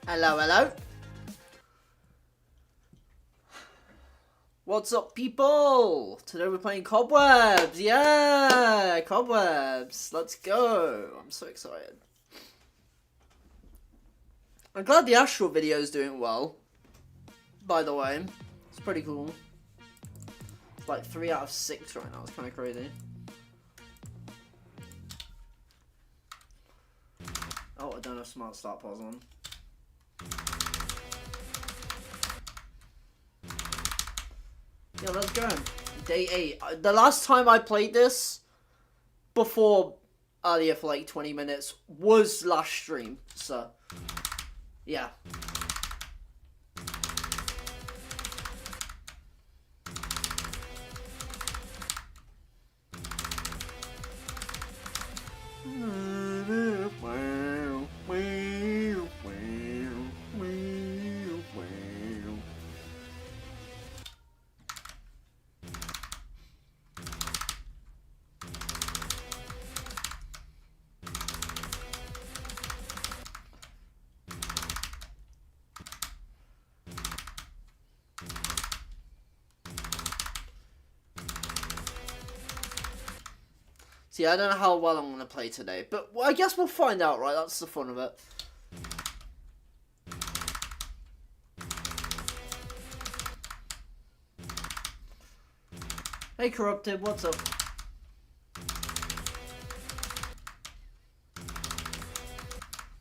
Hello, hello. What's up, people? Today we're playing Cobwebs. Yeah, Cobwebs. Let's go. I'm so excited. I'm glad the Astral video is doing well. By the way, it's pretty cool. It's like 3 out of 6 right now. It's kind of crazy. Oh, I don't have smart start pause on. Yeah, let's go. Day 8. The last time I played this, before earlier for like 20 minutes, was last stream. So, yeah. See, I don't know how well I'm going to play today, but I guess we'll find out, right? That's the fun of it. Hey, Corrupted, what's up?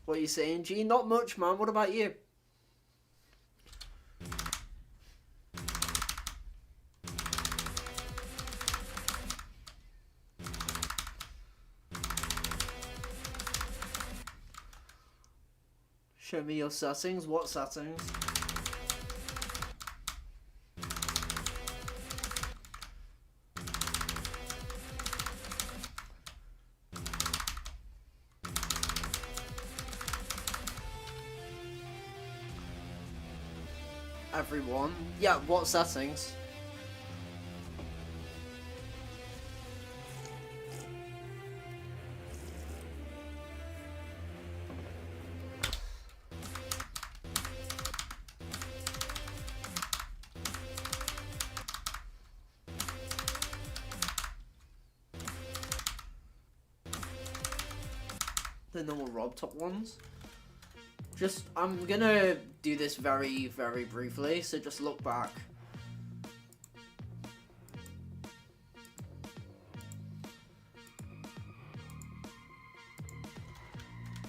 What are you saying, G? Not much, man. What about you? Show me your settings. What settings? Everyone. Yeah, what settings? The normal Rob top ones. Just, I'm gonna do this very, very briefly, so just look back.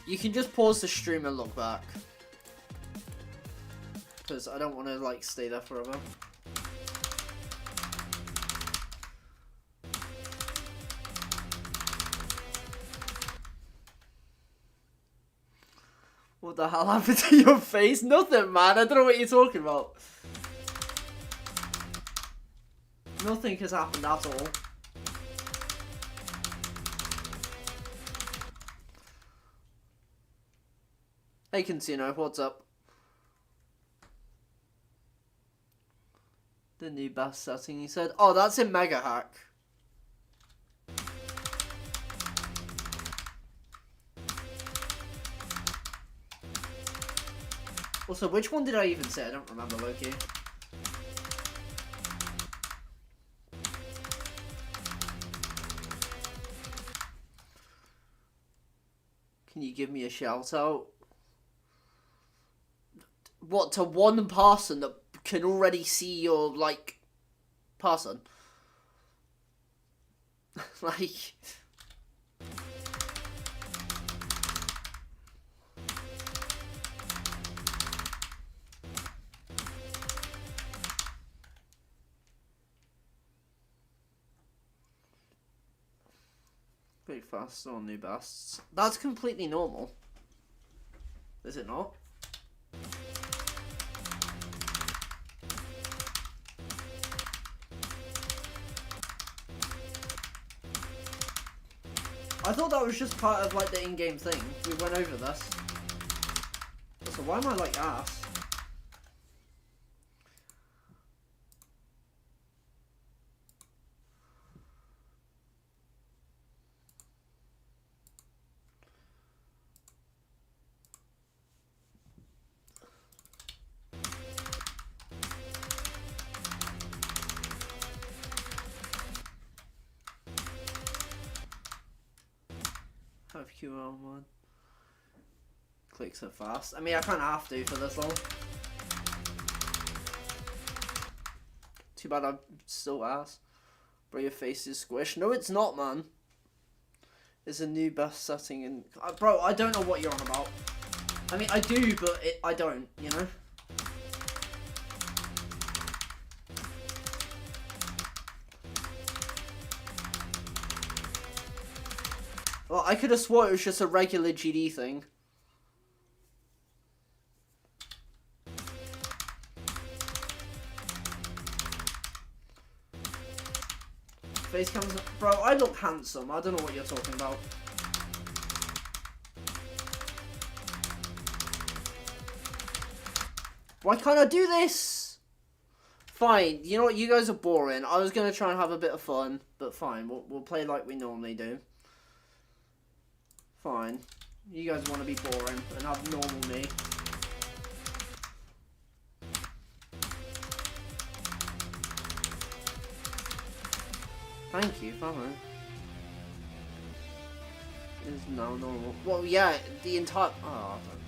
You can just pause the stream and look back. Because I don't want to, like, stay there forever. What the hell happened to your face? Nothing, man. I don't know what you're talking about. Nothing has happened at all. Hey, Casino, what's up? The new best setting, he said. Oh, that's in Mega Hack. Also, which one did I even say? I don't remember, Loki. Can you give me a shout out? What, to one person that can already see your, like, person? Like... Pretty fast on new bests. That's completely normal. Is it not? I thought that was just part of like the in-game thing. We went over this. So why am I like ass? FQL mod. Click so fast. I mean, I kind of have to for this level. Too bad I'm still ass. Bro, your face is squished. No, it's not, man. It's a new best setting in... bro, I don't know what you're on about. I mean, I do, but I don't, you know? Well, I could have swore it was just a regular GD thing. Face comes... Bro, I look handsome. I don't know what you're talking about. Why can't I do this? Fine. You know what? You guys are boring. I was going to try and have a bit of fun. But fine. We'll play like we normally do. Fine. You guys want to be boring and have normal me. Thank you, family. Is now normal. Well, yeah, the entire... Oh, I don't know.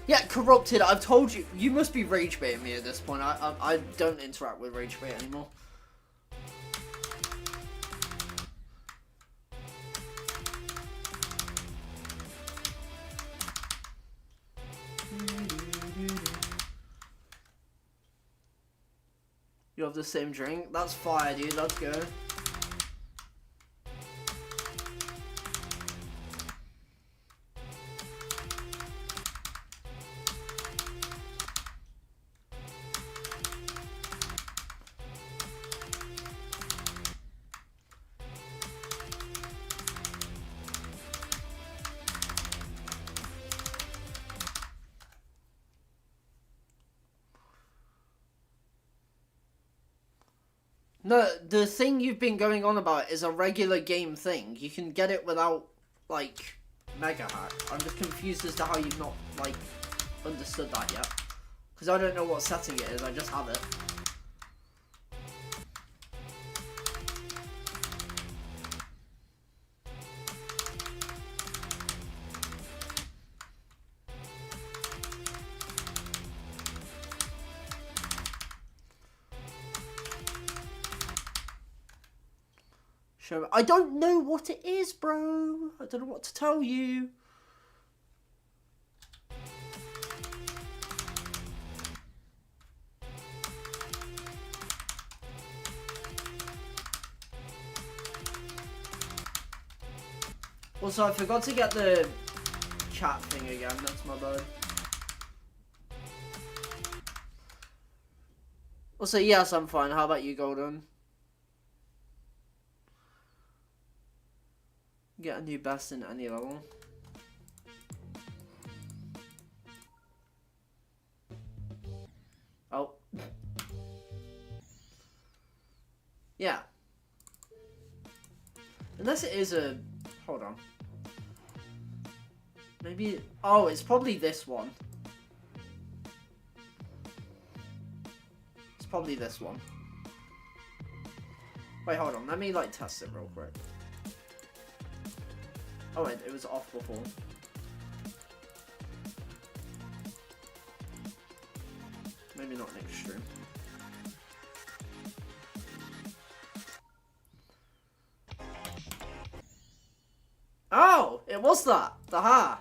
Yeah, corrupted. I've told you. You must be rage baiting me at this point. I don't interact with rage bait anymore. You have the same drink? That's fire, dude. Let's go. No, the thing you've been going on about is a regular game thing. You can get it without, like, mega hack. I'm just confused as to how you've not, like, understood that yet. Because I don't know what setting it is, I just have it. I don't know what it is, bro. I don't know what to tell you. Also, I forgot to get the chat thing again. That's my bad. Also, yes, I'm fine. How about you, Golden? Get a new best in any level. Oh. Yeah. Unless it is a... Hold on. Maybe... Oh, it's probably this one. It's probably this one. Wait, hold on. Let me, like, test it real quick. Oh wait, it was off before. Maybe not next stream. Oh! It was that! Aha!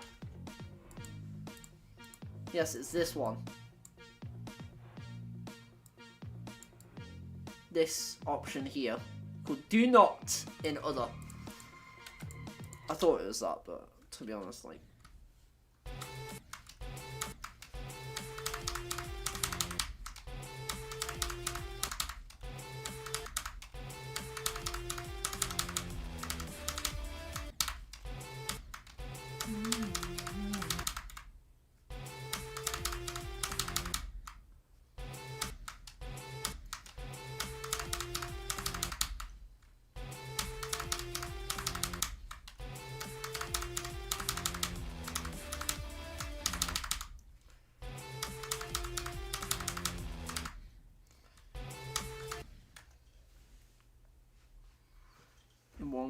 Yes, it's this one. This option here. Called Do Not in Other. I thought it was that, but to be honest, like...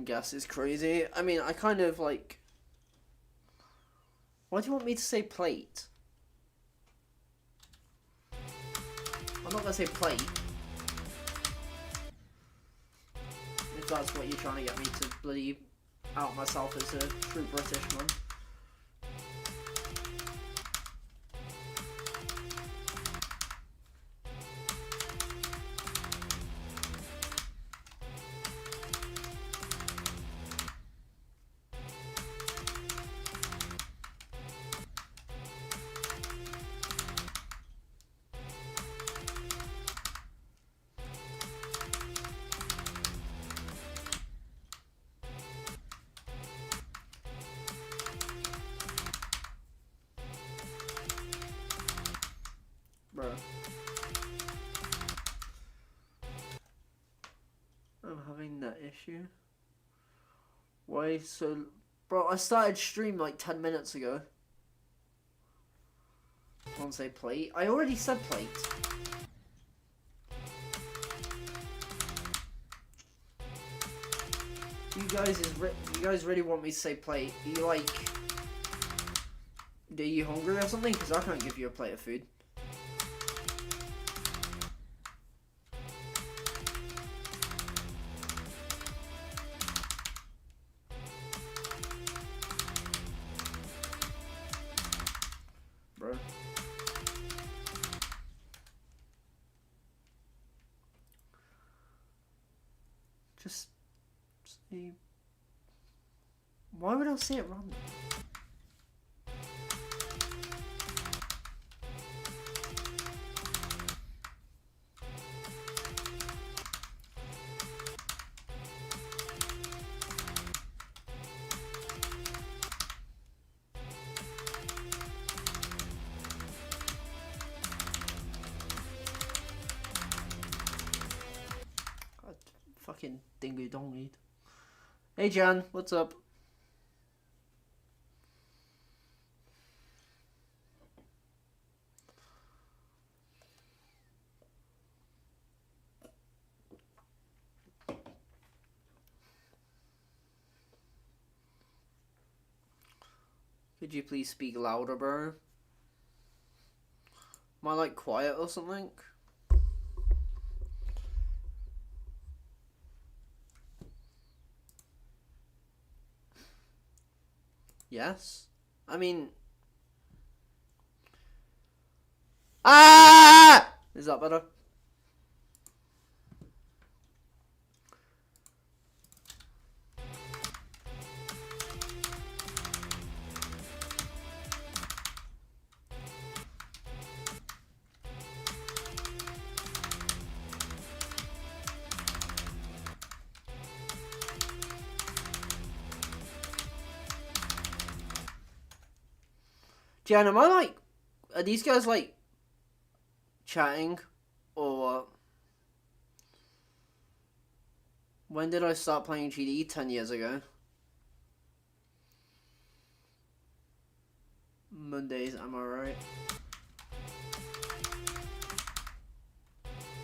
on gas is crazy. I mean, I kind of like... Why do you want me to say plate? I'm not gonna say plate. If that's what you're trying to get me to bloody out myself as a true British man. Bro. I'm having that issue. Why so... Bro, I started stream like 10 minutes ago. Don't say plate. I already said plate. You guys really want me to say plate? Are you like... Are you hungry or something? Because I can't give you a plate of food. Bro. Just say... Why would I say it wrong? Fucking dingo dongy. Hey Jan, what's up? Could you please speak louder, bro? Am I like quiet or something? Yes? I mean... Ah! Is that better? Jan, am I like... Are these guys like... chatting? Or what? When did I start playing GD? 10 years ago. Mondays, am I right?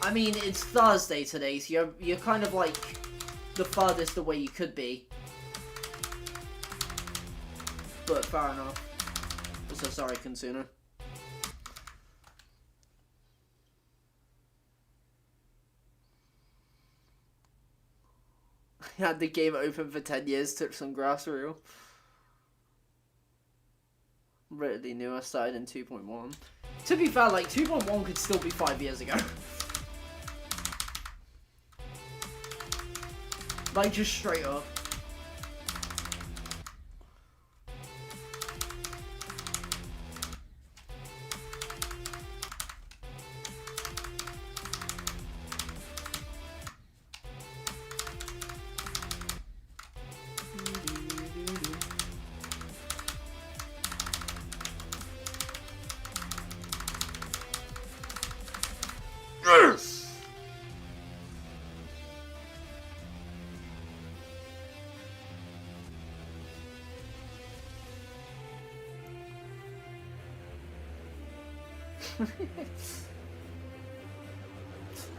I mean, it's Thursday today, so you're kind of like the farthest away you could be. But fair enough. So sorry, Consuna. Had the game open for 10 years, took some grass reel. Really knew I started in 2.1. To be fair, like 2.1 could still be 5 years ago. Like just straight up.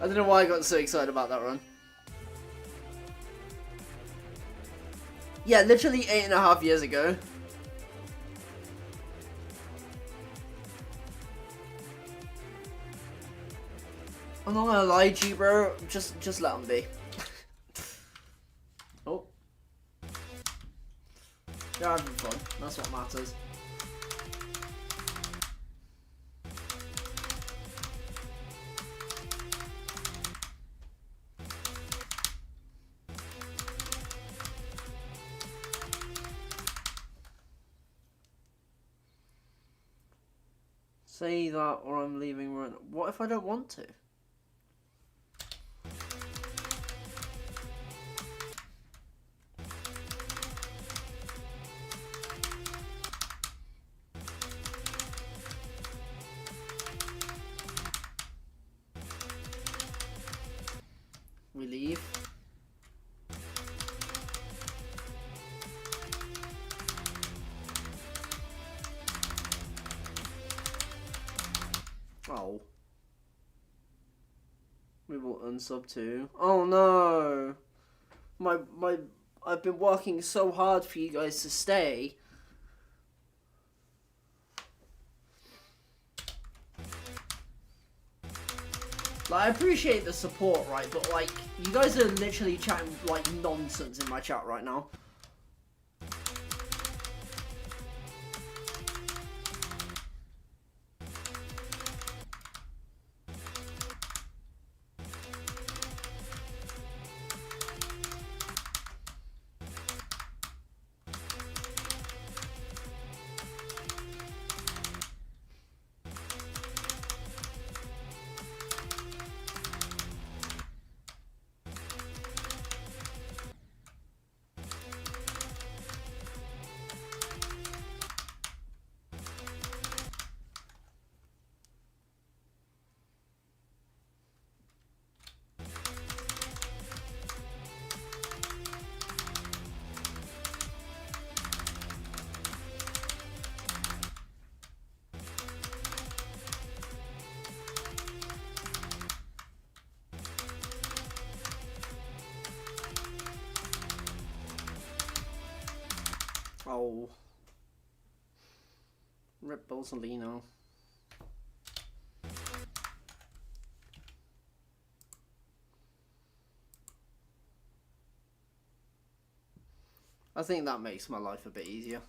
I don't know why I got so excited about that run. Yeah, literally 8.5 years ago. I'm not gonna lie to you, bro. Just let them be. Oh. They're having fun. That's what matters. Say that or I'm leaving right now. What if I don't want to? We leave. Oh. We will unsub too. Oh no. I've been working so hard for you guys to stay. Like, I appreciate the support, right? But like, you guys are literally chatting like nonsense in my chat right now. Oh. Rip Bolsolino. I think that makes my life a bit easier.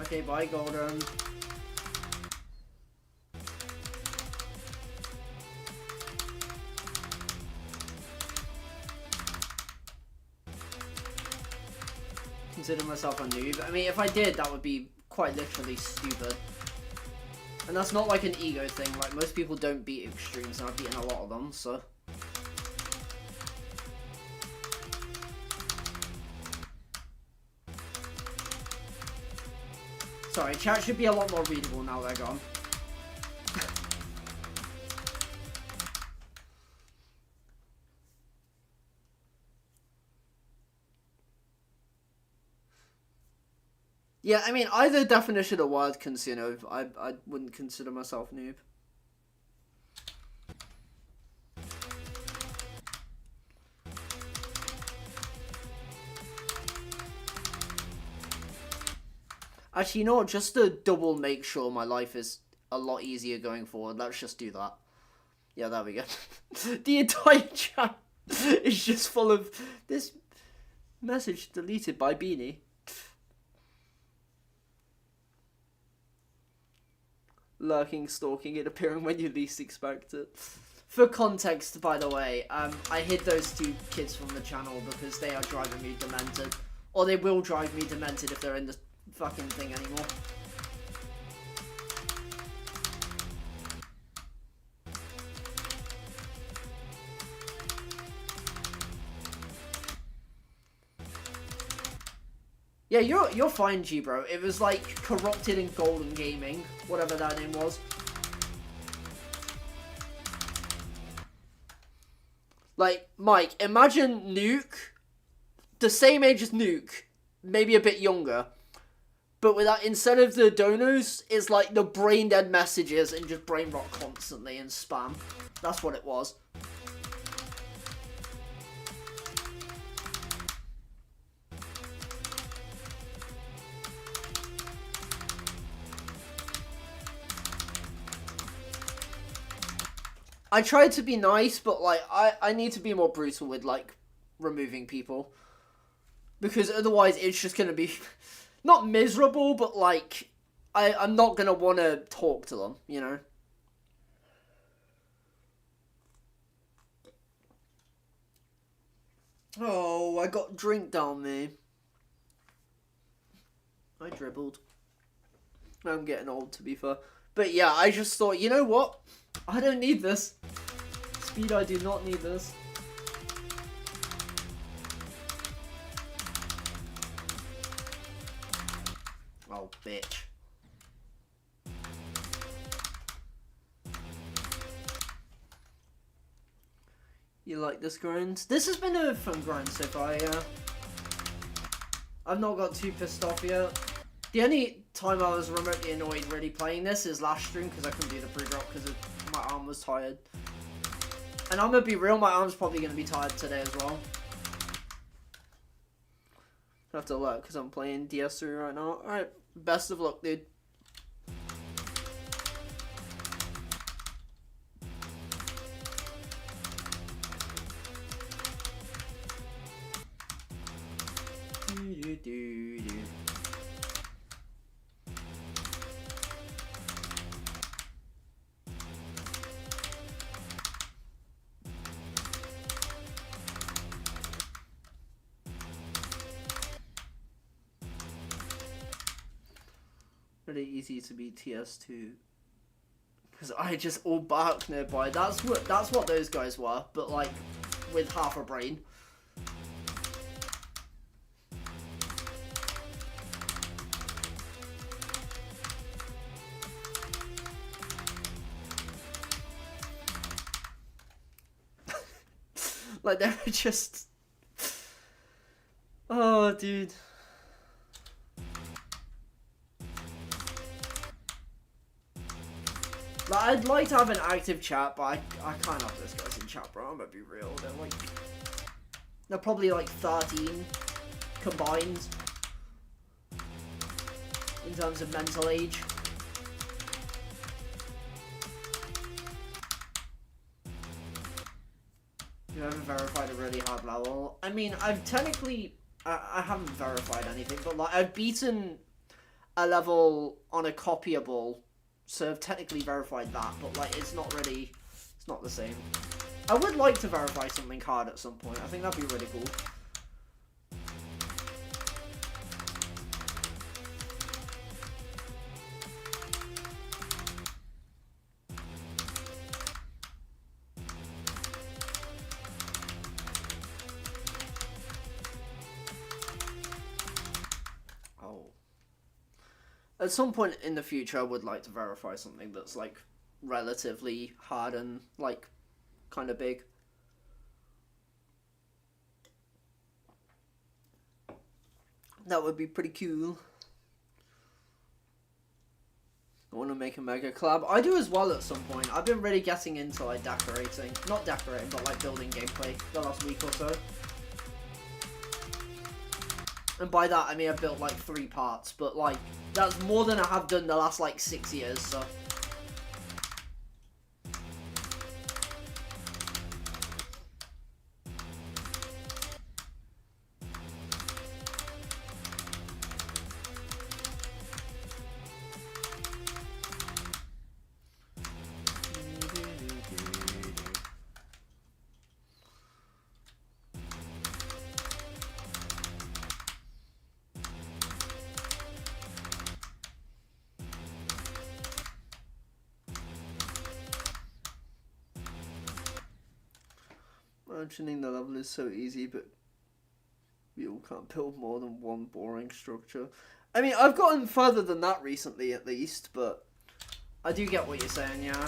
Okay, bye, Golden. Consider myself a noob. I mean, if I did, that would be quite literally stupid. And that's not like an ego thing. Like, most people don't beat extremes, and I've beaten a lot of them, so. Sorry, chat should be a lot more readable now they're gone. Yeah, I mean, either definition of word consider, I wouldn't consider myself noob. Actually, you know what? Just to double make sure my life is a lot easier going forward, let's just do that. Yeah, there we go. The entire chat is just full of this message deleted by Beanie. Lurking, stalking, and appearing when you least expect it. For context, by the way, I hid those two kids from the channel because they are driving me demented. Or they will drive me demented if they're in the fucking thing anymore. Yeah, you're fine, G bro. It was like Corrupted and Golden Gaming, whatever that name was. Like, Mike, imagine Nuke the same age as Nuke, maybe a bit younger. But with that, instead of the donos, it's like the brain dead messages and just brain rot constantly and spam. That's what it was. I tried to be nice, but like I need to be more brutal with like removing people. Because otherwise it's just gonna be not miserable, but like I'm not gonna wanna talk to them, you know? Oh, I got drink down me. I dribbled. I'm getting old, to be fair. But yeah, I just thought, you know what? I don't need this. Speed, I do not need this. Oh, bitch. You like this grind? This has been a fun grind so far, yeah. I've not got too pissed off yet. The only time I was remotely annoyed really playing this is last stream because I couldn't do the pre-drop because my arm was tired. And I'm gonna be real, my arm's probably gonna be tired today as well. I have to look because I'm playing DS3 right now. Alright, best of luck, dude. Really easy to be TS2 because I just all bark nearby. That's what those guys were, but like with half a brain. Like they were just, oh dude. Like, I'd like to have an active chat, but I can't have those guys in chat, bro. I'm gonna be real. They're probably like 13 combined in terms of mental age. You haven't verified a really hard level. I mean, I've technically, I haven't verified anything, but like I've beaten a level on a copyable. So I've technically verified that, but like it's not the same. I would like to verify something hard at some point. I think that'd be really cool. At some point in the future, I would like to verify something that's, like, relatively hard and, like, kind of big. That would be pretty cool. I want to make a mega collab. I do as well at some point. I've been really getting into, like, decorating. Not decorating, but, like, building gameplay the last week or so. And by that, I mean I've built, like, 3 parts. But, like, that's more than I have done the last, like, 6 years, so... Mentioning the level is so easy, but we all can't build more than one boring structure. I mean, I've gotten further than that recently, at least, but I do get what you're saying, yeah.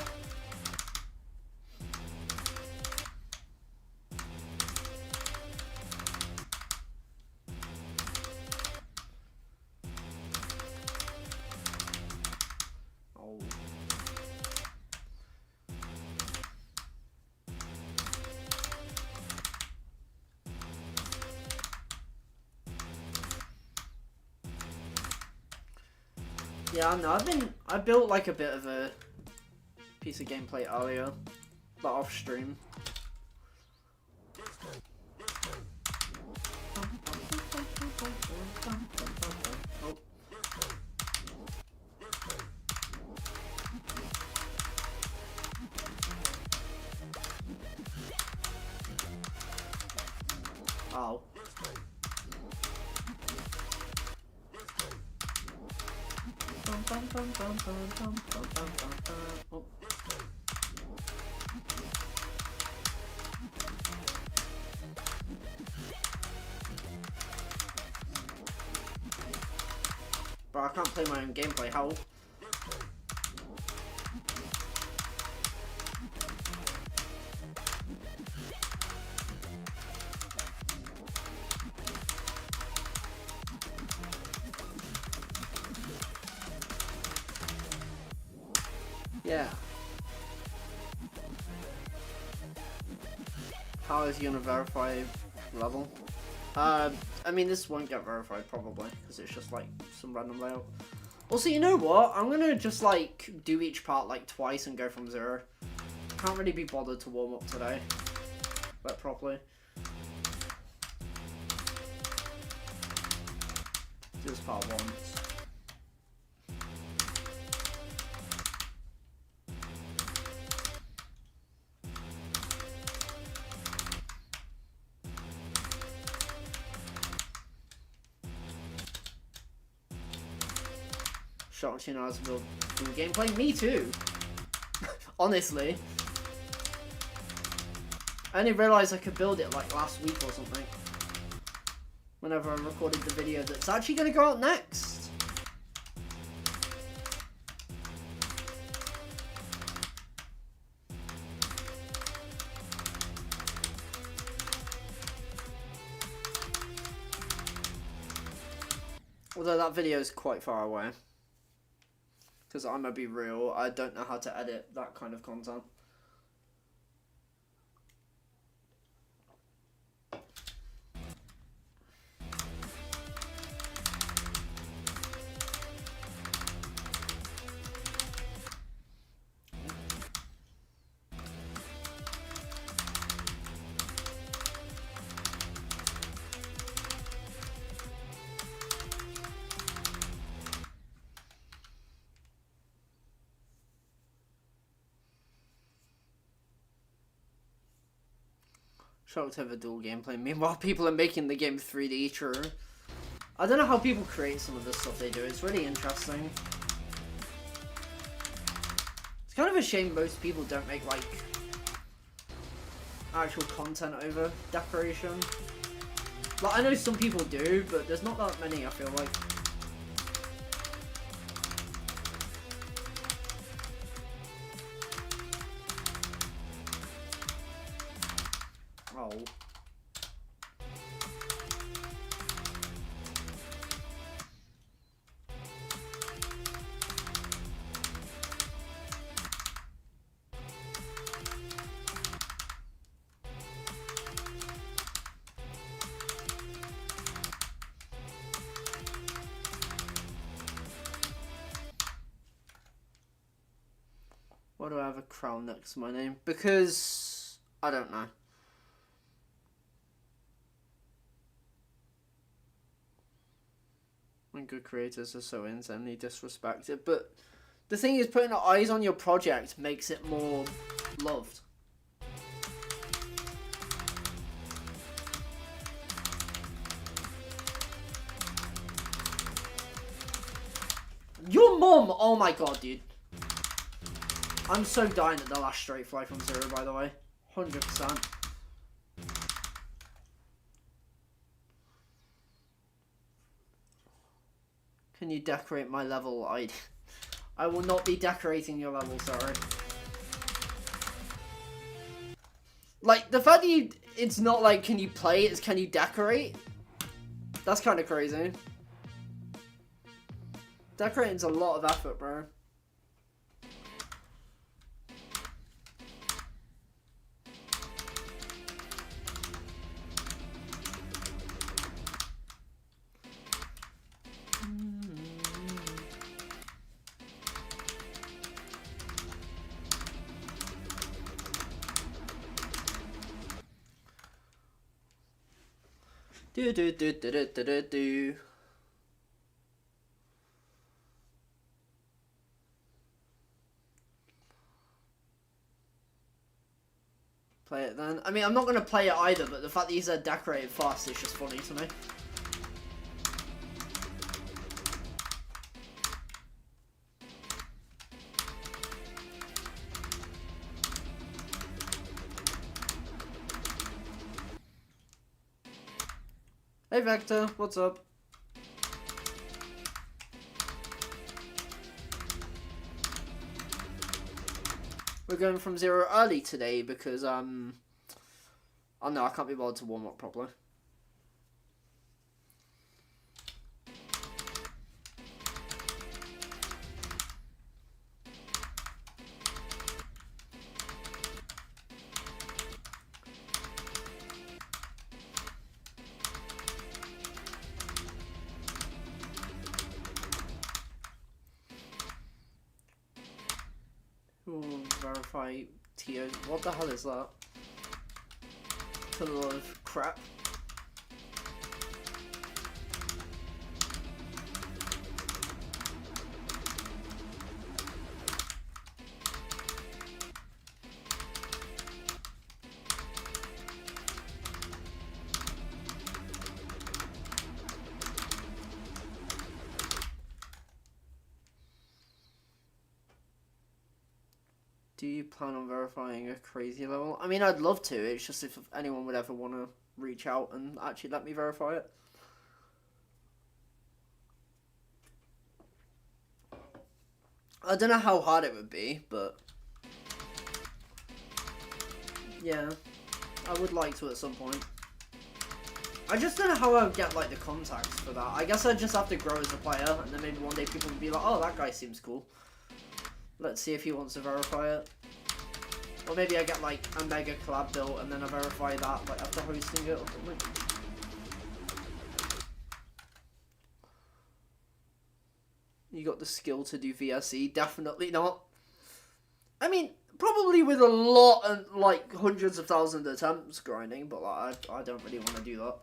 Yeah, no, I built like a bit of a piece of gameplay earlier, but off stream. Oh. Oh. Oh. Bro, I can't play my own gameplay, how? Yeah. How is he gonna verify level? I mean, this won't get verified probably, because it's just like some random layout. Also, you know what? I'm gonna just like do each part like twice and go from 0. Can't really be bothered to warm up today, like properly. Do this part once. Shocked you know how to build gameplay? Me too. Honestly. I only realised I could build it like last week or something. Whenever I recorded the video that's actually going to go out next. Although that video is quite far away. Because I'm gonna be real, I don't know how to edit that kind of content. Shocked to have a dual gameplay. Meanwhile, people are making the game 3D true. I don't know how people create some of the stuff they do. It's really interesting. It's kind of a shame most people don't make like actual content over decoration. Like, I know some people do, but there's not that many, I feel like. Oh. Why do I have a crown next to my name? Because I don't know. When good creators are so insanely disrespected, but the thing is, putting eyes on your project makes it more loved. Your mom! Oh my god, dude. I'm so dying at the last straight fly from 0, by the way. 100%. Can you decorate my level? I will not be decorating your level, sorry. Like, the fact that it's not like, can you play, it's can you decorate? That's kind of crazy. Decorating's a lot of effort, bro. Do do do do do do do do. Play it then. I mean, I'm not gonna play it either, but the fact that you said decorated fast is just funny to me. Hey Vector, what's up? We're going from 0 early today because oh no, I can't be bothered to warm up properly. Ooh, verify TO. What the hell is that? It's a lot of crap. Do you plan on verifying a crazy level? I mean, I'd love to. It's just if anyone would ever want to reach out and actually let me verify it. I don't know how hard it would be, but yeah, I would like to at some point. I just don't know how I would get like the contacts for that. I guess I'd just have to grow as a player, and then maybe one day people would be like, oh, that guy seems cool. Let's see if he wants to verify it. Or maybe I get like a mega collab built and then I verify that like after hosting it or something. You got the skill to do VSE? Definitely not. I mean, probably with a lot and like hundreds of thousands of attempts grinding, but like, I don't really want to do that.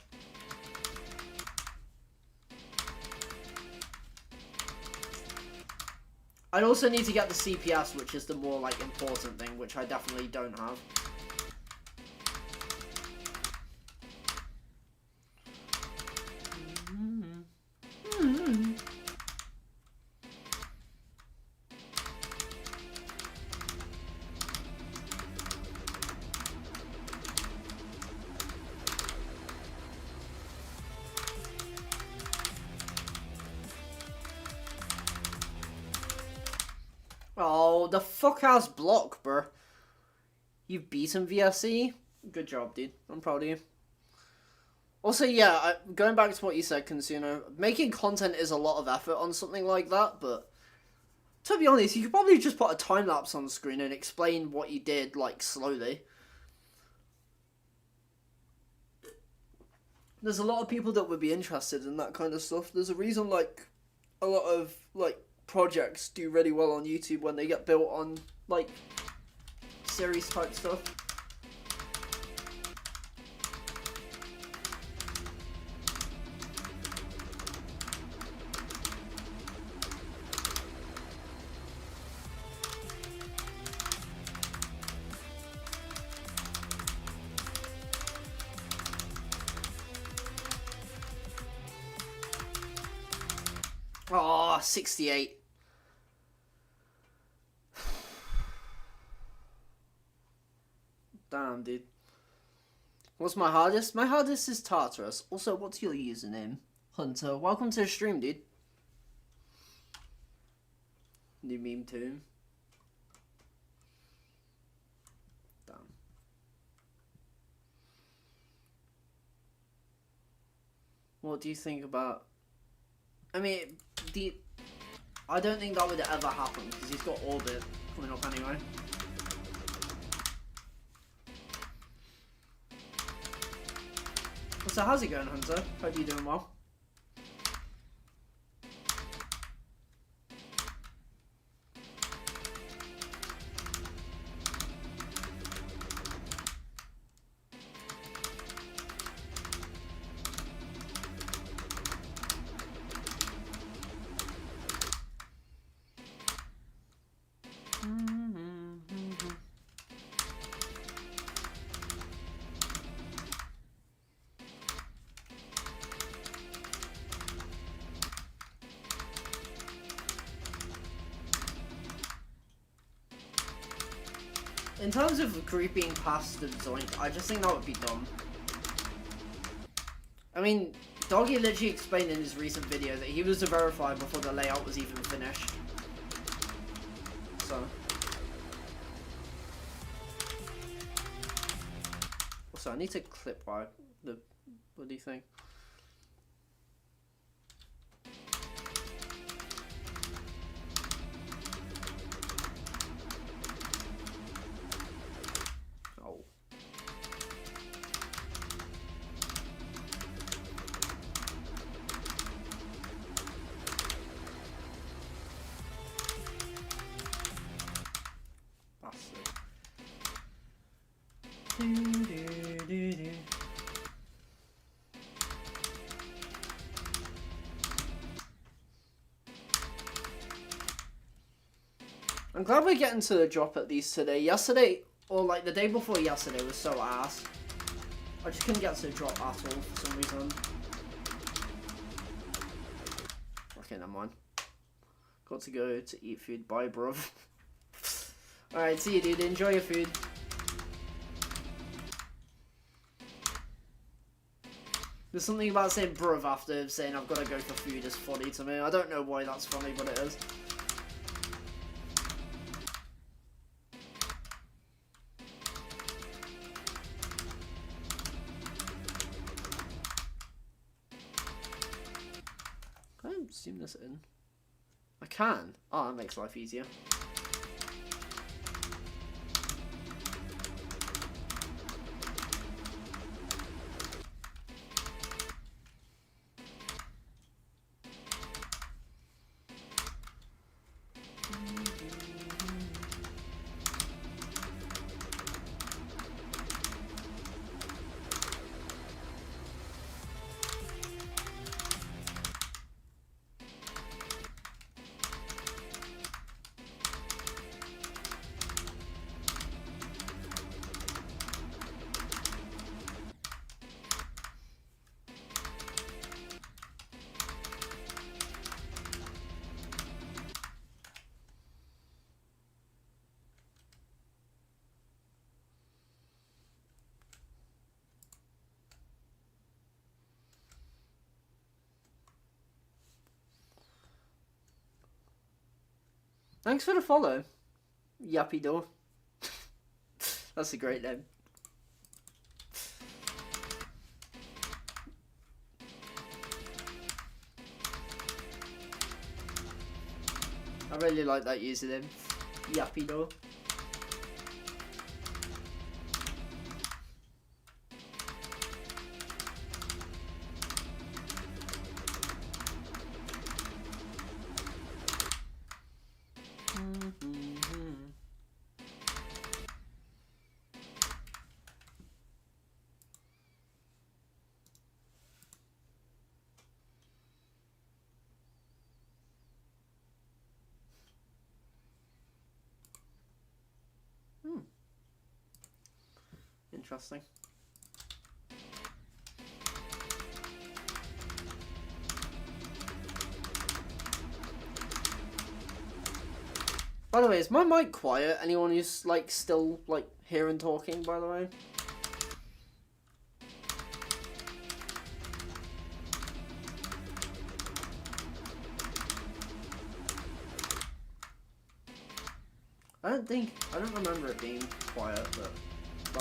I'd also need to get the CPS, which is the more like important thing, which I definitely don't have. Oh, the fuck-ass block, bro. You've beaten VSE? Good job, dude. I'm proud of you. Also, yeah, going back to what you said, Consuno, making content is a lot of effort on something like that, but to be honest, you could probably just put a time-lapse on screen and explain what you did, like, slowly. There's a lot of people that would be interested in that kind of stuff. There's a reason, like, a lot of, like, projects do really well on YouTube when they get built on, like, series type stuff. Oh, 68. Damn, dude. What's my hardest? My hardest is Tartarus. Also, what's your username? Hunter. Welcome to the stream, dude. New meme too. Damn. What do you think about... I mean, I don't think that would ever happen, because he's got Orbit coming up anyway. So how's it going, Hunter? Hope you're doing well. In terms of creeping past the Zoink, I just think that would be dumb. I mean, Doggy literally explained in his recent video that he was to verify before the layout was even finished. So. Also, I need to clip the bloody thing. Oh. Bastard. I'm glad we're getting to the drop at least today. Yesterday, or like the day before yesterday, was so ass. I just couldn't get to the drop at all for some reason. Okay, never mind. Got to go to eat food. Bye, bro. Alright, see you, dude. Enjoy your food. There's something about saying bruv after saying I've got to go for food is funny to me. I don't know why that's funny, but it is. Can I zoom this in? I can. Oh, that makes life easier. Thanks for the follow, Yappy Door. That's a great name. I really like that username, Yappy Door. Interesting. By the way, is my mic quiet? Anyone who's like still like hearing talking, by the way? I don't remember it being quiet, but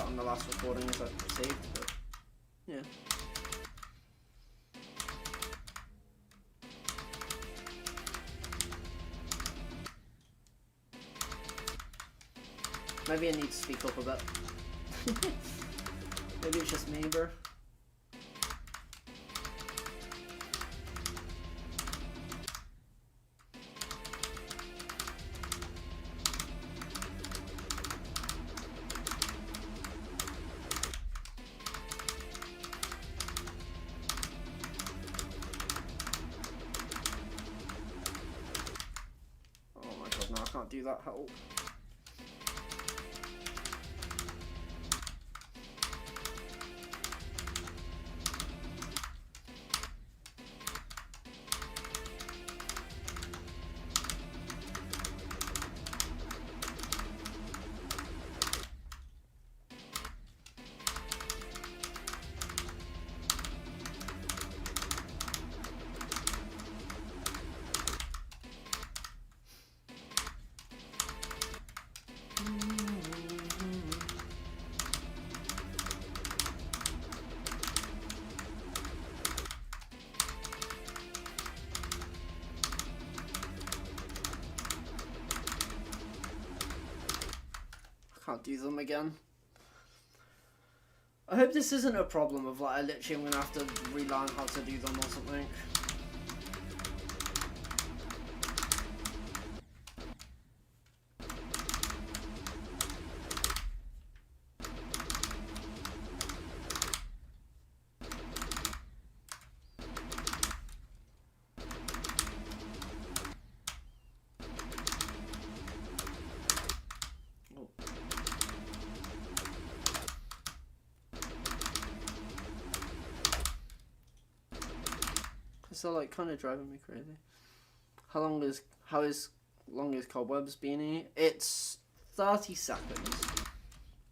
on the last recording as I saved, but yeah. Maybe I need to speak up a bit. Maybe it's just me, bro. Oh my god, no, I can't do that. Help. again. I hope this isn't a problem of like I literally am gonna have to relearn how to do them or something. So like kind of driving me crazy. How long is Cobwebs been here? It's 30 seconds.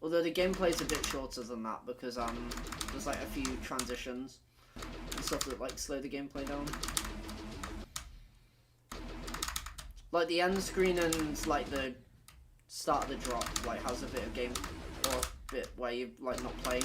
Although the gameplay is a bit shorter than that because there's like a few transitions and stuff that like slow the gameplay down. Like the end screen and like the start of the drop like has a bit of game or a bit where you're like not playing.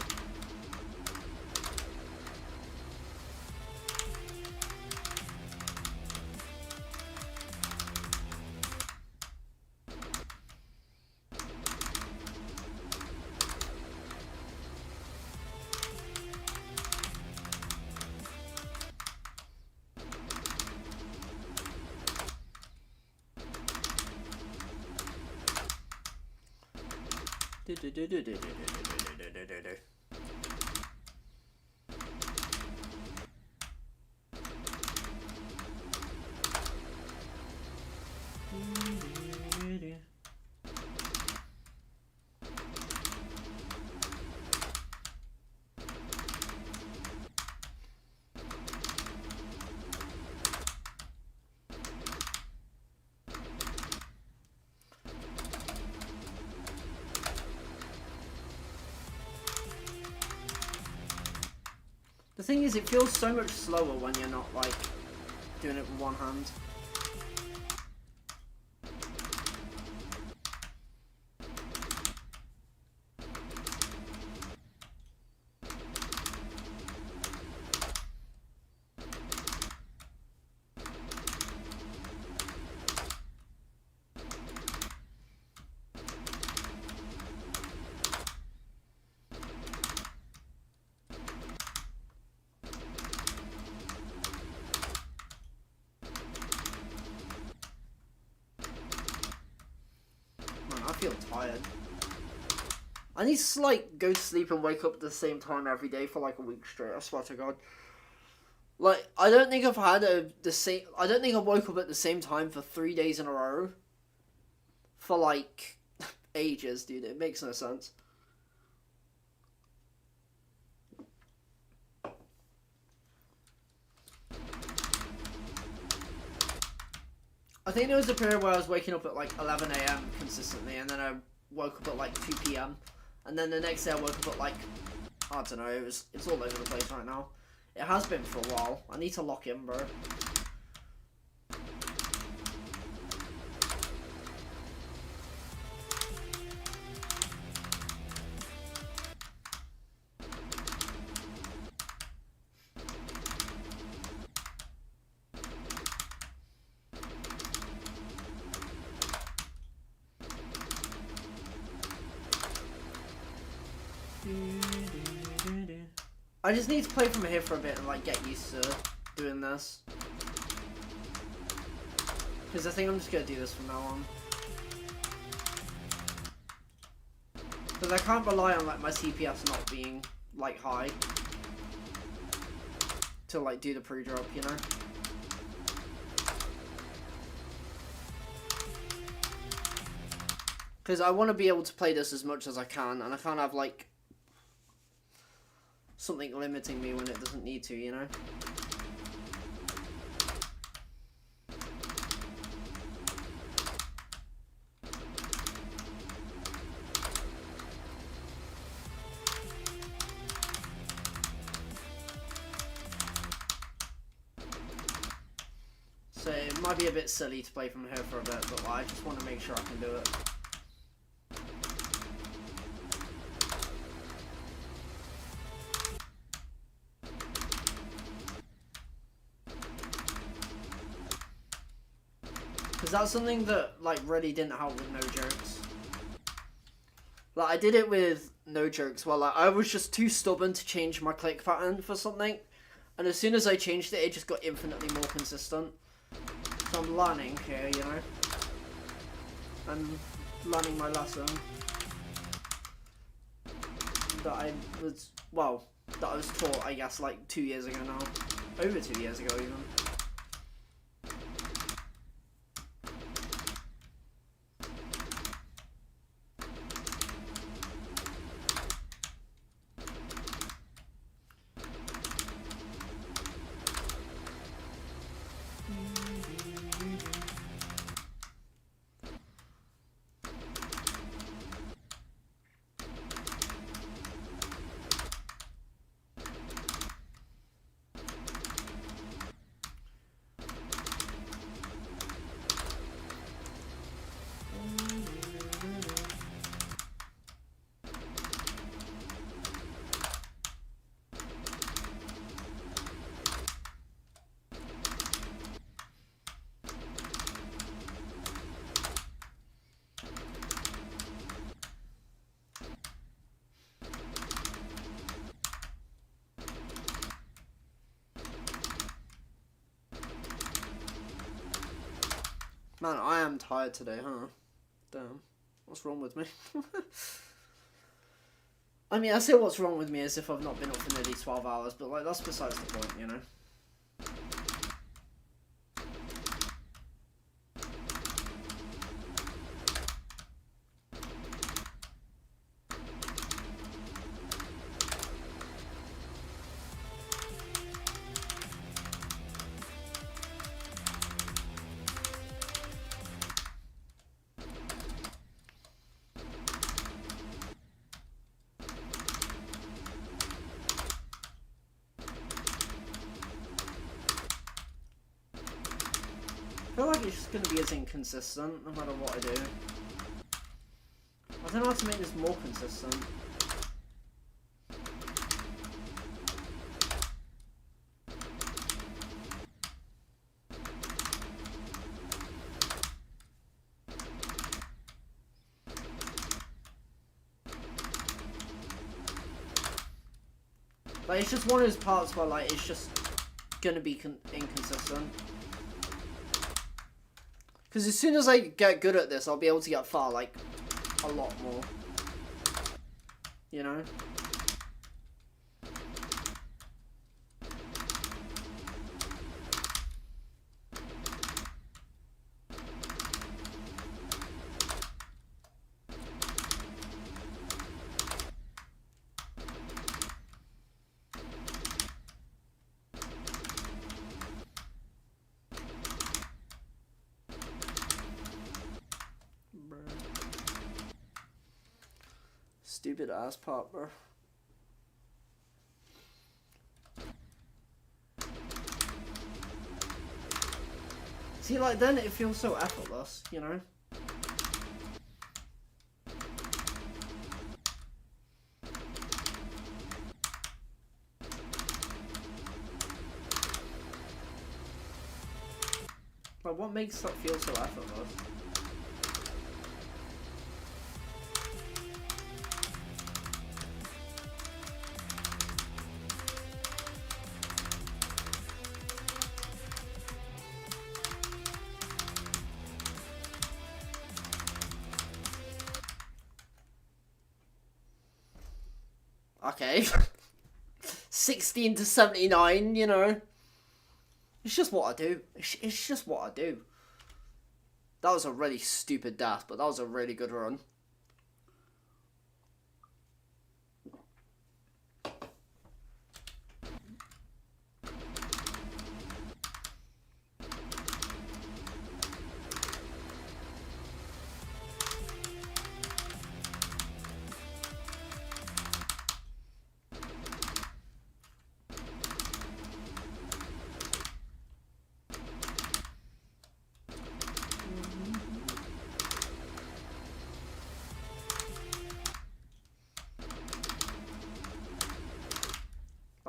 The thing is, it feels so much slower when you're not, like, doing it with one hand. I feel tired. I need to like go to sleep and wake up at the same time every day for like a week straight. I swear to God. Like I don't think I've had I don't think I woke up at the same time for 3 days in a row. For like ages, dude. It makes no sense. I think there was a period where I was waking up at like 11 AM consistently, and then I woke up at like 2 PM, and then the next day I woke up at like, I don't know, it's all over the place right now. It has been for a while. I need to lock in, bro. I just need to play from here for a bit and like get used to doing this. Because I think I'm just going to do this from now on. Because I can't rely on like my CPS not being like high to like do the pre-drop, you know? Because I want to be able to play this as much as I can, and I can't have like something limiting me when it doesn't need to, you know? So it might be a bit silly to play from here for a bit, but I just want to make sure I can do it. Because that's something that, like, really didn't help with no jokes. Like, I did it with no jokes. Well, like, I was just too stubborn to change my click pattern for something. And as soon as I changed it, it just got infinitely more consistent. So I'm learning here, you know. I'm learning my lesson. That I was, well, that I was taught, I guess, like 2 years ago now. Over 2 years ago, even. Man, I am tired today, huh? Damn. What's wrong with me? I mean, I say what's wrong with me as if I've not been up for nearly 12 hours, but, like, that's besides the point, you know? I feel like it's just going to be as inconsistent no matter what I do. I don't know how to make this more consistent. Like, it's just one of those parts where, like, it's just going to be inconsistent. Because as soon as I get good at this, I'll be able to get far, like, a lot more. You know? Stupid ass part, bro. See, like, then it feels so effortless, you know? Like, what makes that feel so effortless? Okay. 16 to 79, you know. It's just what I do. It's just what I do. That was a really stupid dash, but that was a really good run.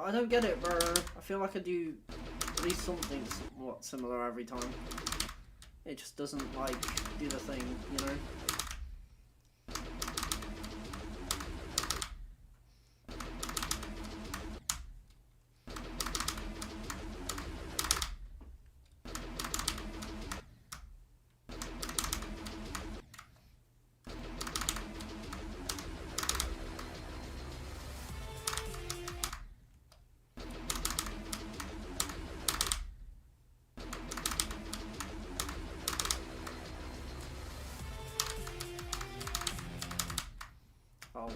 I don't get it, bro. I feel like I do at least something somewhat similar every time. It just doesn't, like, do the thing, you know? Oh.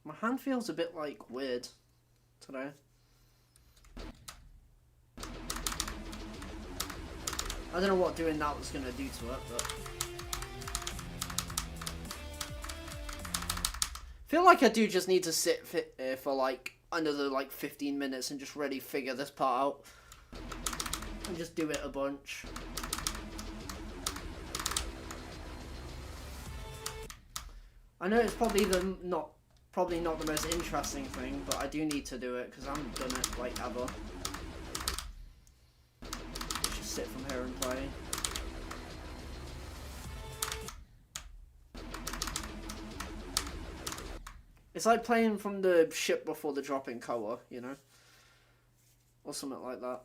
My hand feels a bit like weird today. I don't know what doing that was gonna do to it, but I feel like I do just need to sit for like another like 15 minutes and just really figure this part out and just do it a bunch. I know it's probably not the most interesting thing, but I do need to do it because I haven't done it like ever. Just sit from here and play. It's like playing from the ship before the drop in Koa, you know? Or something like that.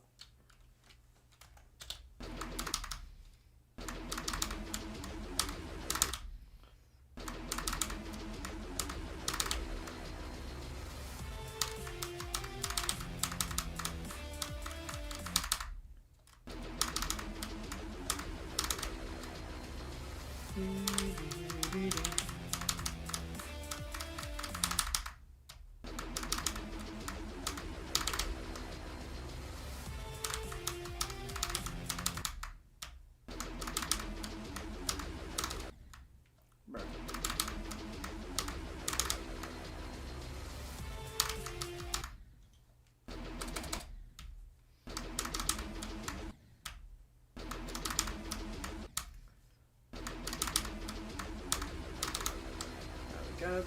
Go.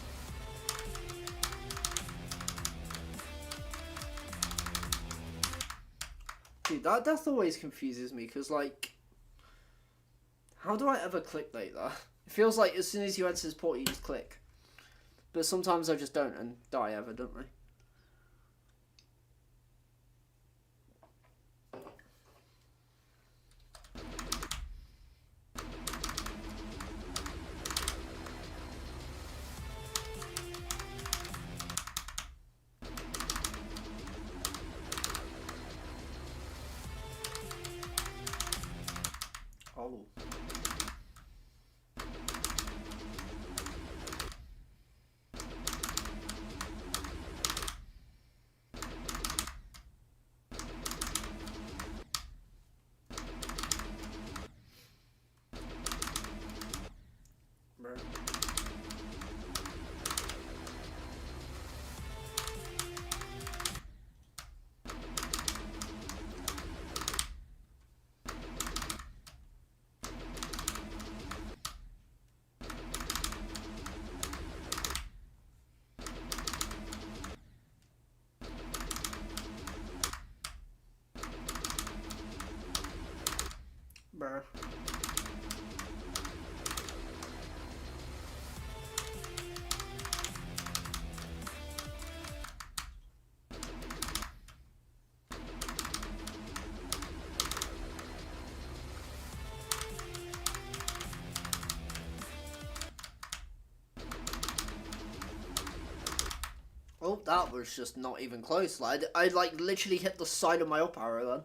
Dude, that always confuses me, because, like, how do I ever click like that? It feels like as soon as you enter this port, you just click. But sometimes I just don't and die evidently. Oh. Right. Bruh. Oh, that was just not even close. Like, I like literally hit the side of my up arrow then.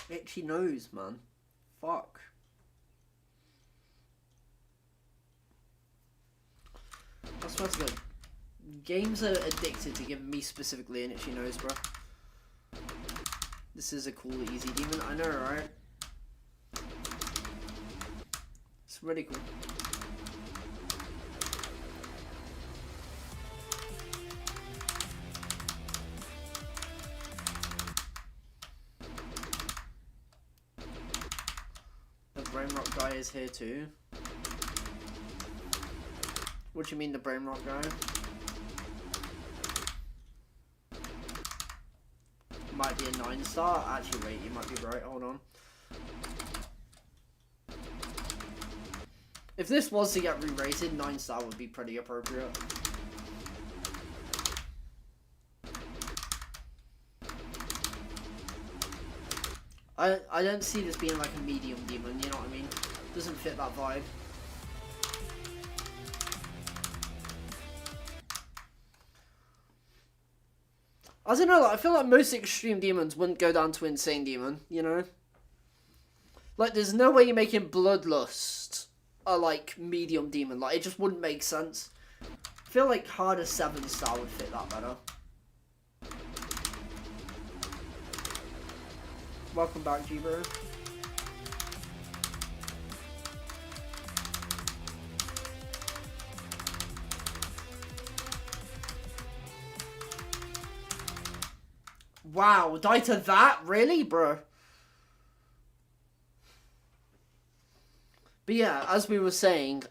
Itchy nose, man. Fuck. I swear to God. Games are addicted to giving me specifically an itchy nose, bro. This is a cool, easy demon. I know, right? It's really cool. is here too. What do you mean the brain rot guy? Might be a 9-star. Actually, wait, you might be right. Hold on. If this was to get re-rated, 9-star would be pretty appropriate. I don't see this being like a medium demon, you know what I mean? Doesn't fit that vibe. I don't know, like, I feel like most extreme demons wouldn't go down to insane demon, you know? Like, there's no way you're making Bloodlust a, like, medium demon. Like, it just wouldn't make sense. I feel like harder 7-star would fit that better. Welcome back, G-Bro. Wow, die to that? Really, bro? But yeah, as we were saying,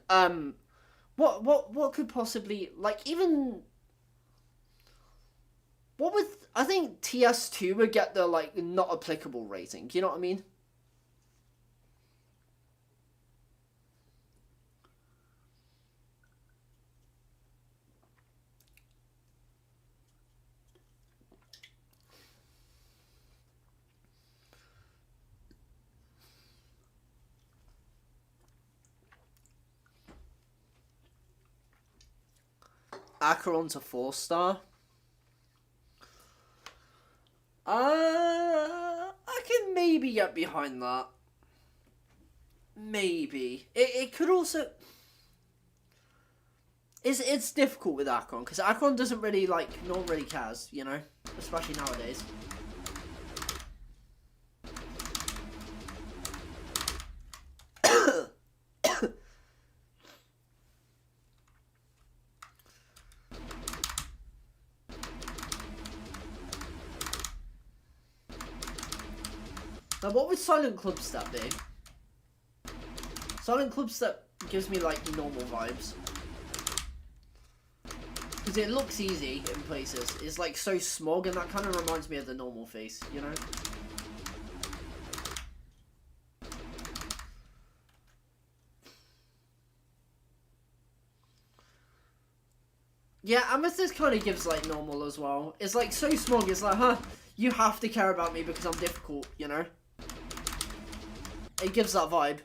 what could possibly, like, even... What would... I think TS2 would get the, like, not applicable rating. You know what I mean? Acheron to 4-star. I can maybe get behind that. Maybe. It could also... It's difficult with Acheron, because Acheron doesn't really, like, no one really cares, you know? Especially nowadays. Now, what would Silent Clubstep be? Silent Clubstep gives me, like, normal vibes. Because it looks easy in places. It's, like, so smog, and that kind of reminds me of the normal face, you know? Yeah, Amethyst kind of gives, like, normal as well. It's, like, so smog, it's like, huh, you have to care about me because I'm difficult, you know? It gives that vibe.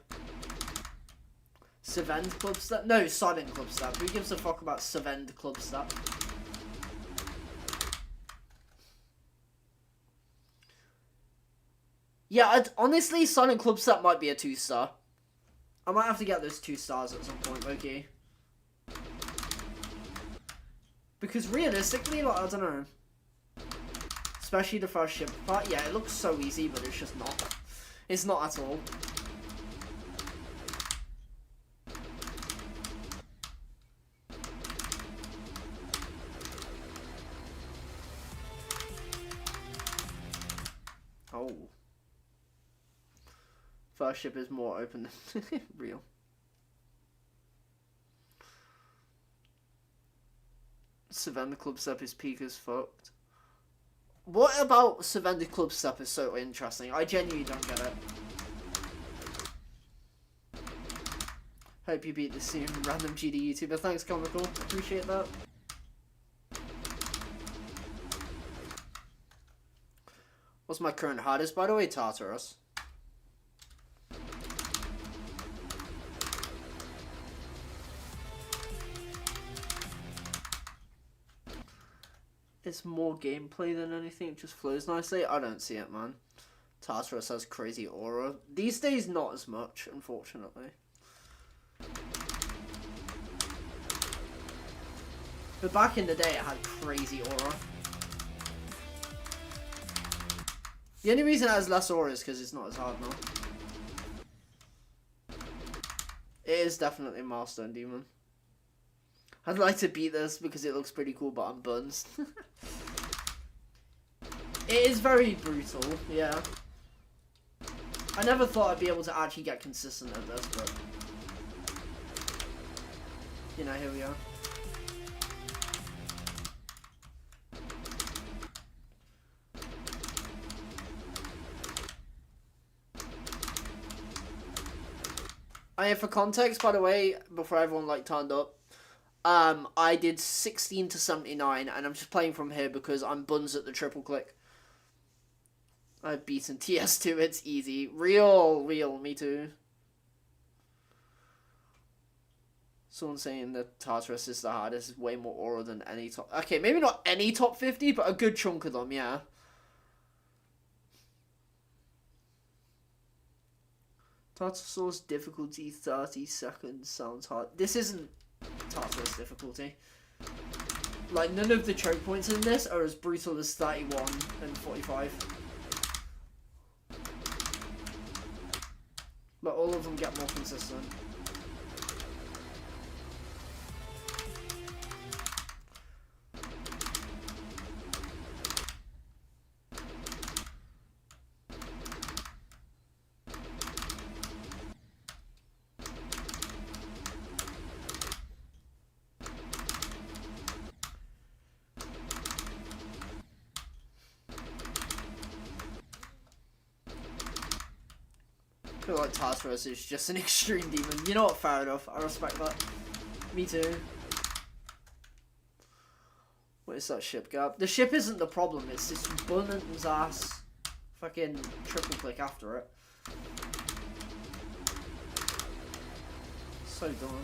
Savend Clubstep? No, Silent Clubstep. Who gives a fuck about Savend Clubstep? Yeah, honestly, Silent Clubstep might be a 2-star. I might have to get those 2 stars at some point, okay? Because realistically, like, I don't know. Especially the first ship part. Yeah, it looks so easy, but it's just not. It's not at all. Oh. First ship is more open than real. Savannah Clubstep is peak as fucked. What about Savannah Clubstep is so interesting? I genuinely don't get it. Hope you beat the soon random GD YouTuber. Thanks, Comical. Appreciate that. What's my current hardest, by the way? Tartarus. It's more gameplay than anything. It just flows nicely. I don't see it, man. Tartarus has crazy aura. These days, not as much, unfortunately. But back in the day, it had crazy aura. The only reason it has less aura is because it's not as hard now. It is definitely a milestone demon. I'd like to beat this because it looks pretty cool, but I'm buns. It is very brutal, yeah. I never thought I'd be able to actually get consistent at this, but you know, here we are. For context, by the way, before everyone like turned up, I did 16 to 79, and I'm just playing from here because I'm buns at the triple click. I've beaten TS2, it's easy. Real, me too. Someone saying that Tartarus is the hardest is way more aura than any top... Okay, maybe not any top 50, but a good chunk of them, yeah. Tartarus difficulty 30 seconds sounds hard. This isn't Tartarus difficulty. Like, none of the choke points in this are as brutal as 31 and 45. But all of them get more consistent. I feel like Tartarus is just an extreme demon. You know what? Fair enough. I respect that. Me too. What is that ship gap? The ship isn't the problem. It's this Bunnan's ass fucking triple click after it. So dumb.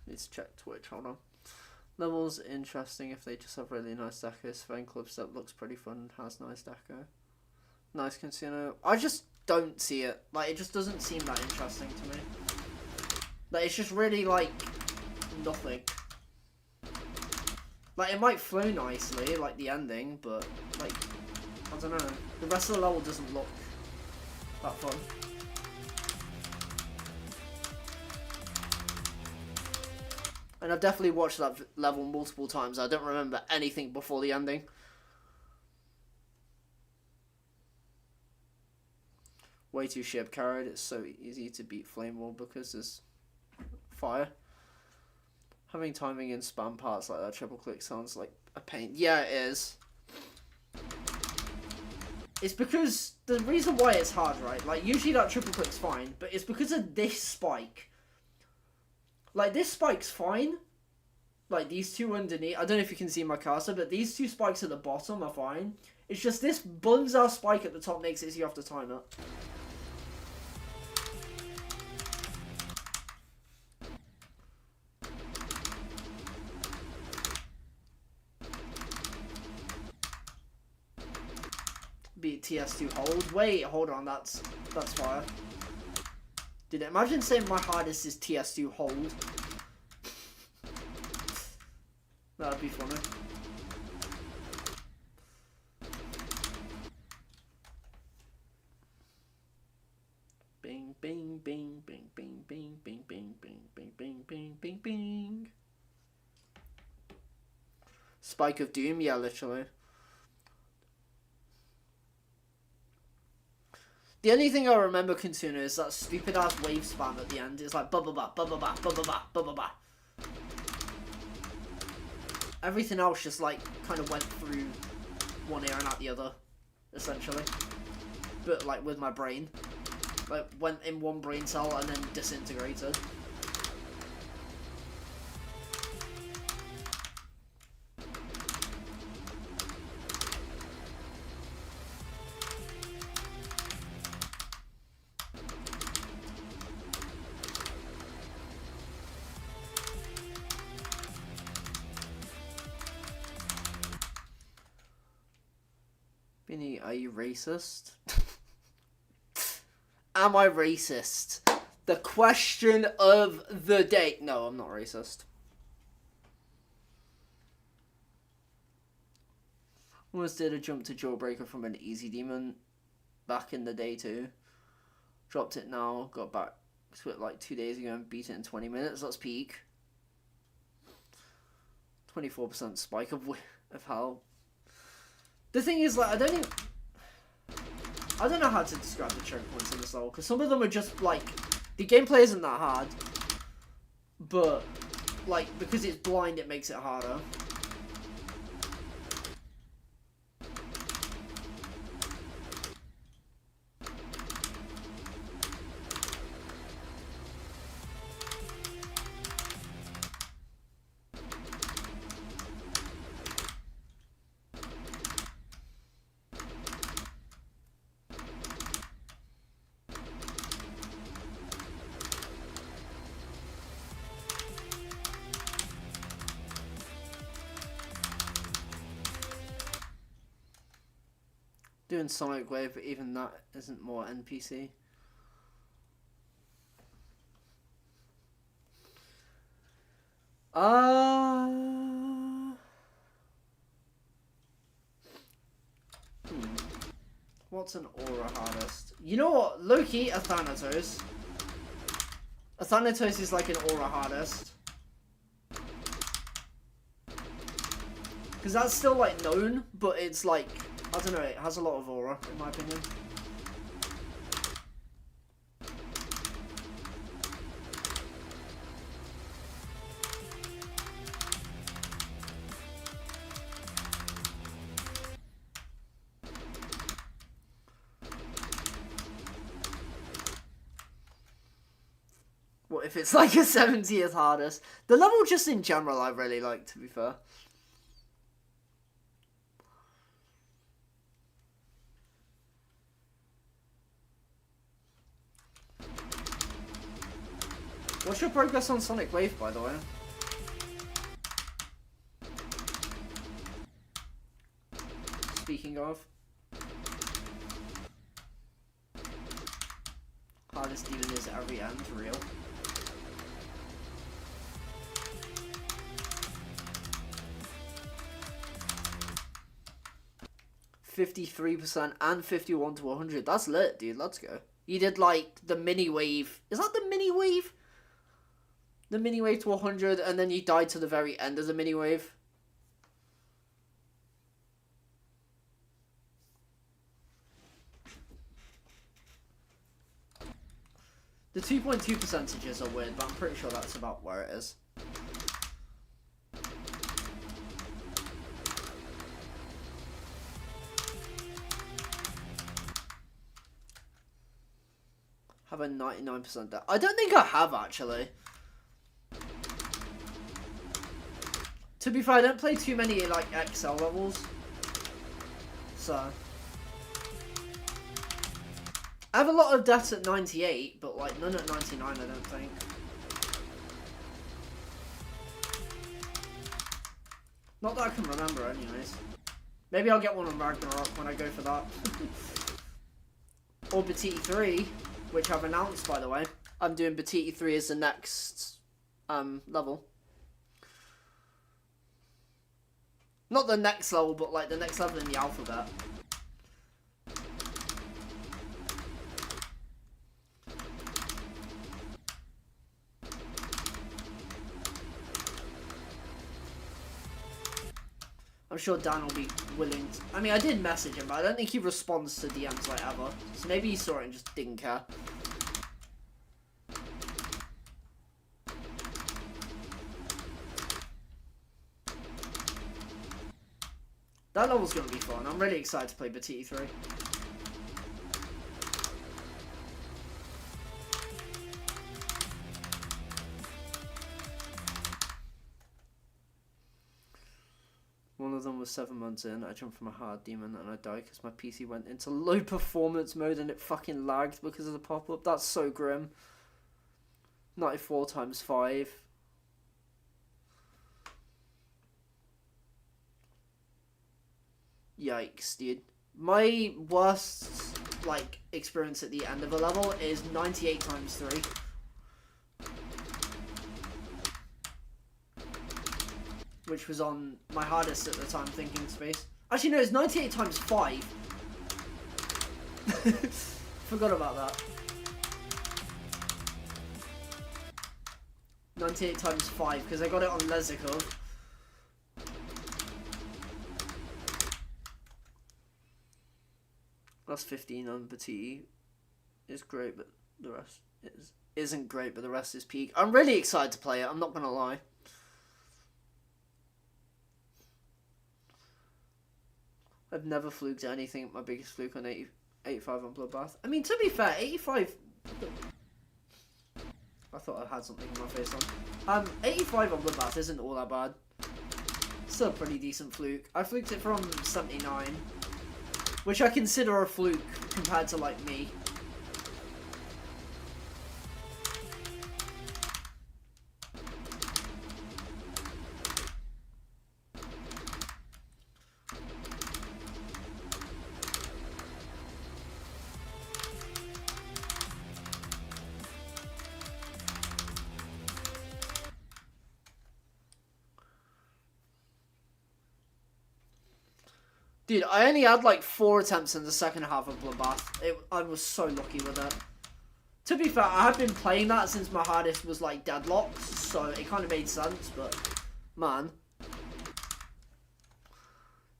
Let's check Twitch, hold on. Levels interesting if they just have really nice deco. Sven Club Step looks pretty fun and has nice deco. Nice casino. I just don't see it. Like, it just doesn't seem that interesting to me. Like, it's just really, like, nothing. Like, it might flow nicely, like the ending, but, like, I don't know. The rest of the level doesn't look that fun. And I've definitely watched that level multiple times. I don't remember anything before the ending. Way too ship carried. It's so easy to beat Flame Wall because there's fire. Having timing in spam parts like that triple click sounds like a pain. Yeah, it is. It's because the reason why it's hard, right? Like, usually that triple click's fine, but it's because of this spike. Like, this spike's fine. Like, these two underneath. I don't know if you can see my cursor, but these two spikes at the bottom are fine. It's just this bunza spike at the top makes it so you have to time it. Beat TS2 hold. Wait, hold on, that's fire. Dude, imagine saying my hardest is TS2 hold. That'd be funny. Bing, bing, bing, bing, bing, bing, bing, bing, bing, bing, bing, bing, bing, bing. Spike of Doom, yeah, literally. The only thing I remember Kintuna is that stupid ass wave spam at the end. It's like ba ba ba ba ba ba ba ba ba ba ba ba. Everything else just like kind of went through one ear and out the other, essentially. But like with my brain, like went in one brain cell and then disintegrated. Binny, are you racist? Am I racist? The question of the day. No, I'm not racist. Almost did a jump to Jawbreaker from an easy demon back in the day too. Dropped it now, got back to it like 2 days ago and beat it in 20 minutes. That's peak. 24% spike of health. The thing is, like, I don't know how to describe the choke points in this level, because some of them are just, like, the gameplay isn't that hard, but, like, because it's blind, it makes it harder. Doing Sonic Wave, but even that isn't more NPC. What's an aura hardest? You know what? Low-key, a Thanatos. A Thanatos is like an aura hardest. Because that's still, like, known, but it's like, I don't know, it has a lot of aura, in my opinion. What if it's like a 70th hardest? The level just in general I really like, to be fair. What's your progress on Sonic Wave, by the way? Speaking of. Hardest even is every end real. %53% and 51 to 100. That's lit, dude. Let's go. You did like the mini wave. Is that the mini wave? The mini wave to 100, and then you died to the very end of the mini wave. The 2.2 percentages are weird, but I'm pretty sure that's about where it is. Have a 99% death. I don't think I have, actually. To be fair, I don't play too many, like, XL levels. So. I have a lot of deaths at 98, but, like, none at 99, I don't think. Not that I can remember, anyways. Maybe I'll get one on Ragnarok when I go for that. Or Batiti 3, which I've announced, by the way. I'm doing Batiti 3 as the next level. Not the next level, but like the next level in the alphabet. I'm sure Dan will be willing to... I mean, I did message him, but I don't think he responds to DMs like ever. So maybe he saw it and just didn't care. That level's going to be fun. I'm really excited to play Batiti 3. One of them was 7 months in. I jumped from a hard demon and I died because my PC went into low performance mode and it fucking lagged because of the pop-up. That's so grim. 94 times 5. Yikes, dude. My worst, like, experience at the end of a level is 98 times 3. Which was on my hardest at the time, thinking space. Actually, no, it's 98 times 5. Forgot about that. 98 times 5, because I got it on Lezikov. That's 15 on Batiti is great, but the rest isn't great, but the rest is peak. I'm really excited to play it, I'm not gonna lie. I've never fluked anything. My biggest fluke on 85 on Bloodbath. I mean, to be fair, 85... I thought I had something in my face on. 85 on Bloodbath isn't all that bad. Still a pretty decent fluke. I fluked it from 79, which I consider a fluke compared to, like, me. Dude, I only had like 4 attempts in the second half of Bloodbath. I was so lucky with it. To be fair, I have been playing that since my hardest was like deadlocks, so it kind of made sense, but man.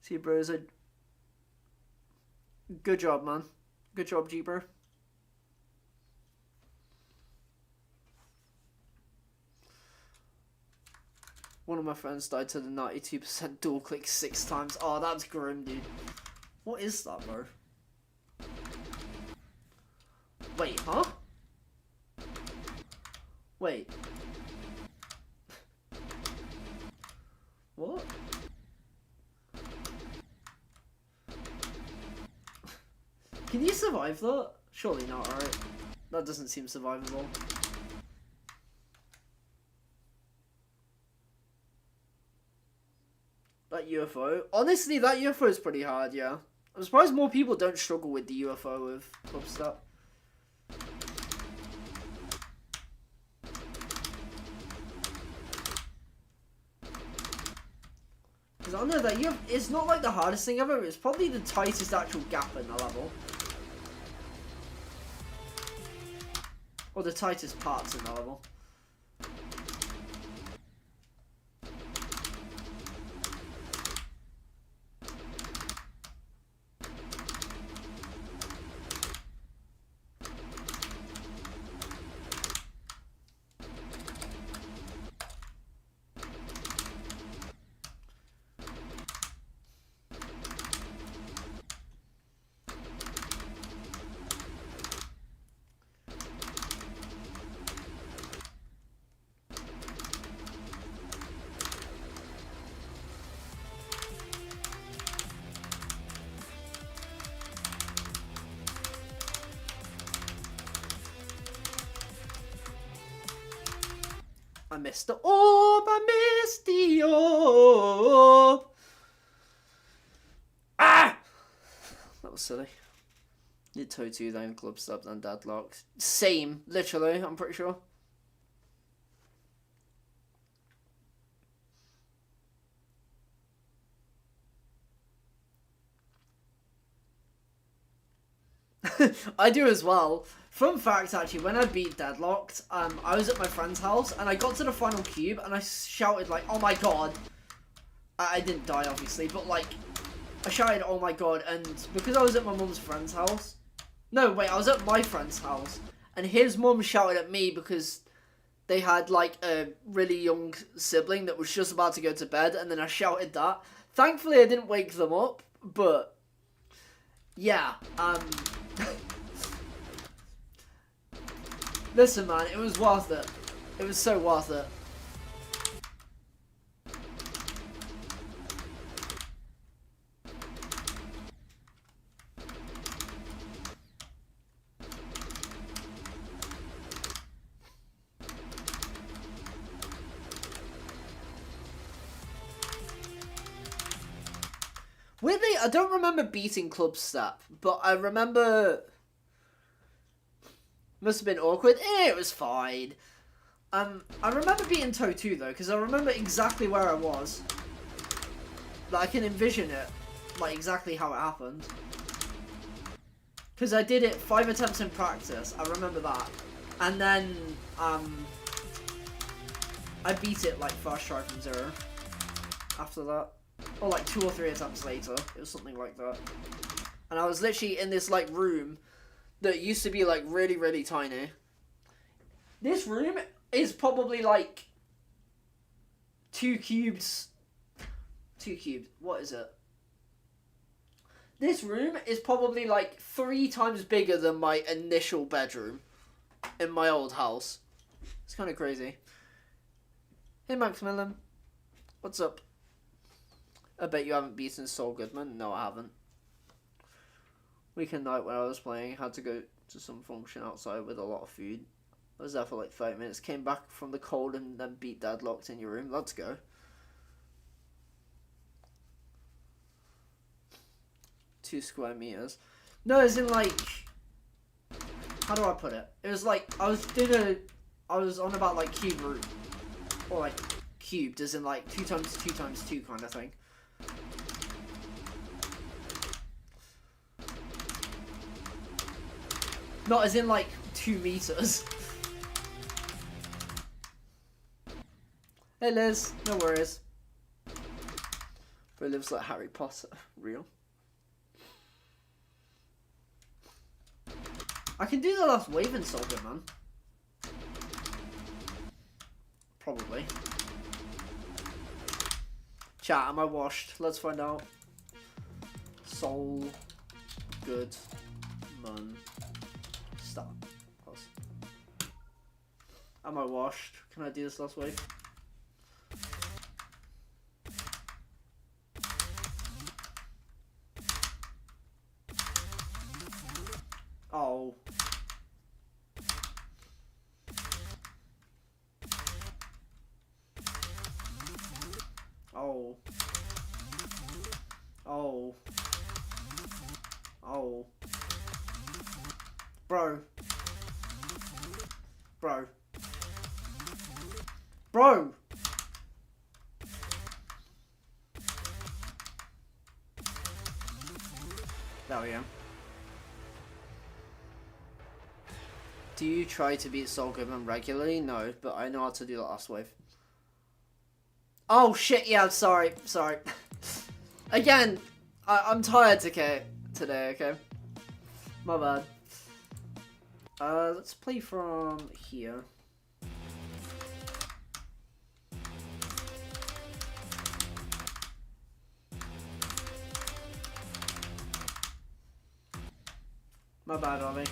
See, bros, good job, man. Good job, G-bro. One of my friends died to the 92% dual click 6 times. Oh, that's grim, dude. What is that, bro? Wait, huh? Wait. What? Can you survive that? Surely not, right? That doesn't seem survivable. That UFO. Honestly, that UFO is pretty hard, yeah. I'm surprised more people don't struggle with the UFO with club step. Because I know that it's not like the hardest thing ever, it's probably the tightest actual gap in the level. Or the tightest parts in the level. I missed the orb, I missed the orb. Ah! That was silly. Did toe 2, then club stub, then deadlocks. Same, literally, I'm pretty sure. I do as well. Fun fact, actually, when I beat Deadlocked, I was at my friend's house, and I got to the final cube, and I shouted, like, oh my god. I didn't die, obviously, but, like, I shouted, oh my god, and because I was at my mum's friend's house... No, wait, I was at my friend's house, and his mum shouted at me because they had, like, a really young sibling that was just about to go to bed, and then I shouted that. Thankfully, I didn't wake them up, but... Yeah, Listen, man, it was worth it. It was so worth it. Weirdly, I don't remember beating Club Step, but I remember... Must have been awkward. It was fine. I remember beating Toe 2 though, because I remember exactly where I was. Like, I can envision it, like exactly how it happened. Because I did it 5 attempts in practice. I remember that, and then I beat it like first try from 0. After that, or like 2 or 3 attempts later, it was something like that. and I was literally in this like room that used to be like really, really tiny. This room is probably like 2 cubes. 2 cubes. What is it? This room is probably like 3 times bigger than my initial bedroom in my old house. It's kind of crazy. Hey Maximilian, what's up? I bet you haven't beaten Saul Goodman. No, I haven't. Weekend night when I was playing, had to go to some function outside with a lot of food. I was there for like 30 minutes, came back from the cold and then beat Deadlocked in your room. Let's go. Two square meters. No, as in like, how do I put it? It was like, I was on about like cube root. Or like cubed, as in like 2 times 2 times 2 kind of thing. Not as in like 2 meters. Hey Liz, no worries. Bro lives like Harry Potter. Real. I can do the last wave in Soldier, man. Probably. Chat, am I washed? Let's find out. Soul Good Man. Stop. Pause. Am I washed? Can I do this last wave? Oh. Oh. Oh. Oh. Bro. Bro. Bro! There we go. Do you try to beat Soul Goodman regularly? No, but I know how to do the last wave. Oh shit, yeah, sorry. Again, I'm tired today, okay? My bad. Let's play from here. My bad, Ollie.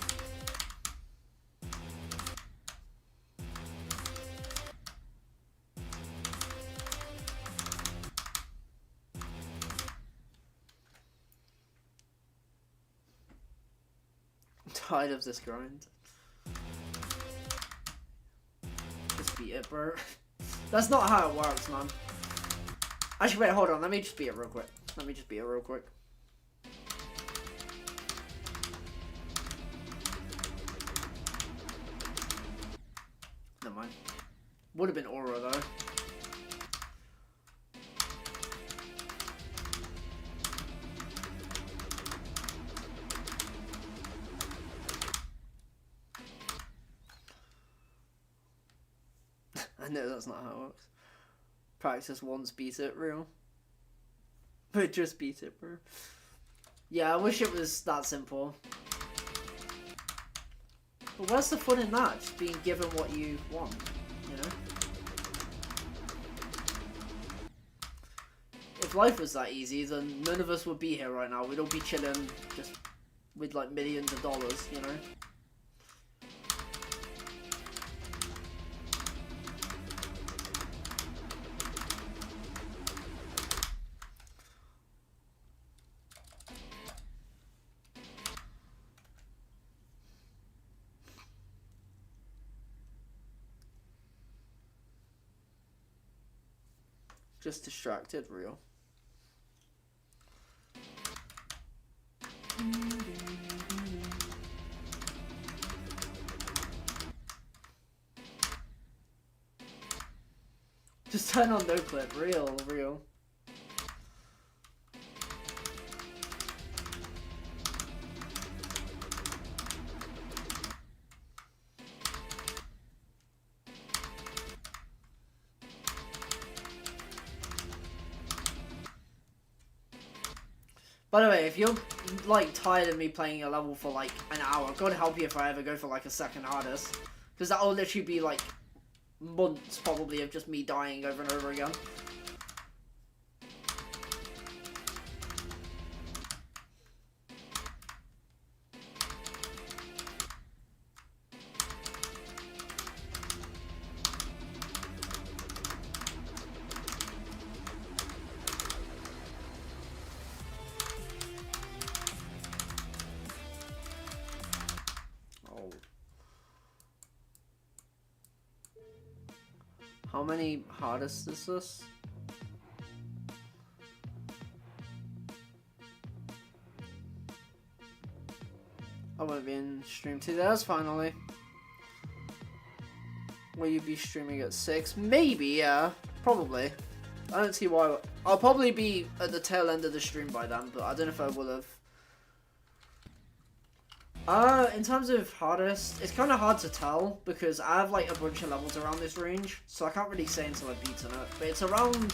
I'm tired of this grind. Just beat it, bro. That's not how it works, man. Actually, wait, hold on. Let me just beat it real quick. Never mind. Would have been Aura, though. I know that's not how it works. Practice once, beat it, real. But just beat it, bro. Yeah, I wish it was that simple. But where's the fun in that? Just being given what you want, you know? If life was that easy, then none of us would be here right now. We'd all be chilling just with like millions of dollars, you know? Just distracted, real. Just turn on no clip, real. By the way, if you're like tired of me playing a level for like an hour, God help you if I ever go for like a second hardest, because that'll literally be like months probably of just me dying over and over again. How many hardest is this? I won't be in stream 2 days finally. Will you be streaming at 6? Maybe, yeah. Probably. I don't see why. I'll probably be at the tail end of the stream by then, but I don't know if I will have. In terms of hardest, it's kind of hard to tell because I have like a bunch of levels around this range, so I can't really say until I've beaten it. But it's around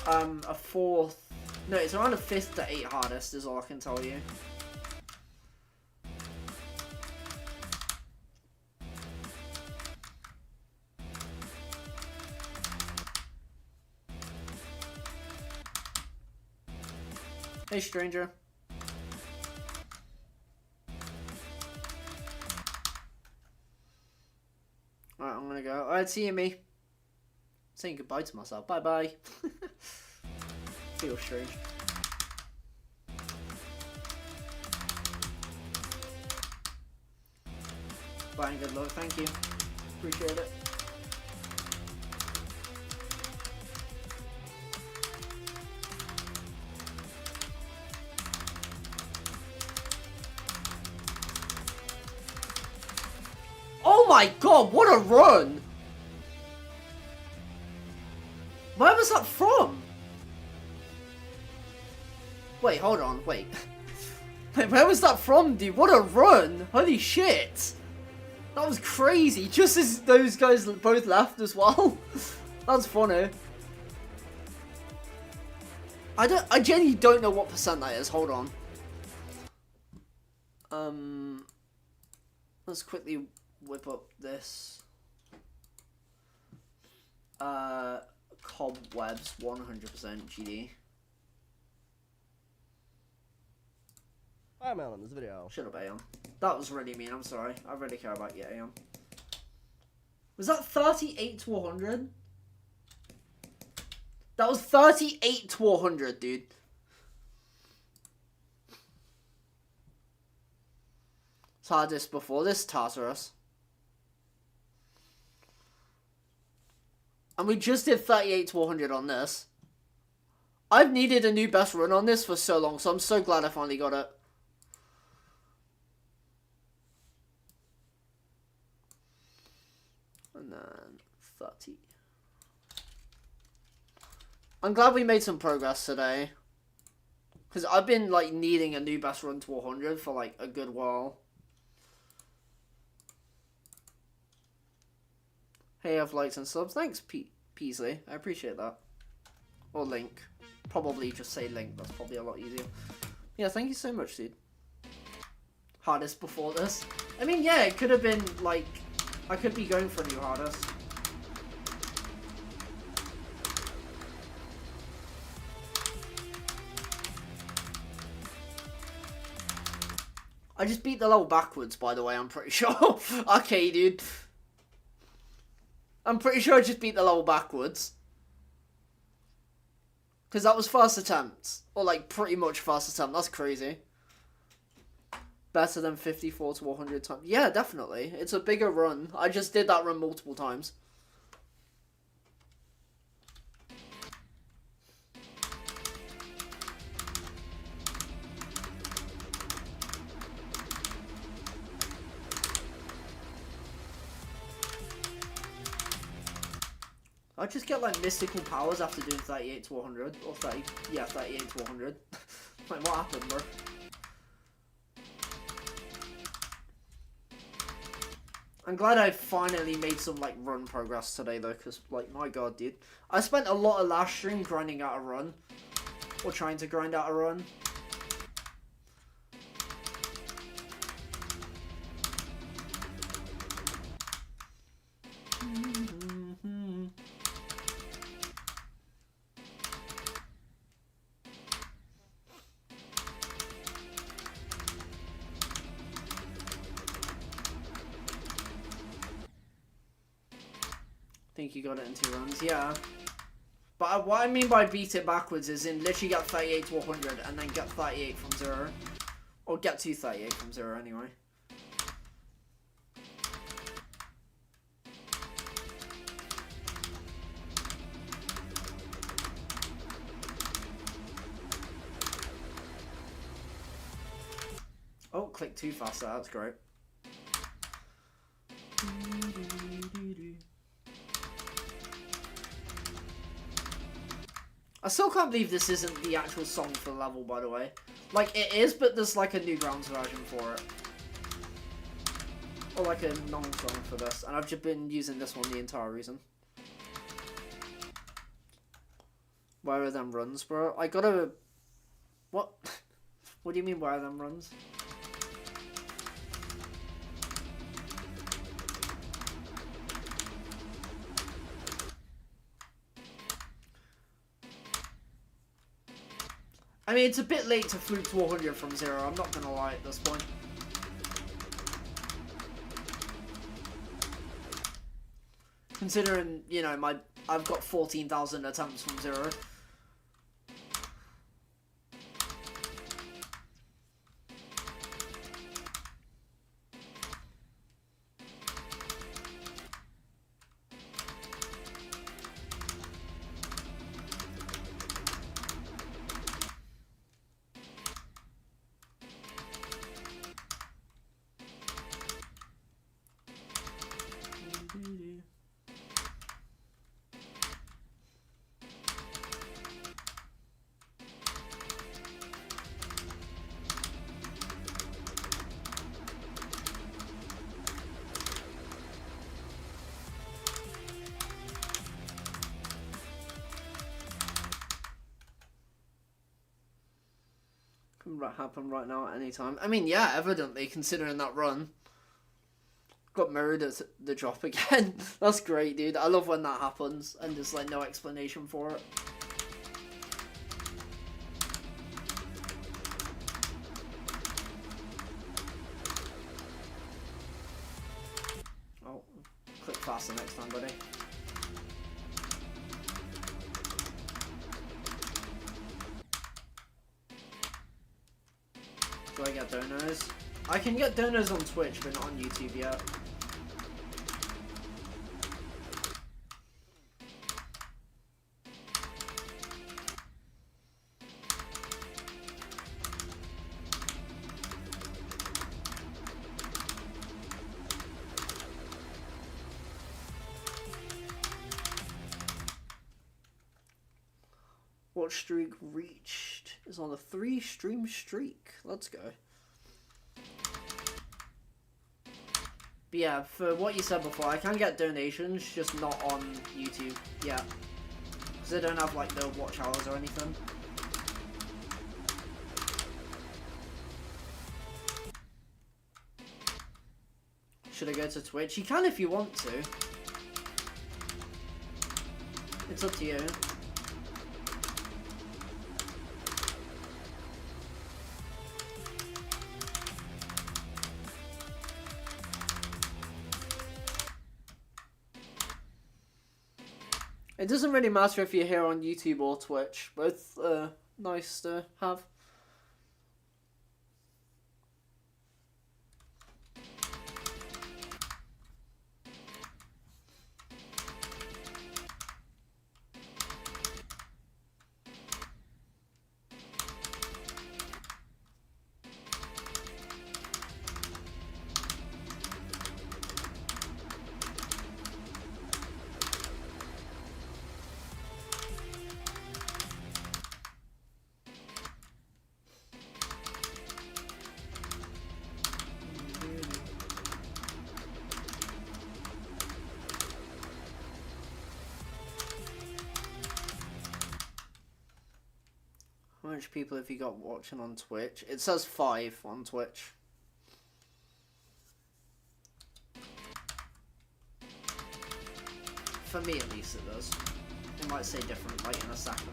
a fourth. No, it's around a 5th to 8th hardest is all I can tell you. Hey, stranger. Alright, I'm gonna go. Alright, see you, me. Saying goodbye to myself. Bye bye. Feels strange. Bye and good luck. Thank you. Appreciate it. Oh my god, what a run! Where was that from? Wait, hold on, wait. Wait, where was that from, dude? What a run! Holy shit! That was crazy, just as those guys both left as well. That's funny. I genuinely don't know what percent that is, hold on. Let's quickly whip up this Cobwebs 100% GD. Hi, Mel, in this video. Shut up, Aeon. That was really mean, I'm sorry. I really care about you, Aeon. Was that 38 to 100? That was 38 to 100, dude. So I had this before this, Tartarus. And we just did 38 to 100 on this. I've needed a new best run on this for so long, so I'm so glad I finally got it. And then 30. I'm glad we made some progress today. Because I've been, like, needing a new best run to 100 for, like, a good while. Hey, I've likes and subs. Thanks, Peasley. I appreciate that. Or Link. Probably just say Link. That's probably a lot easier. Yeah, thank you so much, dude. Hardest before this. I mean, yeah, it could have been, like... I could be going for a new hardest. I just beat the level backwards, by the way, I'm pretty sure. Okay, dude. I'm pretty sure I just beat the level backwards. Because that was first attempt. Or, like, pretty much first attempt. That's crazy. Better than 54 to 100 times. Yeah, definitely. It's a bigger run. I just did that run multiple times. I just get like mystical powers after doing 38 to 100 or 30, yeah, 38 to 100. Like, what happened, bro? I'm glad I finally made some like run progress today though, because like, my god, dude, I spent a lot of last stream grinding out a run or trying to grind out a run. think you got it in 2 runs, yeah. But what I mean by beat it backwards is in literally get 38 to 100 and then get 38 from 0. Or get to 38 from 0 anyway. Oh, click too fast there, that's great. I still can't believe this isn't the actual song for the level, by the way. Like, it is, but there's like a Newgrounds version for it. Or like a non-song for this. And I've just been using this one the entire reason. Where are them runs, bro? I gotta... What? What do you mean, where are them runs? I mean, it's a bit late to flute to 100 from 0, I'm not gonna lie at this point. Considering, you know, I've got 14,000 attempts from 0. Can happen right now at any time. I mean, yeah, evidently, considering that run. Got mirrored at the drop again. That's great, dude. I love when that happens and there's like no explanation for it. Oh, click faster next time, buddy. Do I get donos? I can get donos on Twitch, but not on YouTube yet. Watch streak reached is on a 3 stream streak. Let's go. But yeah, for what you said before, I can get donations, just not on YouTube yet. Because I don't have like the watch hours or anything. Should I go to Twitch? You can if you want to. It's up to you. It doesn't really matter if you're here on YouTube or Twitch. Both nice to have. How much people have you got watching on Twitch? It says 5 on Twitch. For me at least it does. It might say different like in a second.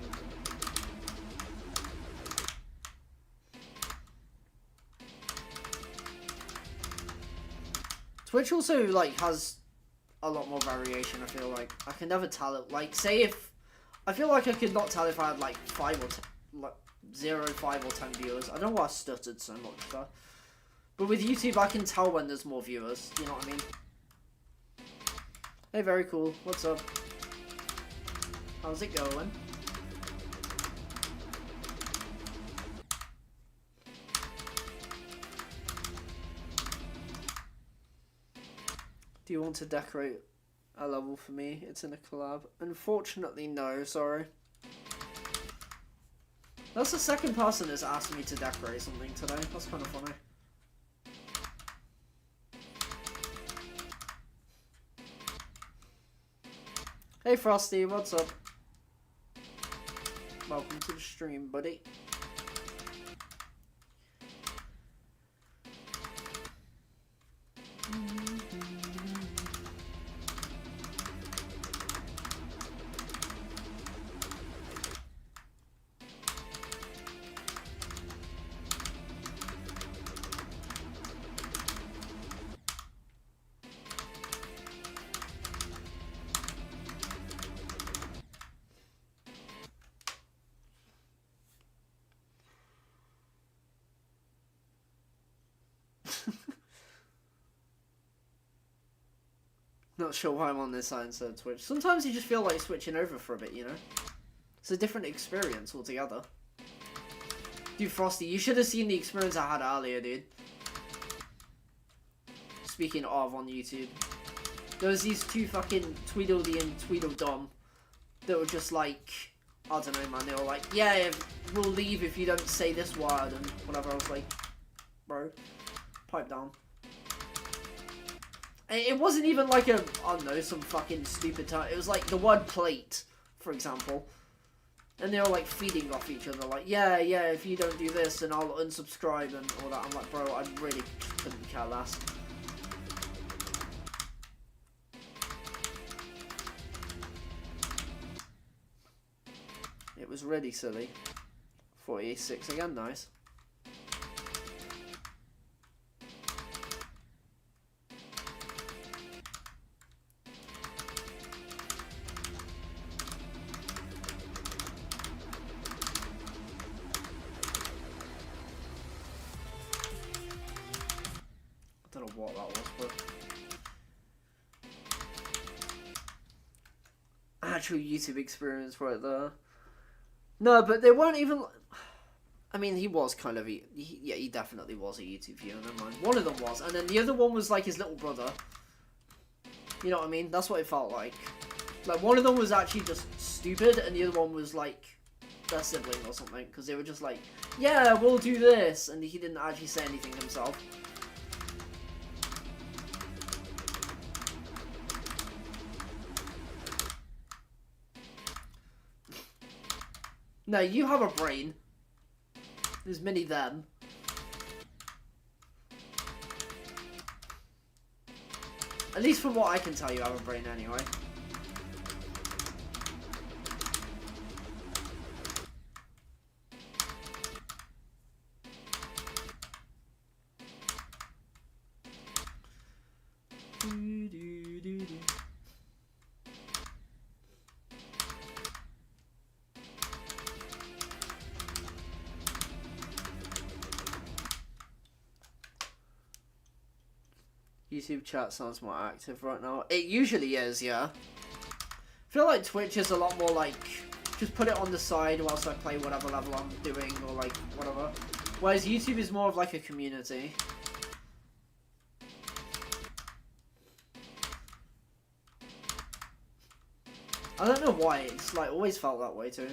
Twitch also like has a lot more variation. I feel like I can never tell it. Like, say if I feel like I could not tell if I had like 5 or 10, like 0, 5 or 10 viewers. I don't know why I stuttered so much though. But with YouTube, I can tell when there's more viewers. You know what I mean? Hey, very cool. What's up? How's it going? Do you want to decorate a level for me? It's in a collab. Unfortunately, no. Sorry. That's the second person that's asked me to decorate something today. That's kind of funny. Hey Frosty, what's up? Welcome to the stream, buddy. Not sure why I'm on this side instead of Twitch. Sometimes you just feel like switching over for a bit, you know? It's a different experience altogether. Dude, Frosty, you should have seen the experience I had earlier, dude. Speaking of on YouTube. There was these two fucking Tweedledee and Tweedledum that were just like, I don't know, man. They were like, yeah, we'll leave if you don't say this word and whatever. I was like, bro, pipe down. It wasn't even like a, I don't know, some fucking stupid term. It was like the word plate, for example. And they were like feeding off each other. Like, yeah, if you don't do this, then I'll unsubscribe and all that. I'm like, bro, I really couldn't care less. It was really silly. 46 again, nice. I don't know what that was, but actual YouTube experience right there. No, but they weren't even. I mean, he was kind of yeah, he definitely was a YouTube viewer. Never mind. One of them was, and then the other one was like his little brother. You know what I mean? That's what it felt like. Like one of them was actually just stupid, and the other one was like their sibling or something, because they were just like, yeah, we'll do this, and he didn't actually say anything himself. No, you have a brain. There's many them. At least from what I can tell, you have a brain anyway. YouTube chat sounds more active right now. It usually is, yeah. I feel like Twitch is a lot more like, just put it on the side whilst I play whatever level I'm doing, or like, whatever. Whereas YouTube is more of like a community. I don't know why, it's like always felt that way too.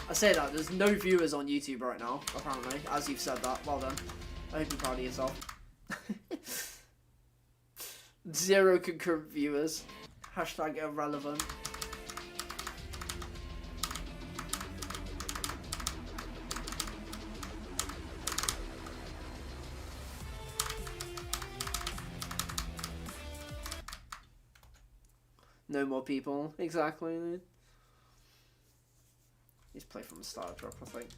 I say that, there's no viewers on YouTube right now, apparently, as you've said that. Well done. I hope you're proud of yourself. 0 concurrent viewers. Hashtag irrelevant. No more people. Exactly. He's played from the start drop, I think.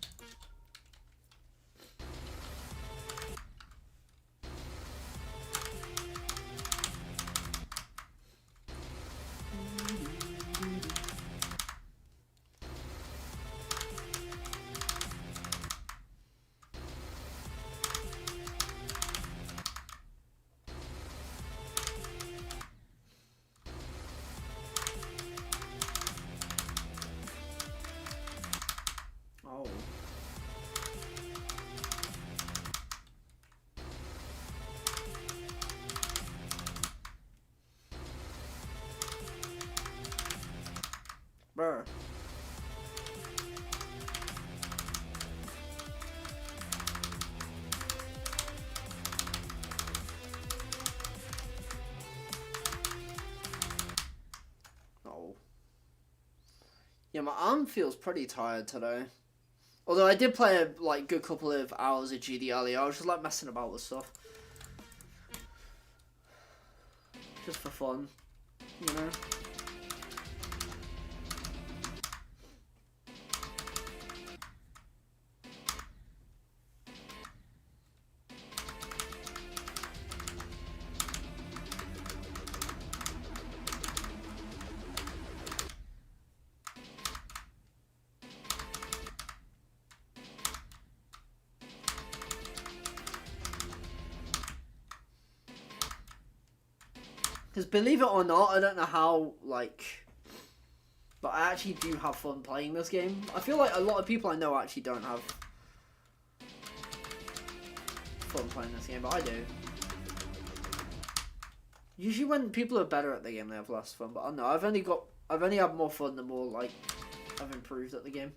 Yeah, my arm feels pretty tired today. Although I did play a like good couple of hours of GD earlier. I was just like messing about with stuff. Just for fun, you know? Because believe it or not, I don't know how, like... But I actually do have fun playing this game. I feel like a lot of people I know actually don't have fun playing this game, but I do. Usually when people are better at the game, they have less fun. But I don't know, I've only had more fun the more, like, I've improved at the game.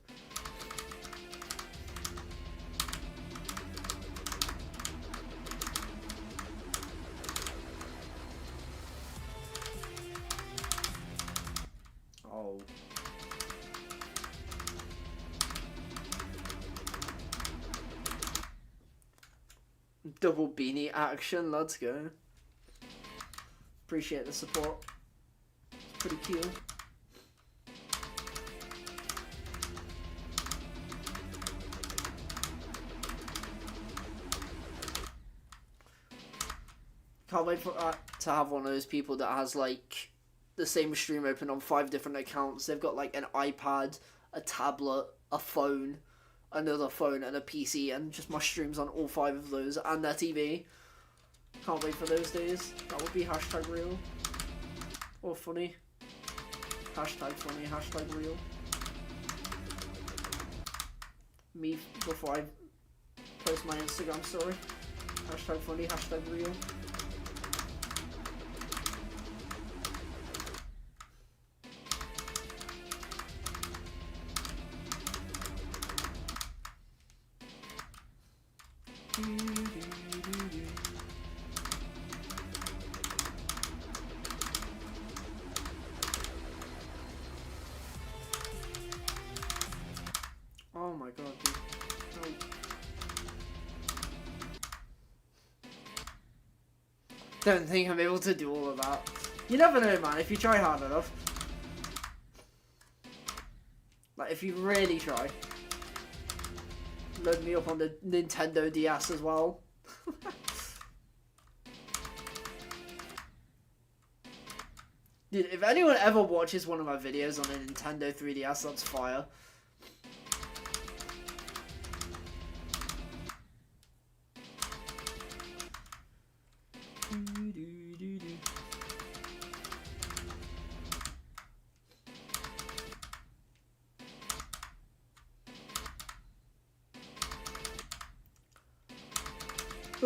Oh. Double beanie action, let's go. Appreciate the support. It's pretty cute. Can't wait for to have one of those people that has like the same stream open on 5 different accounts. They've got like an iPad, a tablet, a phone, another phone, and a PC, and just my streams on all 5 of those, and their TV. Can't wait for those days. That would be hashtag real. Or funny. Hashtag funny, hashtag real. Me before I post my Instagram story. Hashtag funny, hashtag real. Oh my god, dude. No. Don't think I'm able to do all of that. You never know, man, if you try hard enough. Like, if you really try. Load me up on the Nintendo DS as well. Dude, if anyone ever watches one of my videos on a Nintendo 3DS, that's fire.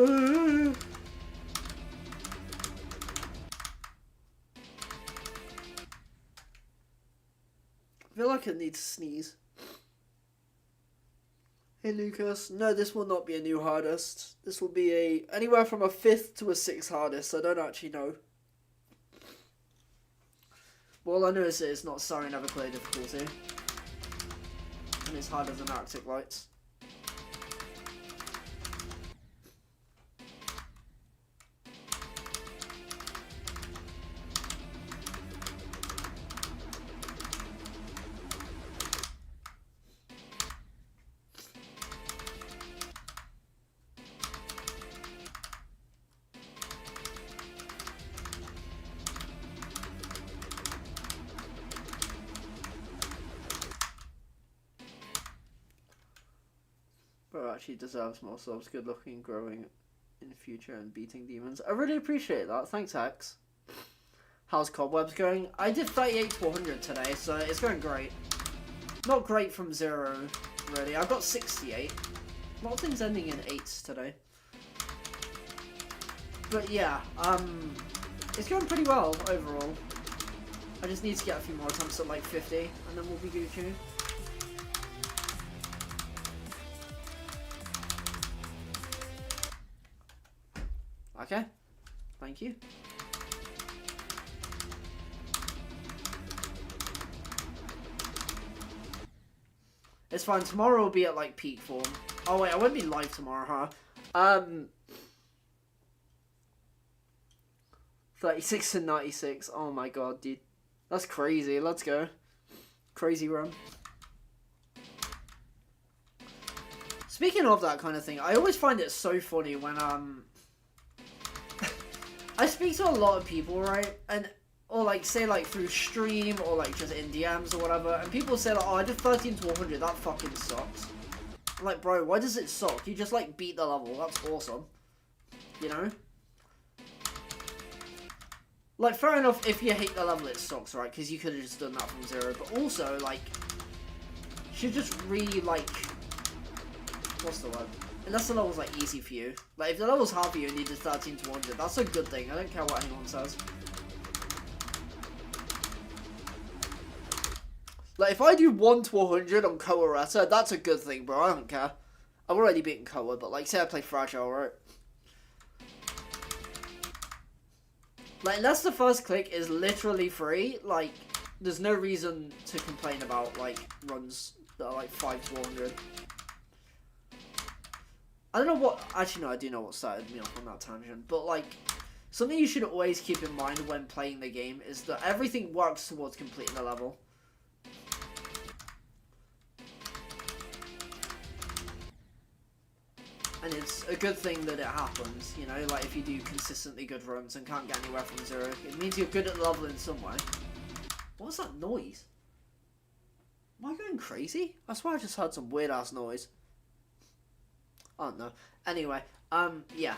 I feel like I need to sneeze. Hey Lucas, no, this will not be a new hardest. This will be anywhere from a 5th to a 6th hardest. I don't actually know. But all I know is that it's not Sorry Never Play difficulty. And it's harder than Arctic Lights. Bro actually deserves more subs. Good looking, growing in the future, and beating demons. I really appreciate that. Thanks, Hex. How's Cobwebs going? I did 38 to 100 today, so it's going great. Not great from 0, really. I got 68. A lot of things ending in 8s today. But yeah, it's going pretty well overall. I just need to get a few more attempts at like 50, and then we'll be Gucci. Okay, thank you. It's fine. Tomorrow will be at like peak form. Oh wait, I won't be live tomorrow, huh? 36 and 96. Oh my god, dude. That's crazy. Let's go. Crazy run. Speaking of that kind of thing, I always find it so funny when I speak to a lot of people, right? And or like say like through stream or like just in DMs or whatever, and people say like, oh, I did 13 to 100, that fucking sucks. I'm like, bro, why does it suck? You just like beat the level, that's awesome. You know? Like, fair enough, if you hate the level, it sucks, right? Because you could have just done that from 0. But also, like, you should just really, like, what's the word? Unless the level's, like, easy for you. Like, if the level's hard for you and you did 13 to 100, that's a good thing. I don't care what anyone says. Like, if I do 1 to 100 on Koa Reta, that's a good thing, bro. I don't care. I've already beaten Koa, but, like, say I play Fragile, right? Like, unless the first click is literally free, like, there's no reason to complain about, like, runs that are, like, 5 to 100. I don't know what... Actually, no, I do know what started me off on that tangent. But, like, something you should always keep in mind when playing the game is that everything works towards completing the level. And it's a good thing that it happens, you know, like if you do consistently good runs and can't get anywhere from 0, it means you're good at the level in some way. What was that noise? Am I going crazy? I swear I just heard some weird ass noise. I don't know. Anyway, yeah.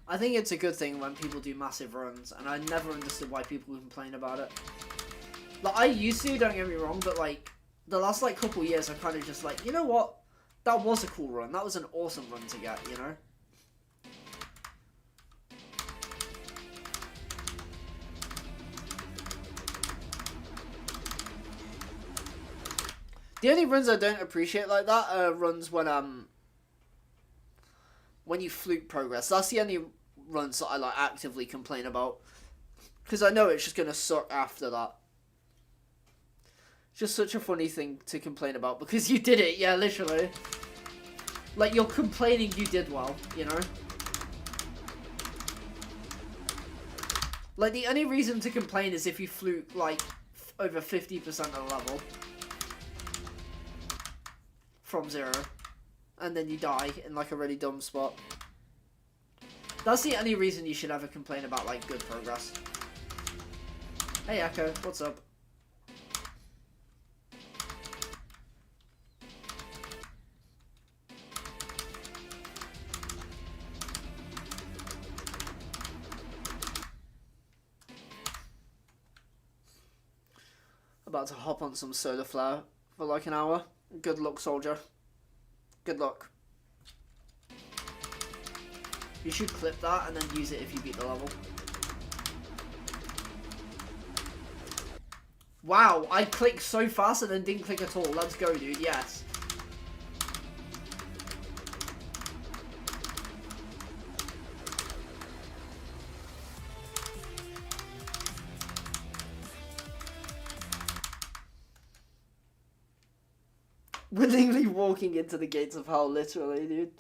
I think it's a good thing when people do massive runs, and I never understood why people complain about it. Like, I used to, don't get me wrong, but, like, the last, like, couple years, I'm kind of just like, you know what? That was a cool run. That was an awesome run to get, you know? The only runs I don't appreciate like that are runs when you fluke progress. That's the only runs that I, like, actively complain about. Because I know it's just going to suck after that. Just such a funny thing to complain about because you did it, yeah, literally. Like, you're complaining you did well, you know? Like, the only reason to complain is if you fluke, like, over 50% of the level. From 0. And then you die in, like, a really dumb spot. That's the only reason you should ever complain about, like, good progress. Hey, Echo, what's up? About to hop on some solar flare for like an hour. Good luck, soldier. Good luck. You should clip that and then use it if you beat the level. Wow, I clicked so fast and then didn't click at all. Let's go, dude. Yes. Willingly walking into the gates of hell, literally, dude.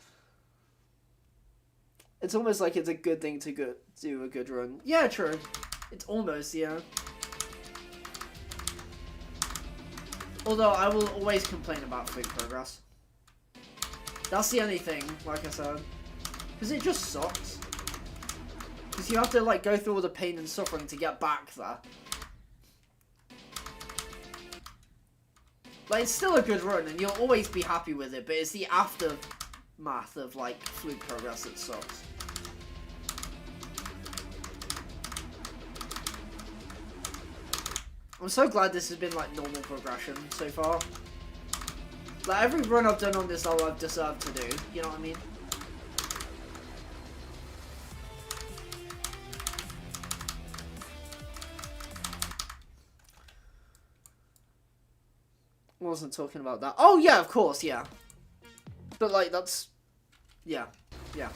It's almost like it's a good thing to do a good run. Yeah, true. It's almost, yeah. Although, I will always complain about fluke progress. That's the only thing, like I said. Because it just sucks. Because you have to, like, go through all the pain and suffering to get back there. Like, it's still a good run, and you'll always be happy with it, but it's the aftermath of, like, fluke progress that sucks. I'm so glad this has been, like, normal progression so far. Like, every run I've done on this level I've deserved to do, you know what I mean? I wasn't talking about that. Oh, yeah, of course, yeah. But, like, that's... Yeah. Yeah.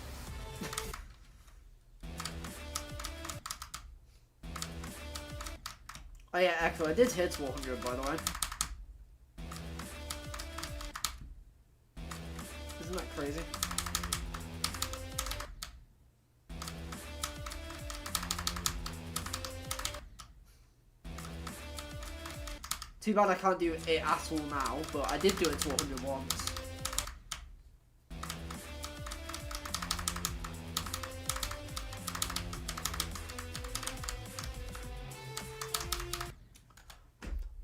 Oh yeah, Echo, I did hit 100 by the way. Isn't that crazy? Too bad I can't do it at all now, but I did do it to 100 once.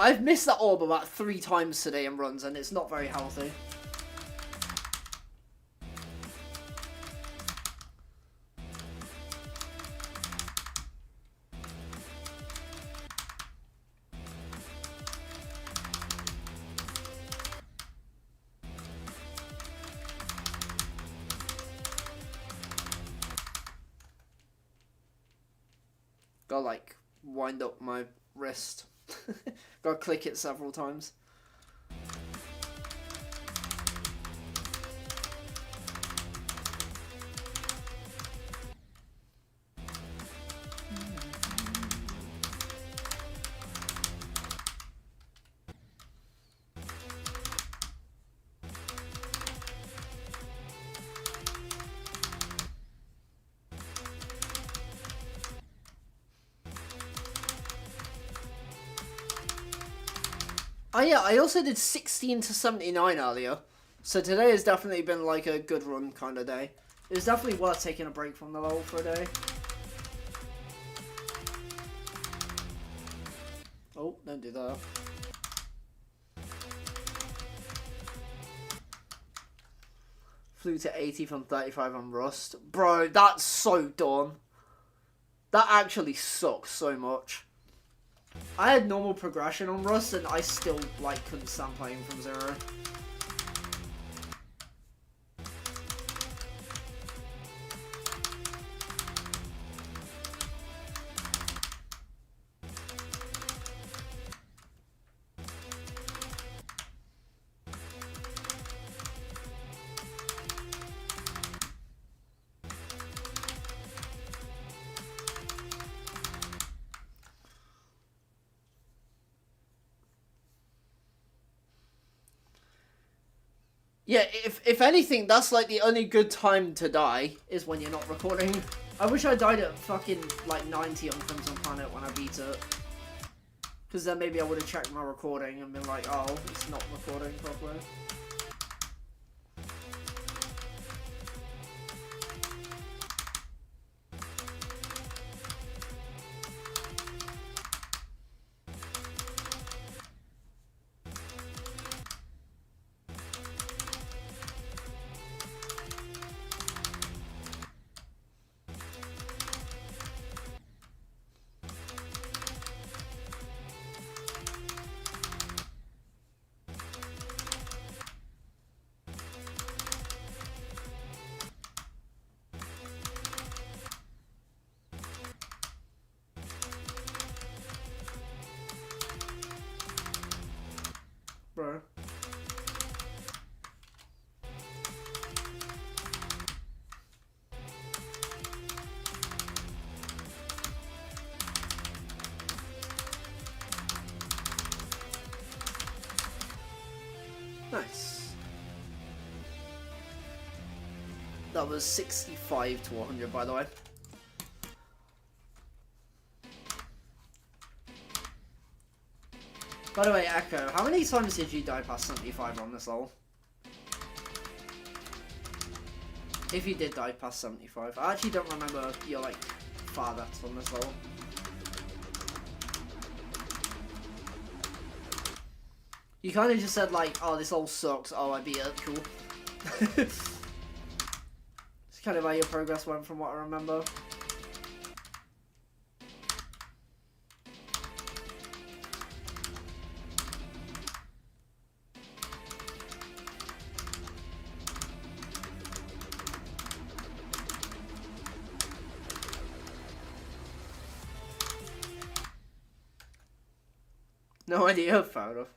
I've missed that orb about 3 times today in runs, and it's not very healthy. Gotta like wind up my wrist. Gotta click it several times. Oh yeah, I also did 16 to 79 earlier. So today has definitely been like a good run kind of day. It's definitely worth taking a break from the level for a day. Oh, don't do that. Flew to 80 from 35 on Rust. Bro, that's so done. That actually sucks so much. I had normal progression on Rust and I still like couldn't stand playing from 0. Yeah, if anything, that's like the only good time to die is when you're not recording. I wish I died at fucking like 90 on Crimson Planet when I beat it. Because then maybe I would have checked my recording and been like, oh, it's not recording properly. Bro. Nice. That was 65 to 100, by the way. By the way, Echo, how many times did you die past 75 on this level? If you did die past 75. I actually don't remember your, like, far depths on this level. You kind of just said, like, oh, this all sucks, oh, I beat it, cool. It's kind of how your progress went from what I remember. No idea, fair enough.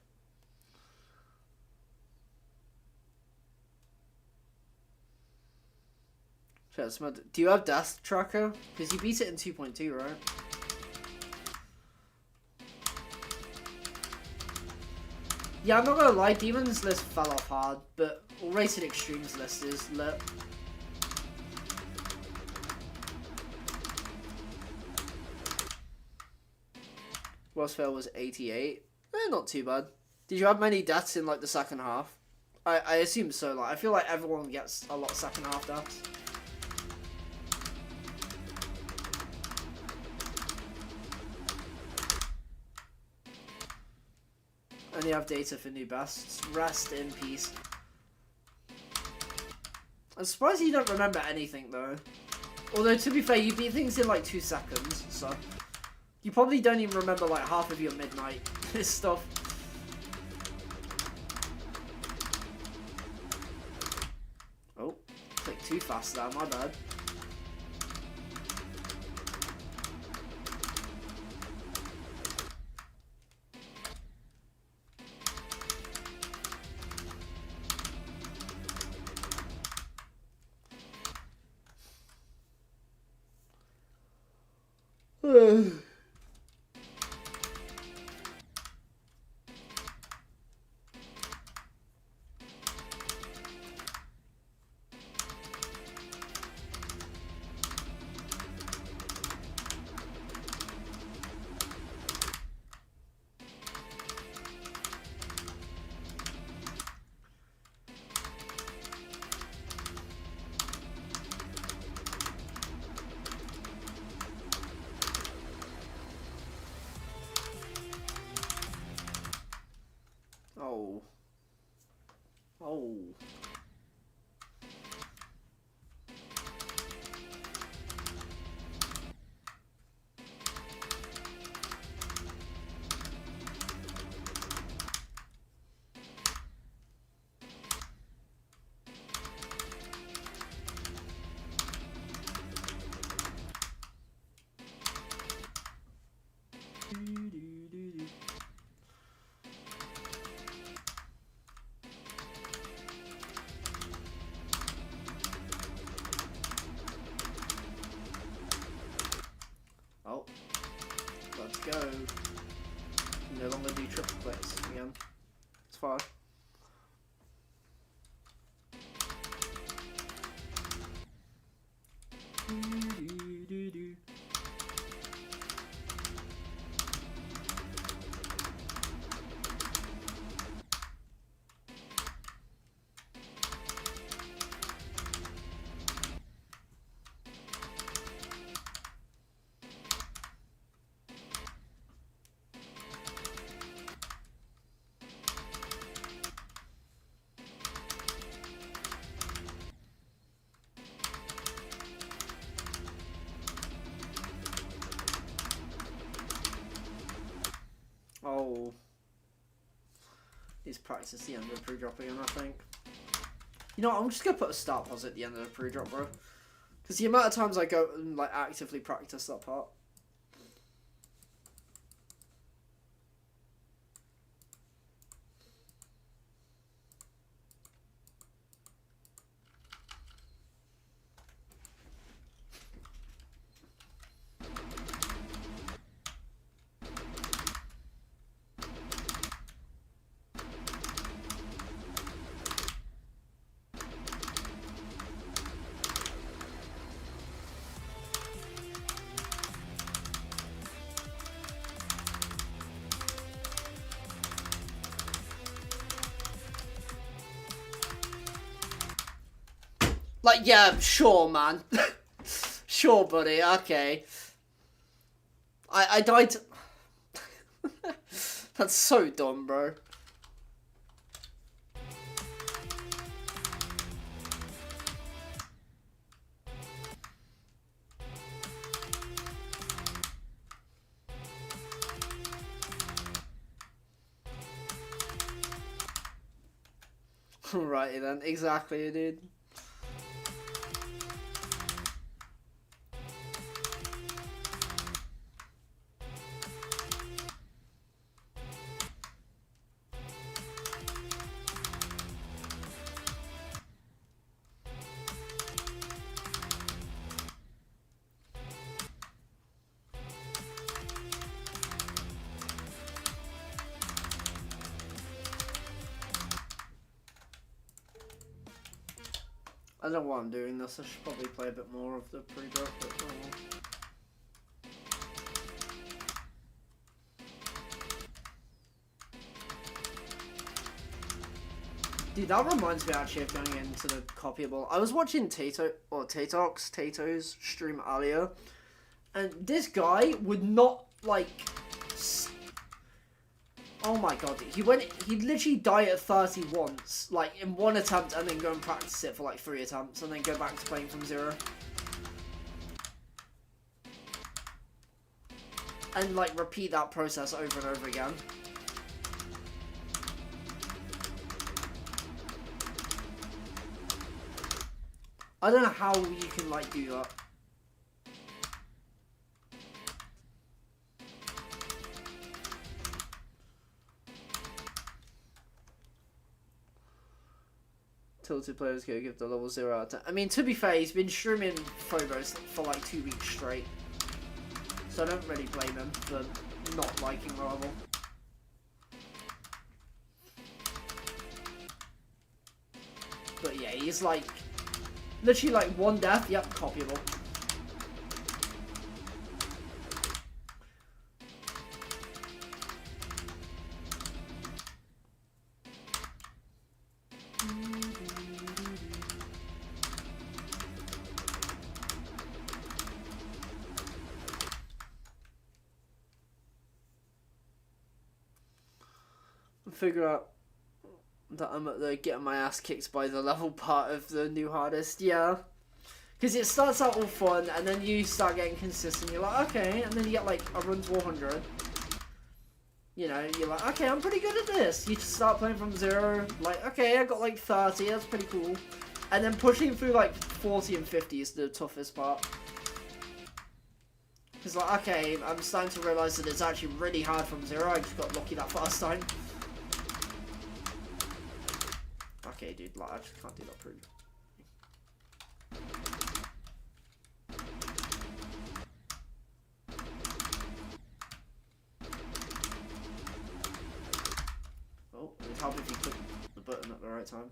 Do you have Death Tracker? Because you beat it in 2.2, right? Yeah, I'm not gonna lie, Demon's list fell off hard, but Racing Extreme's list is lit. Worst fail was 88. Not too bad. Did you have many deaths in like the second half? I assume so. Like I feel like everyone gets a lot of second half deaths. And you have data for new bests. Rest in peace. I'm surprised you don't remember anything though. Although to be fair, you beat things in like 2 seconds, so you probably don't even remember like half of your midnight stuff. Oh, clicked too fast there, my bad. Oh. Oh. Oh, let's go. No longer do triple clicks again. It's fine. Oh. He's practiced the end of the pre-drop again, I think. You know what, I'm just gonna put a start pause at the end of the pre-drop, bro. Because the amount of times I go and like actively practice that part. Like, yeah, sure, man. Sure, buddy, okay. I died... That's so dumb, bro. Alrighty then, exactly, dude. I don't know why I'm doing this. I should probably play a bit more of the pre-built, but oh well. Dude, that reminds me actually of going into the copyable. I was watching Tato's stream earlier, and this guy would not, like, oh my god, he'd literally die at 30 once, like, in one attempt, and then go and practice it for, like, 3 attempts, and then go back to playing from 0. And, like, repeat that process over and over again. I don't know how you can, like, do that. Tilted players go give the level 0 out of 10. I mean, to be fair, he's been streaming Phobos for, like, 2 weeks straight. So I don't really blame him for not liking the level. But yeah, he's, like, literally, like, 1 death, yep, copyable. Figure out that I'm at the getting my ass kicked by the level part of the new hardest, yeah. Because it starts out all fun, and then you start getting consistent, you're like, okay, and then you get, like, a run to 100. You know, you're like, okay, I'm pretty good at this. You just start playing from 0, like, okay, I got, like, 30, that's pretty cool. And then pushing through, like, 40 and 50 is the toughest part. Because, like, okay, I'm starting to realise that it's actually really hard from 0, I just got lucky that first time. Okay, dude, like, I just can't do that proof. Oh, it would help if you click the button at the right time.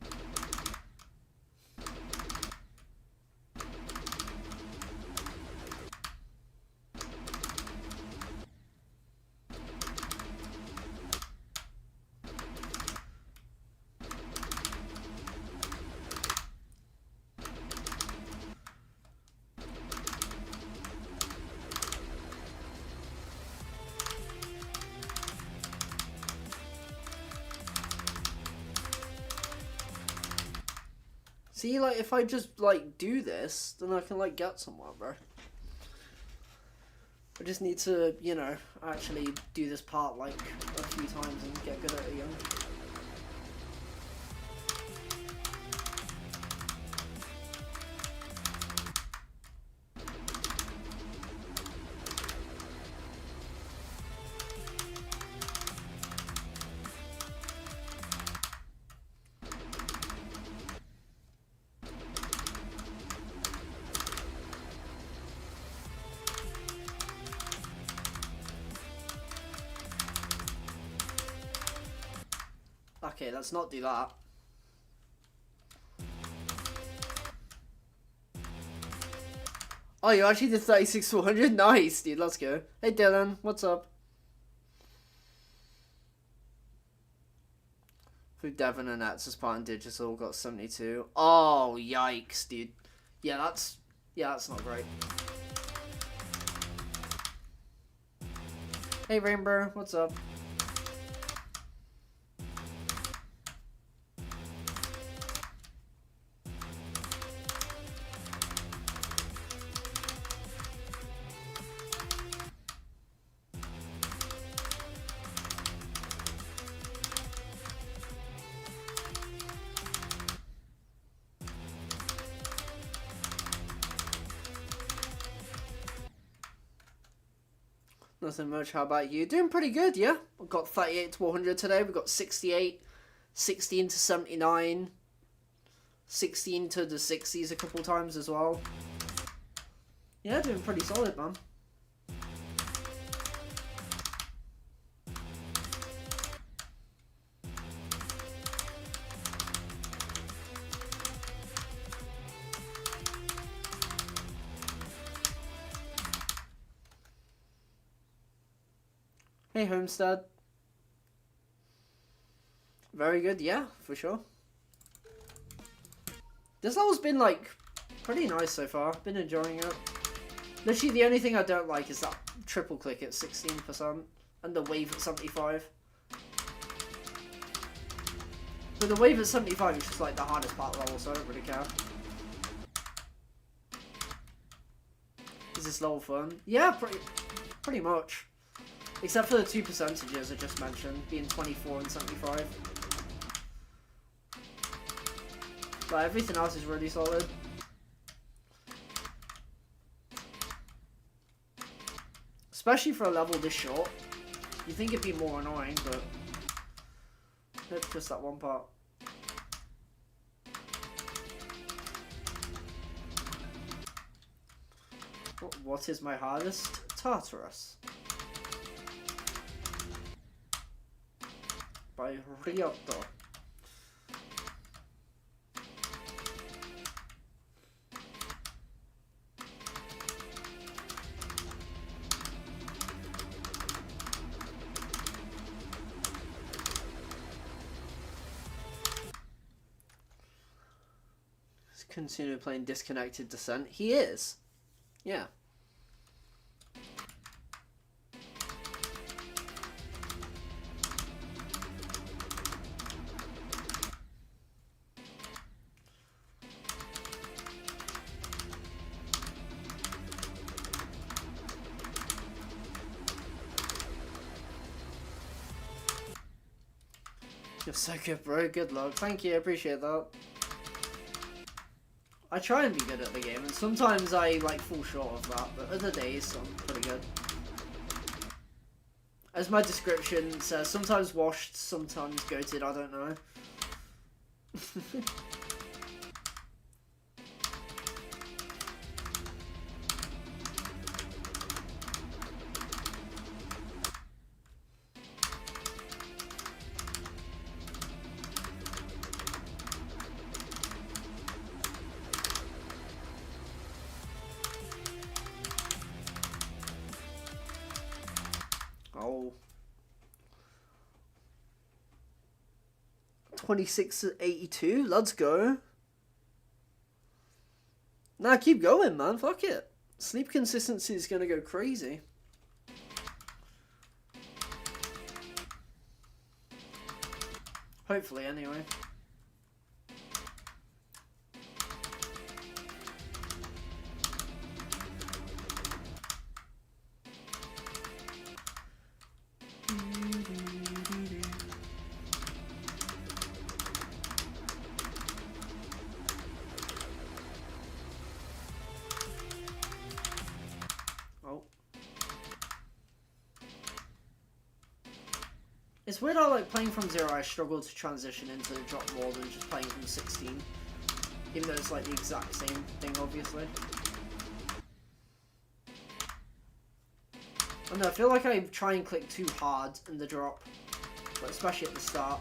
See, like, if I just, like, do this, then I can, like, get somewhere, bro. I just need to, you know, actually do this part, like, a few times and get good at it again. Okay, let's not do that. Oh, you actually did 36 400? Nice, dude, let's go. Hey, Dylan, what's up? Through Devon and Nats, Spartan Digital got 72. Oh, yikes, dude. Yeah, that's not great. Hey, Rainbow, what's up? Nothing much. How about you? Doing pretty good, yeah. We've got 38 to 100 today. We've got 68, 16 to 79, 16 to the 60s a couple times as well. Yeah, doing pretty solid, man. Hey, Homestead. Very good, yeah, for sure. This level's been, like, pretty nice so far. Been enjoying it. Literally, the only thing I don't like is that triple click at 16% and the wave at 75. But the wave at 75 is just, like, the hardest part of the level, so I don't really care. Is this level fun? Yeah, pretty much. Except for the two percentages I just mentioned, being 24 and 75. But everything else is really solid. Especially for a level this short. You think it'd be more annoying, but it's just that one part. What is my hardest? Tartarus. By Riotto. Continue playing Disconnected Descent. He is. Yeah. You're so good, bro. Good luck. Thank you. I appreciate that. I try and be good at the game, and sometimes I, like, fall short of that, but other days I'm pretty good. As my description says, sometimes washed, sometimes goated, I don't know. Oh. 26-82, let's go. Nah, keep going, man, fuck it. Sleep consistency is gonna go crazy. Hopefully, anyway. It's weird how, like, playing from 0 I struggle to transition into the drop more than just playing from 16. Even though it's, like, the exact same thing, obviously. I don't know, I feel like I try and click too hard in the drop. But especially at the start.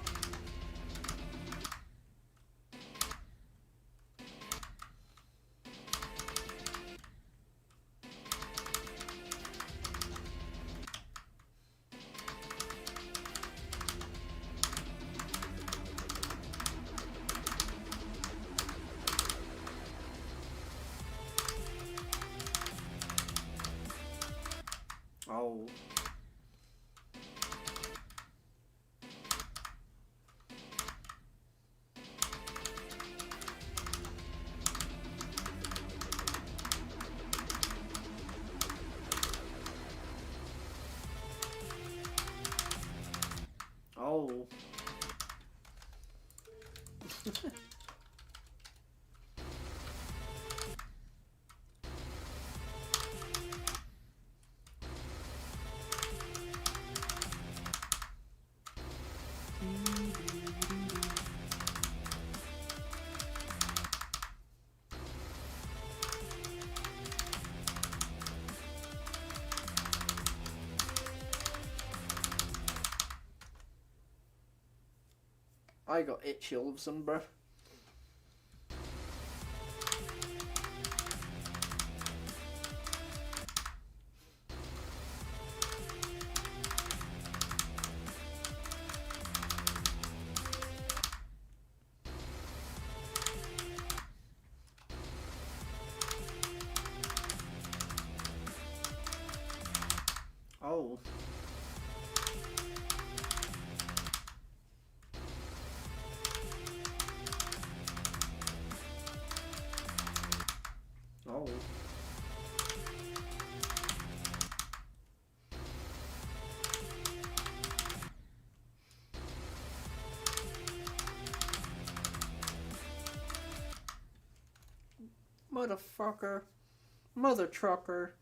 Oh. Oh. I got itchy all of a sudden, bro. Motherfucker. Mother trucker.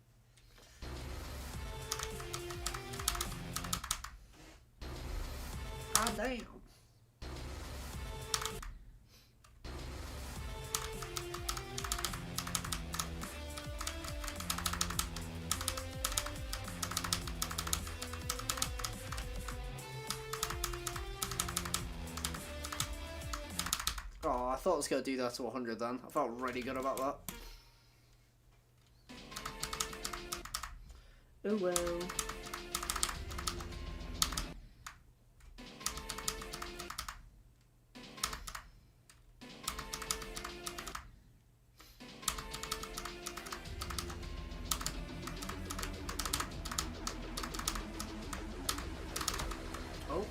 God damn. Oh, I thought I was going to do that to 100 then. I felt really good about that. Oh well. Oh.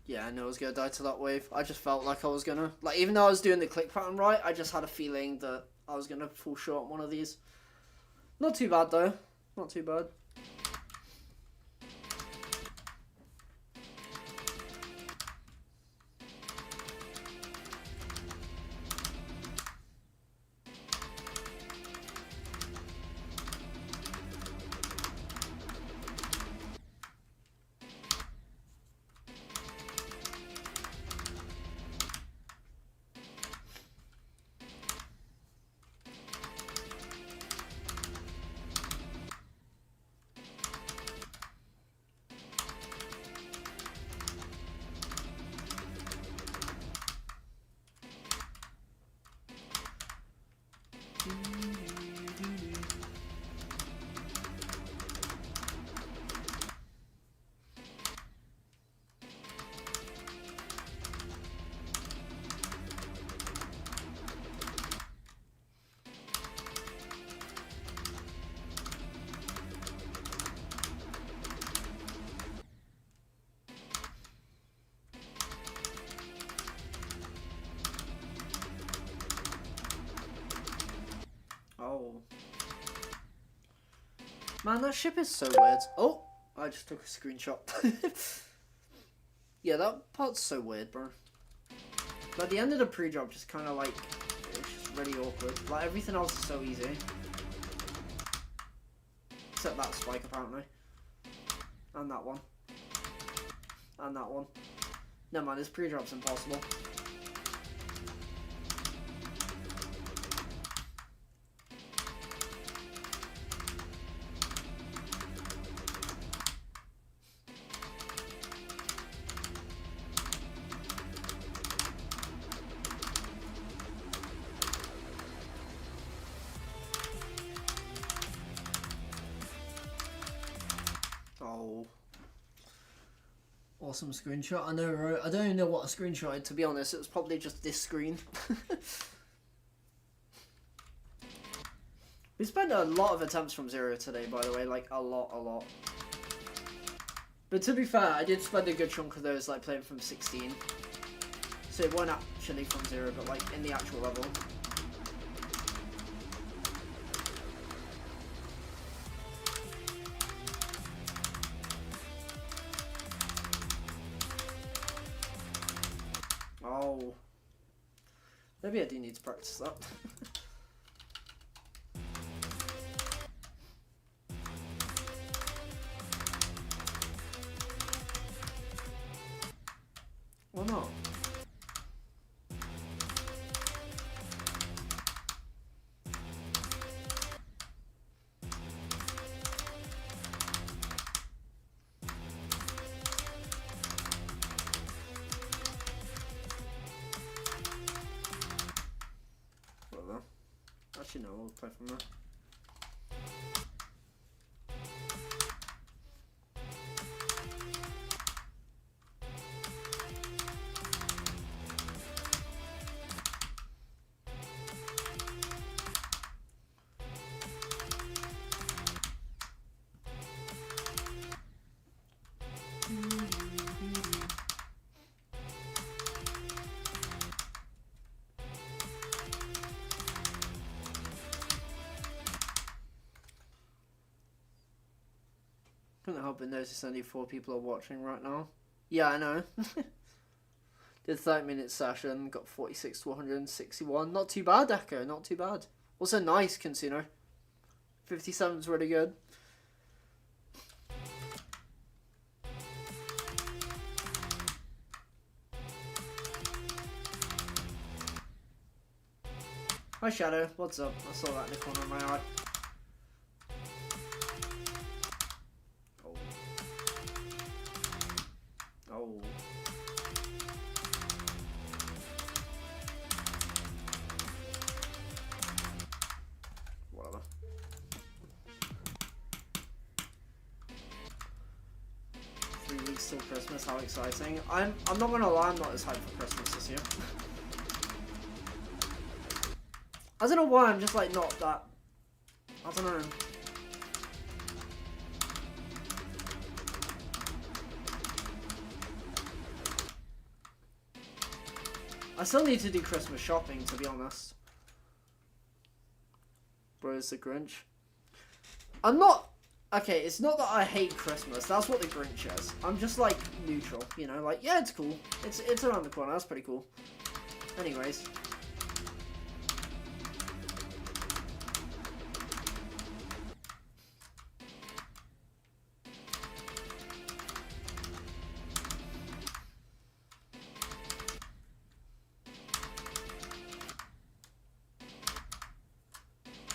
Yeah, I knew I was gonna die to that wave. I just felt like I was gonna, like, even though I was doing the click pattern right, I just had a feeling that I was gonna fall short on one of these. Not too bad though. Not too bad. Oh. Man, that ship is so weird. Oh, I just took a screenshot. Yeah, that part's so weird, bro. But the end of the pre-drop just kind of like, it's just really awkward. Like, everything else is so easy. Except that spike, apparently. And that one. And that one. No, man, this pre-drop's impossible. Oh. Awesome screenshot. I know, right? I don't even know what I screenshotted, to be honest. It was probably just this screen. We spent a lot of attempts from 0 today, by the way. Like, a lot. But to be fair, I did spend a good chunk of those, like, playing from 16. So it wasn't actually from 0, but, like, in the actual level. Oh. Maybe I do need to practice that. Or not? Whatever. Actually, no, we'll play from there. Couldn't help but notice only 4 people are watching right now. Yeah, I know. Did 30-minute session, got 46 to 161. Not too bad, Echo, not too bad. Also nice, Consino. 57's really good. Hi Shadow, what's up? I saw that in the corner of my eye. Oh. Oh. Whatever. 3 weeks till Christmas, how exciting. I'm not gonna lie, I'm not as hyped for Christmas this year. I don't know why, I'm just like not that. I don't know. I still need to do Christmas shopping, to be honest. Bro's the Grinch. I'm not. Okay, it's not that I hate Christmas. That's what the Grinch is. I'm just like neutral, you know. Like, yeah, it's cool. It's around the corner. That's pretty cool. Anyways.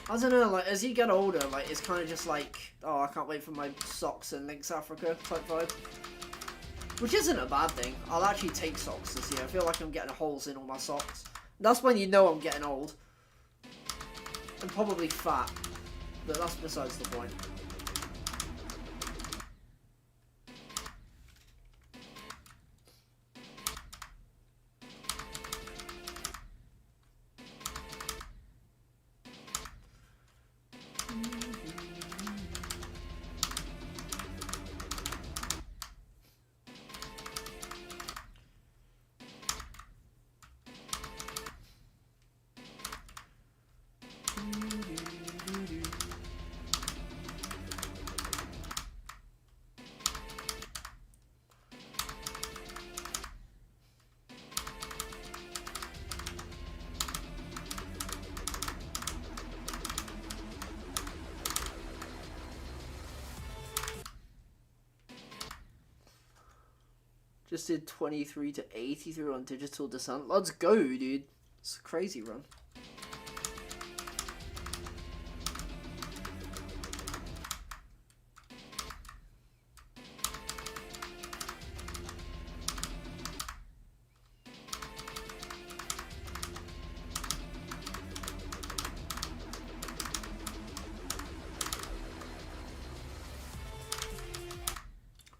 I don't know, like, as you get older, like, it's kind of just like, oh, I can't wait for my socks in Lynx Africa type vibe. Which isn't a bad thing. I'll actually take socks this year. I feel like I'm getting holes in all my socks. That's when you know I'm getting old. And probably fat. But that's besides the point. Just did 23 to 83 on Digital Descent. Let's go, dude. It's a crazy run.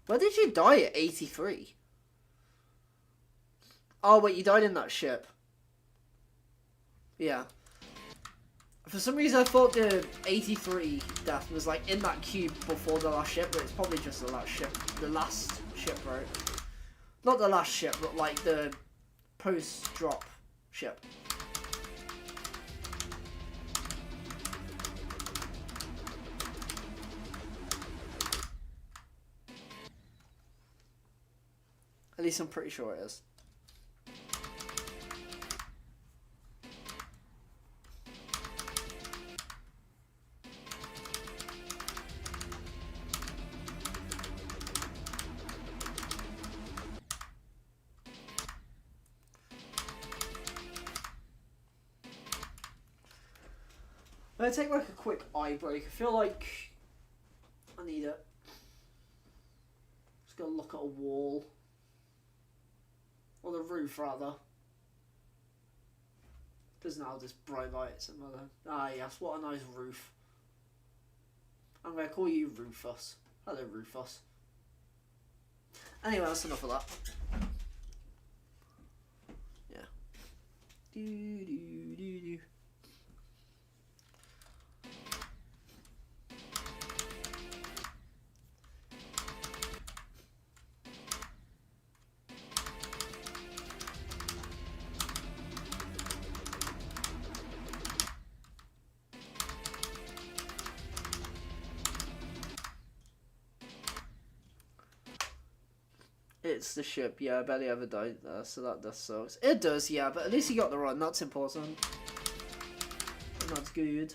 Where did you die at 83? Oh, wait, you died in that ship. Yeah. For some reason, I thought the 83 death was, like, in that cube before the last ship, but it's probably just the last ship. The last ship, right? Not the last ship, but, like, the post-drop ship. At least I'm pretty sure it is. I'm gonna take like a quick eye break. I feel like I need it. Just gonna look at a wall. Or the roof, rather. Because now there's bright lights and other. Ah, yes, what a nice roof. I'm gonna call you Rufus. Hello, Rufus. Anyway, that's enough of that. Yeah. Do do do do. hits the ship. Yeah, I barely ever died there, so that sucks. It does, yeah, but at least you got the run. That's important. And that's good.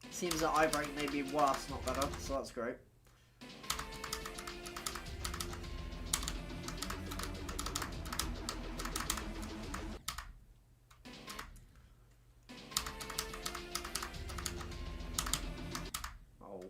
Seems that I rank may be worse, not better, so that's great. Oh.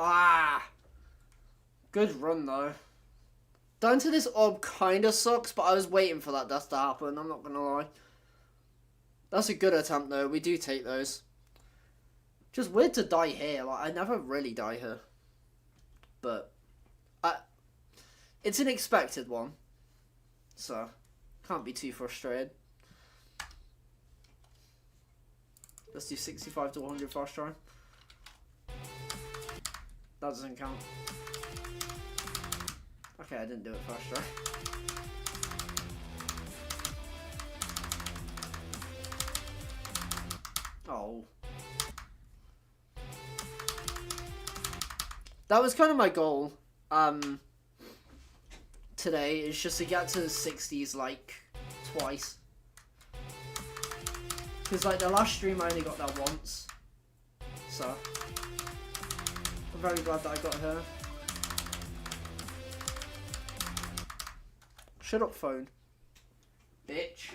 Ah! Good run, though. Down to this orb kinda sucks, but I was waiting for that death to happen, I'm not gonna lie. That's a good attempt, though. We do take those. Just weird to die here. Like, I never really die here. But it's an expected one. So, can't be too frustrated. Let's do 65 to 100 fast try. That doesn't count. Okay, I didn't do it fast try. Oh. That was kind of my goal. Today is just to get to the 60s like twice. Because like the last stream I only got that once. So I'm very glad that I got her. Shut up, phone. Bitch.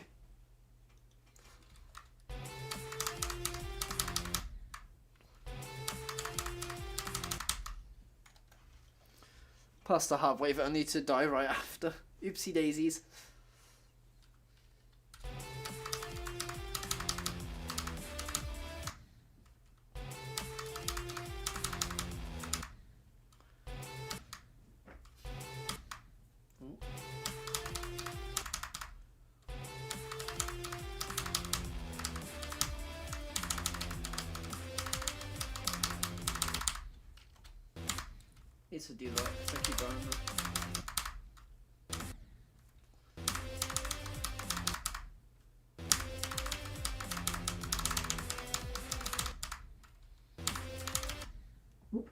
Past the halfway, but I need to die right after. Oopsie daisies. Need to do that because I keep dying there.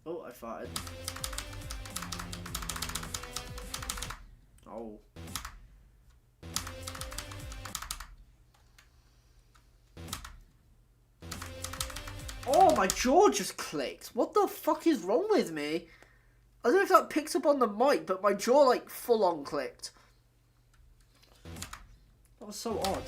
Oh, I farted. Oh. Oh, my jaw just clicked. What the fuck is wrong with me? I don't know if that picked up on the mic, but my jaw, like, full on clicked. That was so odd.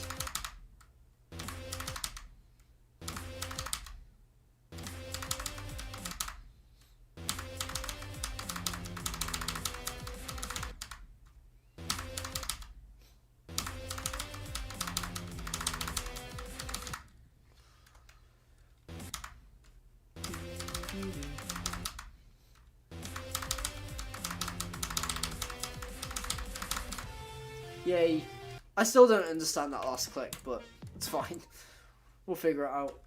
Yay. I still don't understand that last click, but it's fine. We'll figure it out.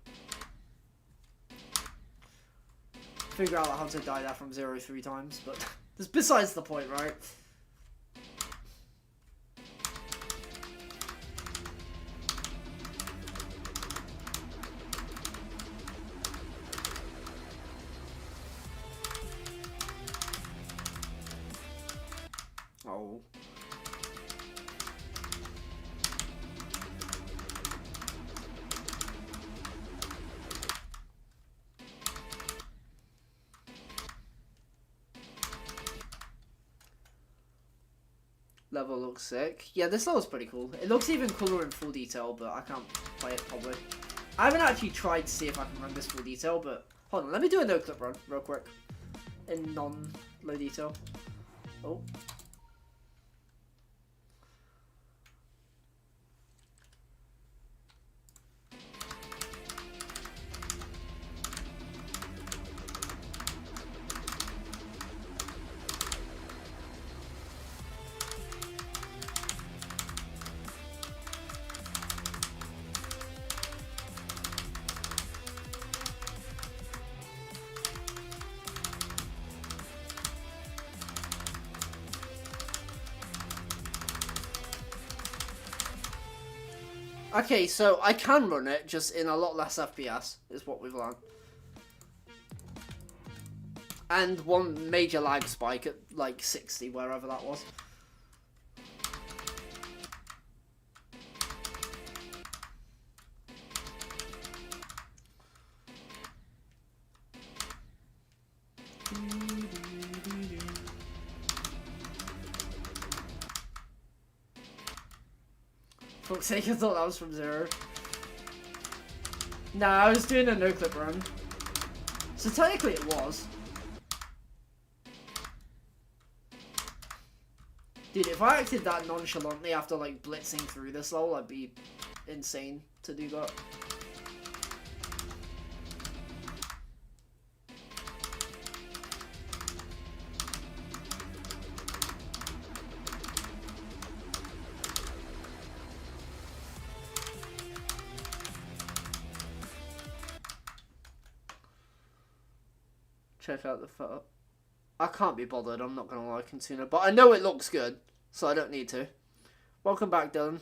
Figure out how to die there from 0 3 times, but that's besides the point, right? Level looks sick. Yeah, this level's pretty cool. It looks even cooler in full detail, but I can't play it probably. I haven't actually tried to see if I can run this full detail, but hold on, let me do a no clip run real quick in non-low detail. Oh. Okay, so I can run it, just in a lot less FPS, is what we've learned. And one major lag spike at, like, 60, wherever that was. Fuck's sake, I thought that was from Zero. Nah, I was doing a no-clip run. So technically it was. Dude, if I acted that nonchalantly after, like, blitzing through this level, I'd be insane to do that. Check out the photo. I can't be bothered, I'm not gonna lie, Kantuna, but I know it looks good, so I don't need to. Welcome back, Dylan.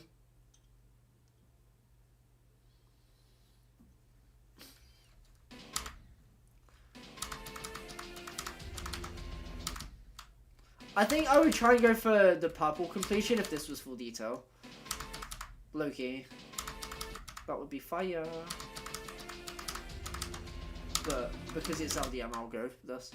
I think I would try and go for the purple completion if this was full detail. Low-key. That would be fire. But because it's LDM, I'll go for this.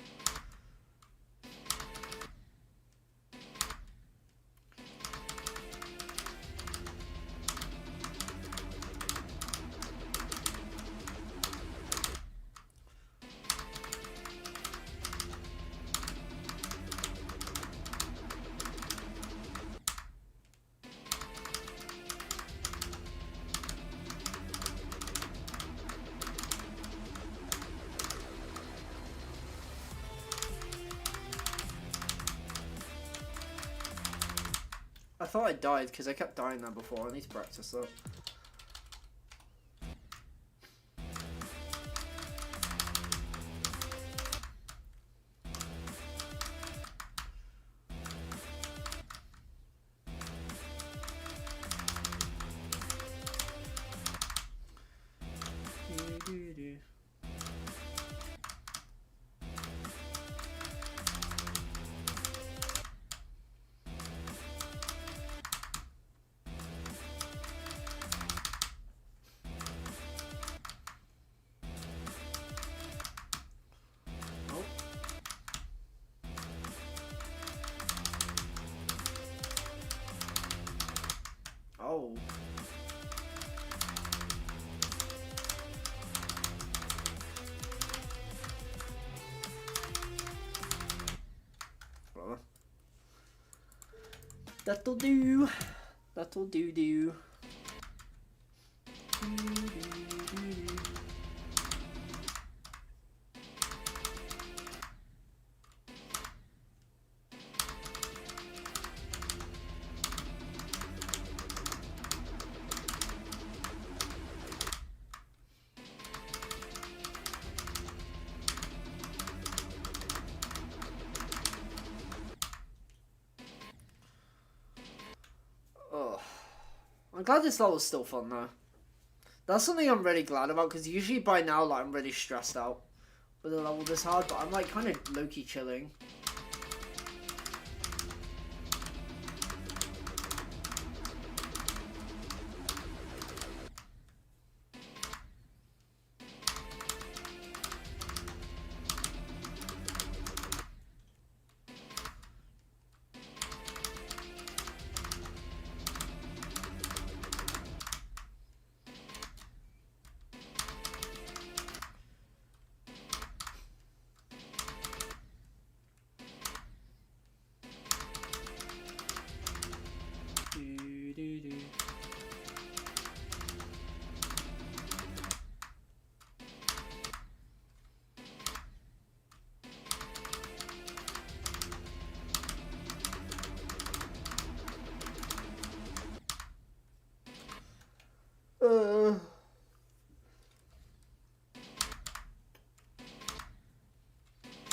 I thought I died because I kept dying there before. I need to practice that. Oh. Well, that'll do. That'll do. I'm glad this level was still fun though. That's something I'm really glad about because usually by now like I'm really stressed out with a level this hard, but I'm like kind of low-key chilling.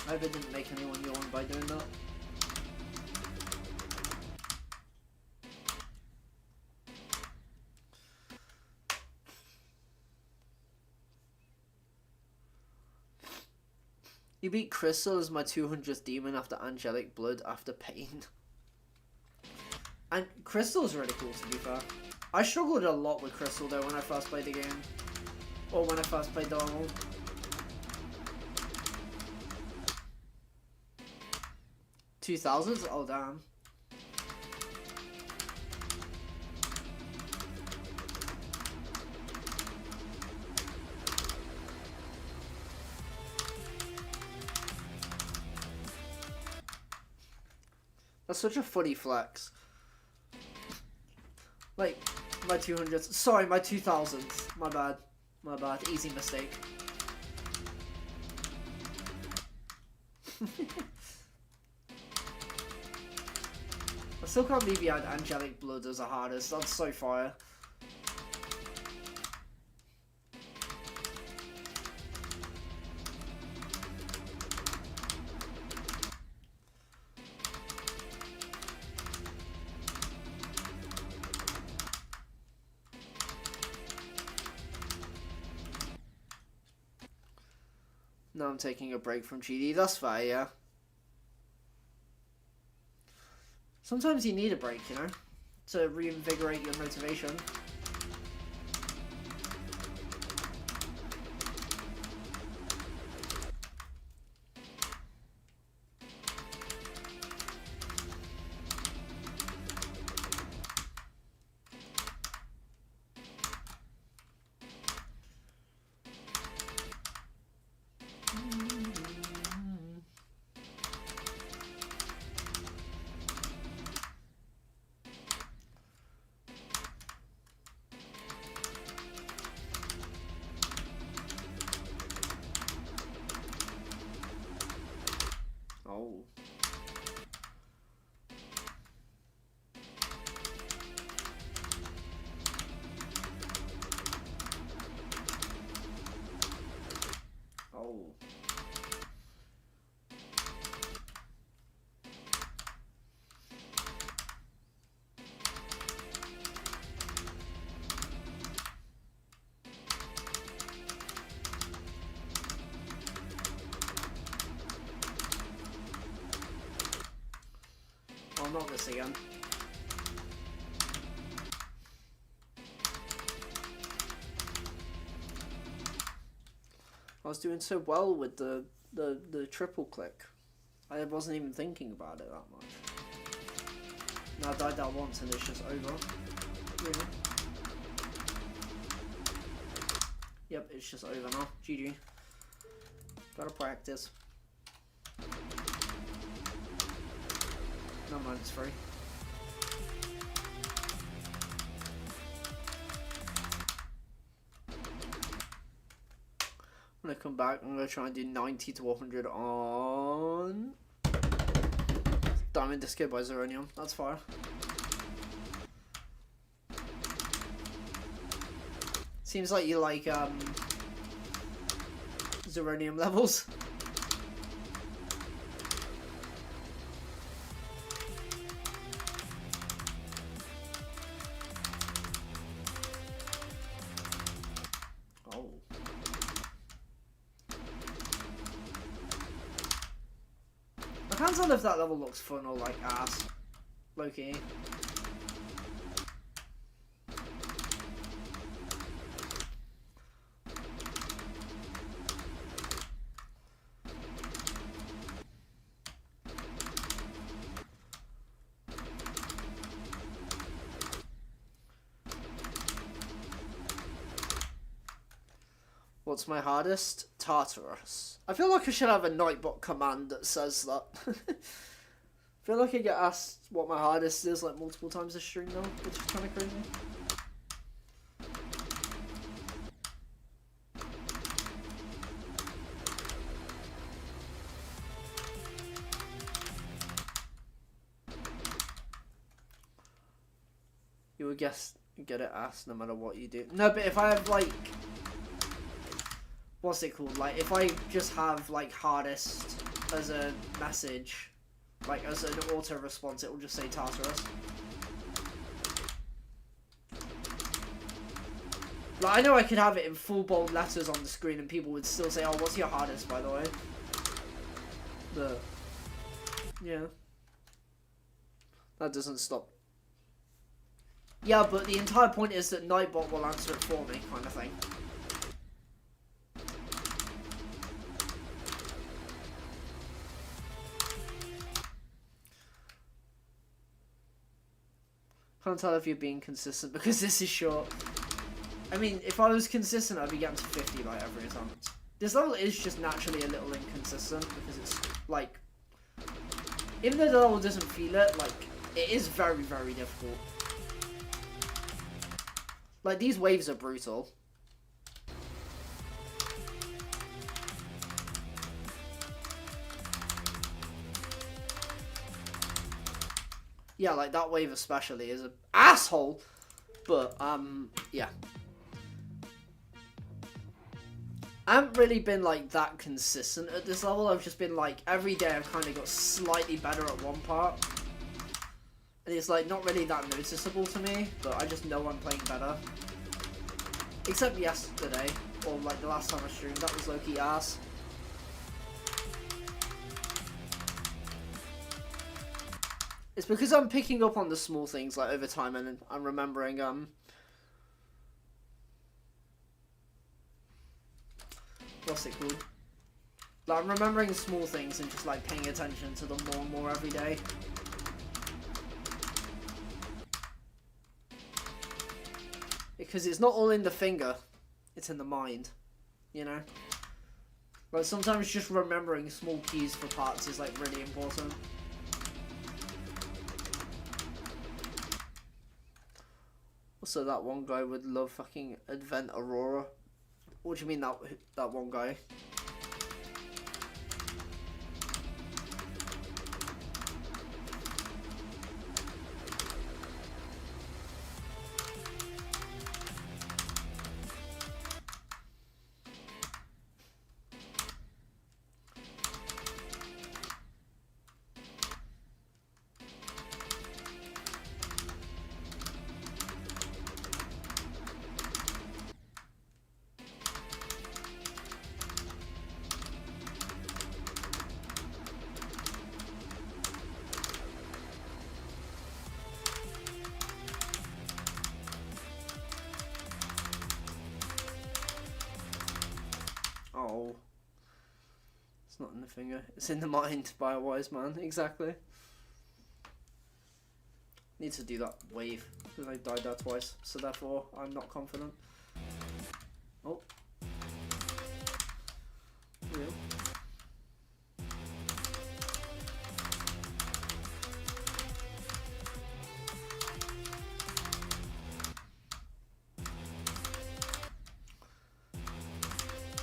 I hope I didn't make anyone yawn by doing that. You beat Crystal as my 200th demon after Angelic Blood after Pain. And Crystal's really cool, to be fair. I struggled a lot with Crystal though when I first played the game. Or when I first played the level. $2,000s? Oh damn. That's such a funny flex. Like, my 200s. Sorry, my 2000s. My bad. My bad. Easy mistake. I still can't believe you had Angelic Blood as a hardest. That's so fire. No, I'm taking a break from GD. That's fair, yeah. Sometimes you need a break, you know, to reinvigorate your motivation. Oh. Oh. Oh, not this again. I was doing so well with the triple click. I wasn't even thinking about it that much. Now I died that once and it's just over. Really? Yep, it's just over now. GG. Gotta practice. No mind, it's free. When I come back, I'm gonna try and do 90 to 100 on Diamond Disco by Zeronium. That's fire. Seems like you like Zeronium levels. I can't tell if that level looks fun or like ass. Low-key. What's my hardest? Tartarus. I feel like I should have a Nightbot command that says that. I feel like I get asked what my hardest is like multiple times a stream now, which is kind of crazy. You would get it asked no matter what you do. No, but if I have like what's it called? Like, if I just have, like, hardest as a message, like, as an auto response, it will just say Tartarus. Like, I know I could have it in full bold letters on the screen and people would still say, oh, what's your hardest, by the way? But, yeah. That doesn't stop. Yeah, but the entire point is that Nightbot will answer it for me, kind of thing. Can't tell if you're being consistent because this is short. I mean, if I was consistent, I'd be getting to 50 by every attempt. This level is just naturally a little inconsistent because it's, like... Even though the level doesn't feel it, like, it is very, very difficult. Like, these waves are brutal. Yeah, like, that wave especially is an asshole. But, yeah. I haven't really been, like, that consistent at this level. I've just been, like, every day I've kind of got slightly better at one part. And it's, like, not really that noticeable to me, but I just know I'm playing better. Except yesterday, or, like, the last time I streamed, that was low-key ass. It's because I'm picking up on the small things, like, over time, and I'm remembering, what's it called? Like, I'm remembering small things and just, like, paying attention to them more and more every day. Because it's not all in the finger, it's in the mind, you know? Like, sometimes just remembering small keys for parts is, like, really important. Also, that one guy would love fucking Advent Aurora. What do you mean that one guy? Oh. It's not in the finger. It's in the mind by a wise man. Exactly. Need to do that wave. Because I died there twice. So therefore, I'm not confident. Oh. Real.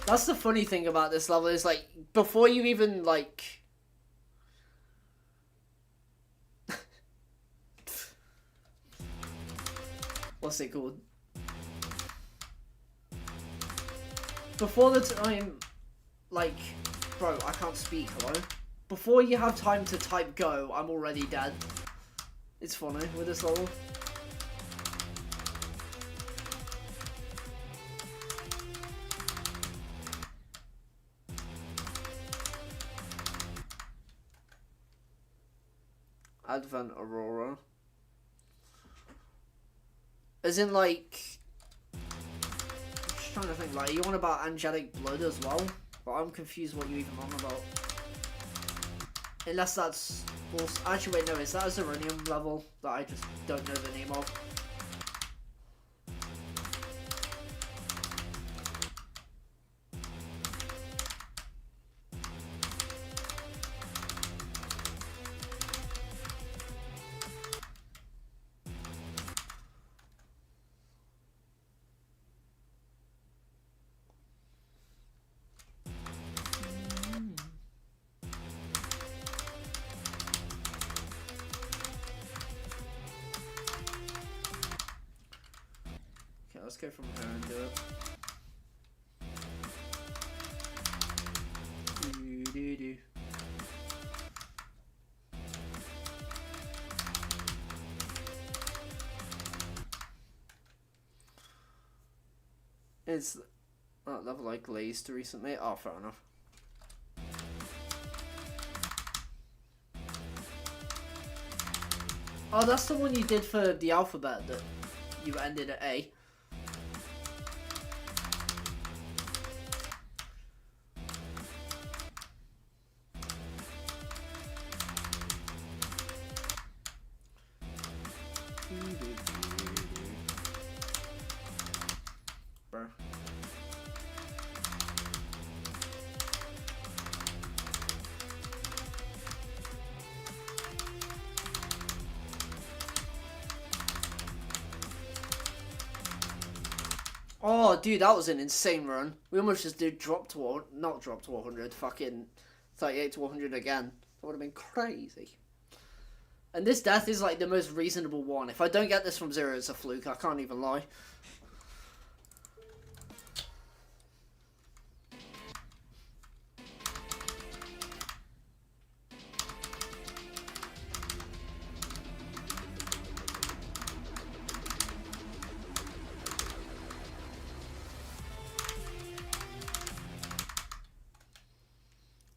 That's the funny thing about this level is, like, before you even, like... What's it called? Before the time... Like... Bro, I can't speak, hello? Before you have time to type go, I'm already dead. It's funny with this level. Advent Aurora. As in, like... I'm just trying to think, like, are you on about Angelic Blood as well? But I'm confused what you even on about. Unless that's... Also, actually, wait, no, is that a Zeronium level that I just don't know the name of? Let's go from here and do it. Is that level I glazed recently? Oh, fair enough. Oh, that's the one you did for the alphabet that you ended at A. Bro. Oh, dude, that was an insane run. We almost just did not drop to 100, fucking 38 to 100 again. That would have been crazy. And this death is like the most reasonable one. If I don't get this from 0, it's a fluke. I can't even lie.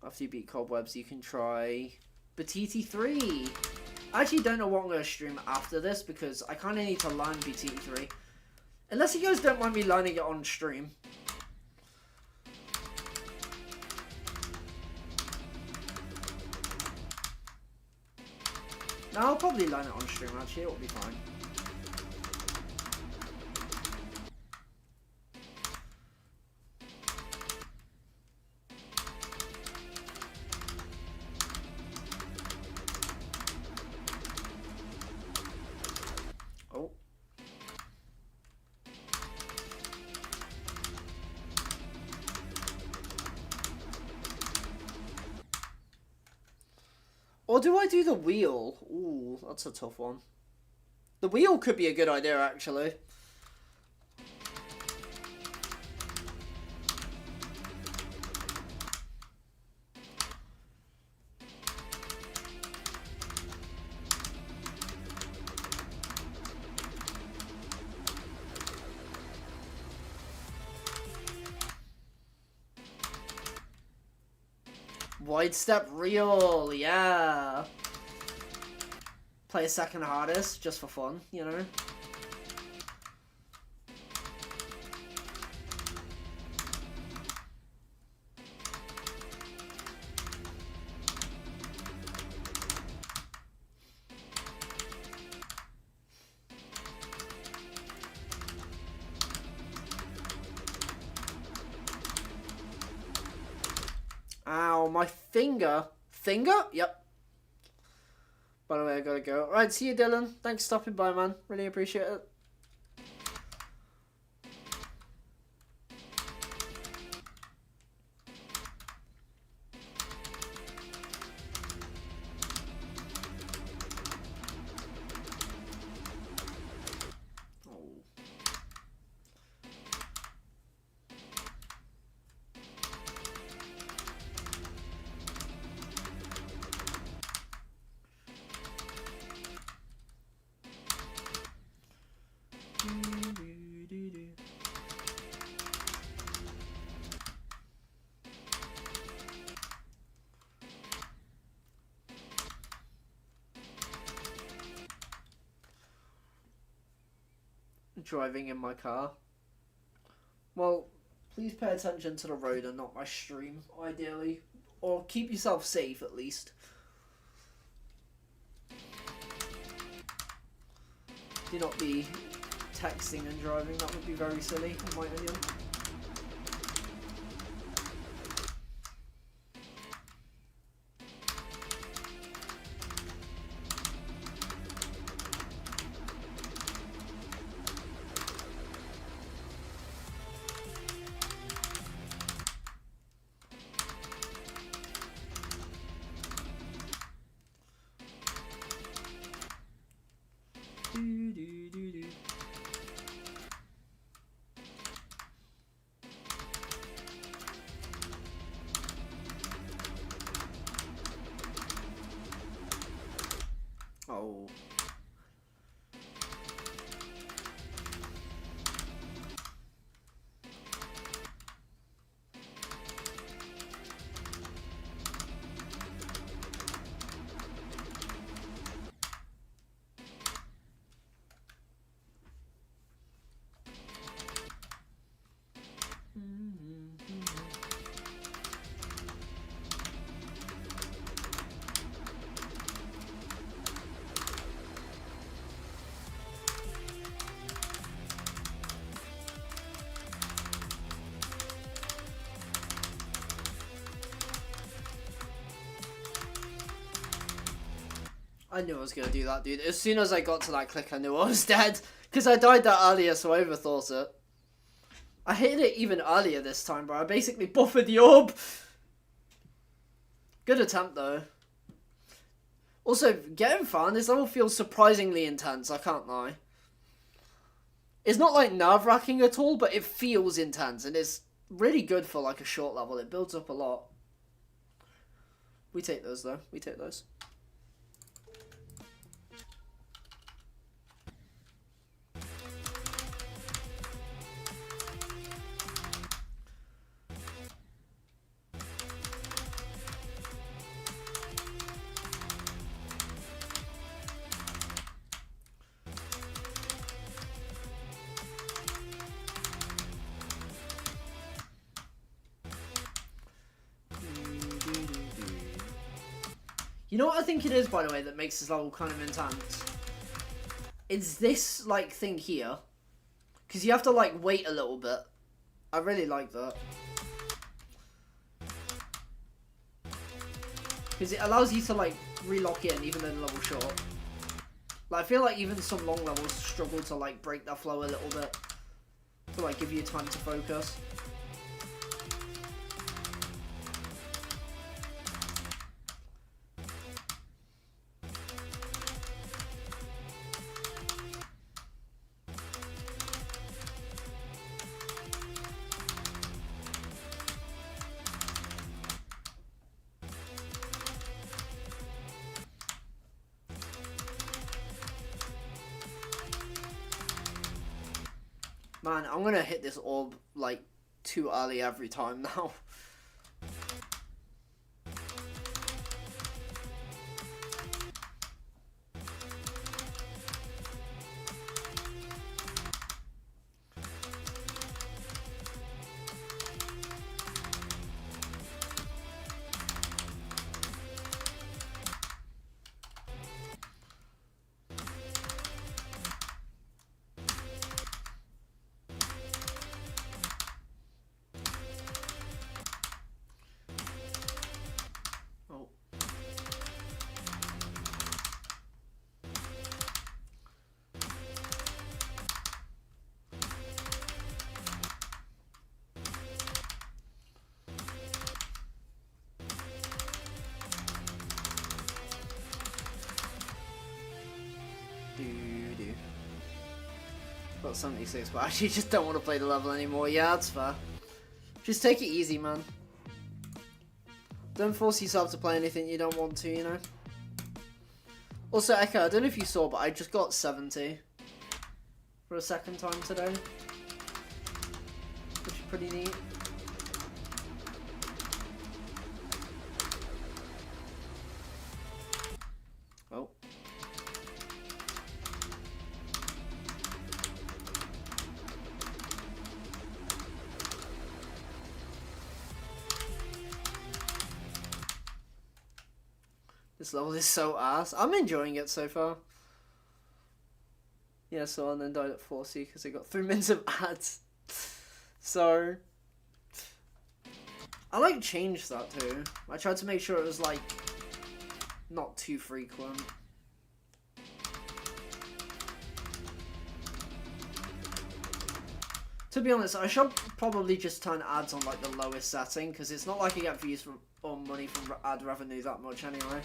After you beat Cobwebs, you can try Batiti 3. I actually don't know what I'm going to stream after this because I kind of need to learn Batiti 3. Unless you guys don't mind me learning it on stream. No, I'll probably learn it on stream actually, it'll be fine. Oh. Or do I do the wheel? Ooh, that's a tough one. The wheel could be a good idea, actually. Wide step reel, yeah. Play a second hardest just for fun, you know. Ow, my finger. Finger? Yep. By the way, I gotta go. Alright, see you, Dylan. Thanks for stopping by, man. Really appreciate it. Driving in my car. Well, please pay attention to the road and not my stream, ideally. Or keep yourself safe, at least. Do not be texting and driving, that would be very silly, in my opinion. Oh. I knew I was gonna do that, dude. As soon as I got to that click, I knew I was dead. Because I died that earlier, so I overthought it. I hit it even earlier this time, bro. I basically buffered the orb. Good attempt, though. Also, getting far, this level feels surprisingly intense, I can't lie. It's not, like, nerve-wracking at all, but it feels intense, and it's really good for, like, a short level. It builds up a lot. We take those, though. We take those. You know what I think it is, by the way, that makes this level kind of intense? It's this, like, thing here. Because you have to, like, wait a little bit. I really like that. Because it allows you to, like, relock in, even though the level's short. Like, I feel like even some long levels struggle to, like, break their flow a little bit. To, like, give you time to focus. Man, I'm gonna hit this orb, like, too early every time now. Got 76, but I actually just don't want to play the level anymore. Yeah, that's fair. Just take it easy, man. Don't force yourself to play anything you don't want to, you know? Also, Echo, I don't know if you saw, but I just got 70 for a second time today. Which is pretty neat. Oh. This level is so ass. I'm enjoying it so far. Yeah, so and then died at 4C because I got 3 minutes of ads. So I like changed that too. I tried to make sure it was like not too frequent. To be honest, I should probably just turn ads on like the lowest setting because it's not like I get views from or money from ad revenue that much anyway.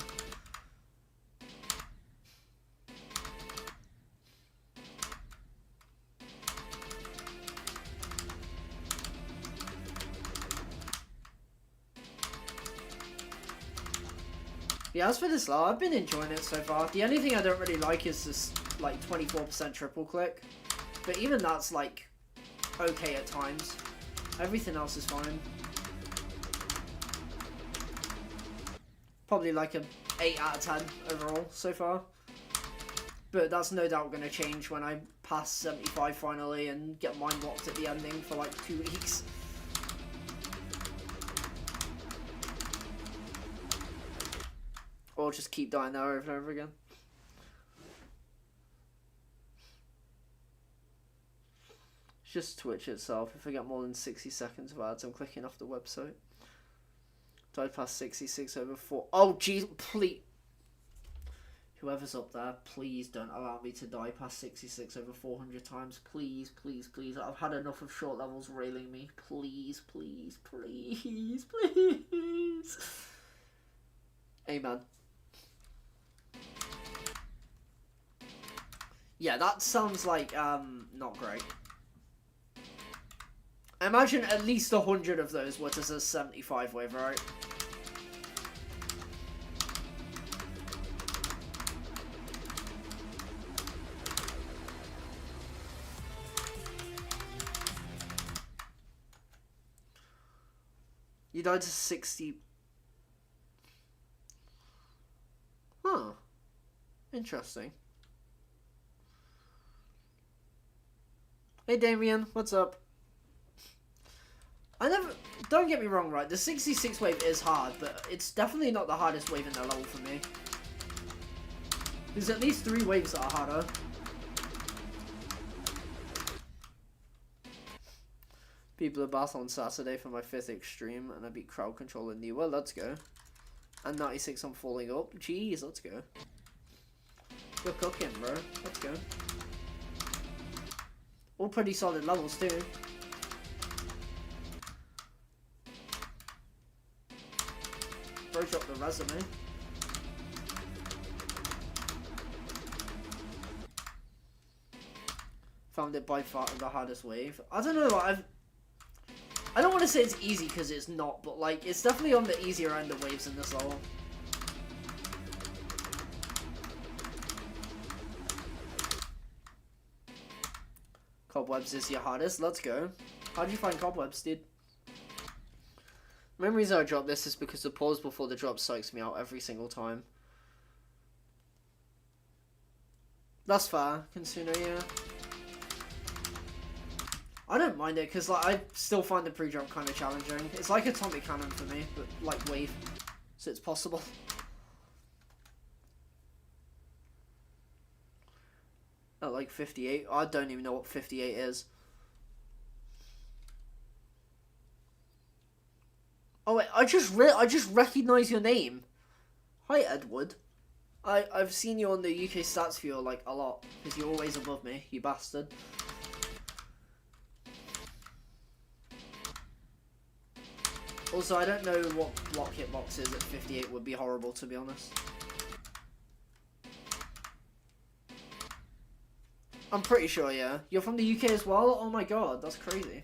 Yeah, as for this level, I've been enjoying it so far. The only thing I don't really like is this like 24% triple click, but even that's like okay at times. Everything else is fine. Probably like a 8 out of 10 overall so far. But that's no doubt going to change when I pass 75 finally and get mind locked at the ending for like 2 weeks. Or just keep dying there over and over again. It's just Twitch itself. If I get more than 60 seconds of ads, I'm clicking off the website. Died past 66 over 4. Oh, jeez, please. Whoever's up there, please don't allow me to die past 66 over 400 times. Please, please, please. I've had enough of short levels railing me. Please, please, please, please. Amen. Yeah, that sounds like, not great. I imagine at least 100 of those were to a 75 wave, right? You died to 60. Huh. Interesting. Hey Damien, what's up? Don't get me wrong, right? The 66 wave is hard, but it's definitely not the hardest wave in the level for me. There's at least 3 waves that are harder. People are bath on Saturday for my 5th extreme, and I beat crowd control in New. Well, let's go. And 96 on falling up. Jeez, let's go. You're cooking, bro. Let's go. All pretty solid levels, too. Bro dropped the resume. Found it by far the hardest wave. I don't know, I don't want to say it's easy because it's not, but like it's definitely on the easier end of waves in this level. Cobwebs is your hardest. Let's go. How did you find Cobwebs, dude? The main reason I drop this is because the pause before the drop psychs me out every single time. That's fair, Consuno, yeah. I don't mind it, because like, I still find the pre-drop kind of challenging. It's like Atomic Cannon for me, but like wave. So it's possible. At like 58. I don't even know what 58 is. Oh wait, I just recognize your name. Hi Edward. I've seen you on the UK stats viewer like a lot, because you're always above me, you bastard. Also, I don't know what block hitbox is at 58 would be horrible, to be honest. I'm pretty sure, yeah. You're from the UK as well? Oh my god, that's crazy.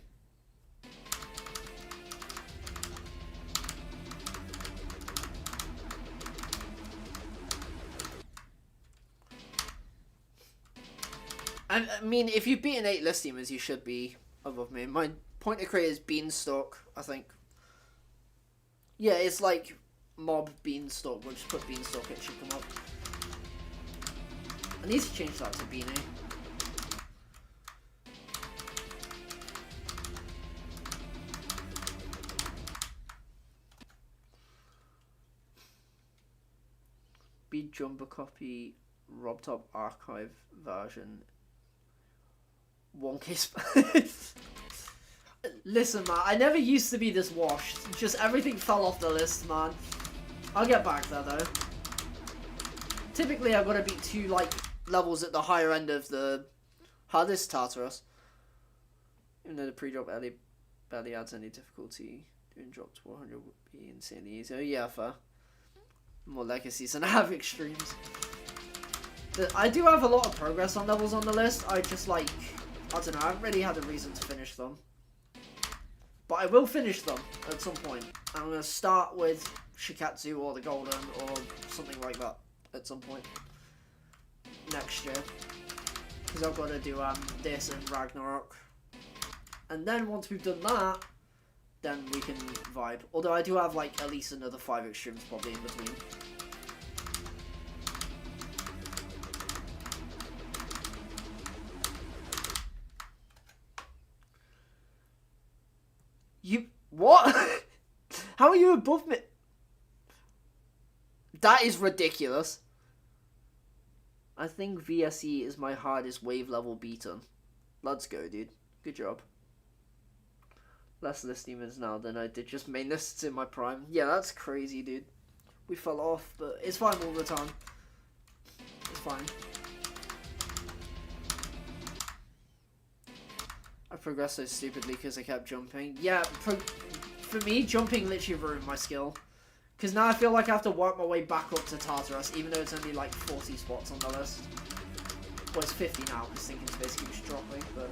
I mean, if you've beaten 8 list teamers, you should be above me. My point of create is Beanstalk, I think. Yeah, it's like mob Beanstalk. We'll just put Beanstalk, it should come up. I need to change that to Beanie. Beat Jumbo copy, Rob Top archive version. 1K. Listen, man, I never used to be this washed. Just everything fell off the list, man. I'll get back there, though. Typically, I've got to beat 2, like, levels at the higher end of the hardest Tartarus. Even though the pre-drop barely adds any difficulty, doing drop to 100 would be insanely easy. Oh, yeah, fair. More legacies than I have extremes. But I do have a lot of progress on levels on the list. I just, like, I don't know, I haven't really had a reason to finish them. But I will finish them at some point. I'm going to start with Shikatsu or the Golden or something like that at some point next year. Because I've got to do this and Ragnarok. And then once we've done that, then we can vibe. Although I do have like at least another 5 extremes probably in between. You... What? How are you above me? That is ridiculous. I think VSE is my hardest wave level beaten. Let's go, dude. Good job. Less list demons now than I did just main lists in my prime. Yeah, that's crazy, dude. We fell off, but it's fine all the time. fine. I progressed so stupidly because I kept jumping. Yeah, for me, jumping literally ruined my skill. Because now I feel like I have to work my way back up to Tartarus, even though it's only like 40 spots on the list. Well, it's 50 now, because Thinking Space keeps dropping, but...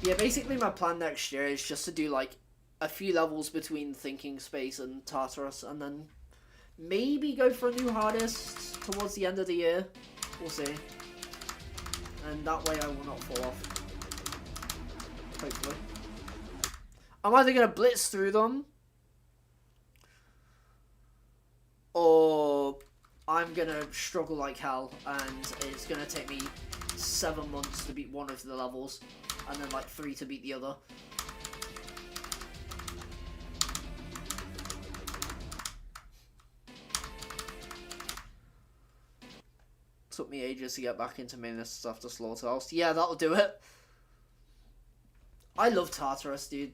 Yeah, basically my plan next year is just to do like a few levels between Thinking Space and Tartarus, and then maybe go for a new hardest towards the end of the year. We'll see. And that way I will not fall off. Hopefully. I'm either going to blitz through them, or I'm going to struggle like hell, and it's going to take me 7 months to beat one of the levels, and then like 3 to beat the other. Took me ages to get back into Minas after Slaughterhouse. Yeah, that'll do it. I love Tartarus, dude.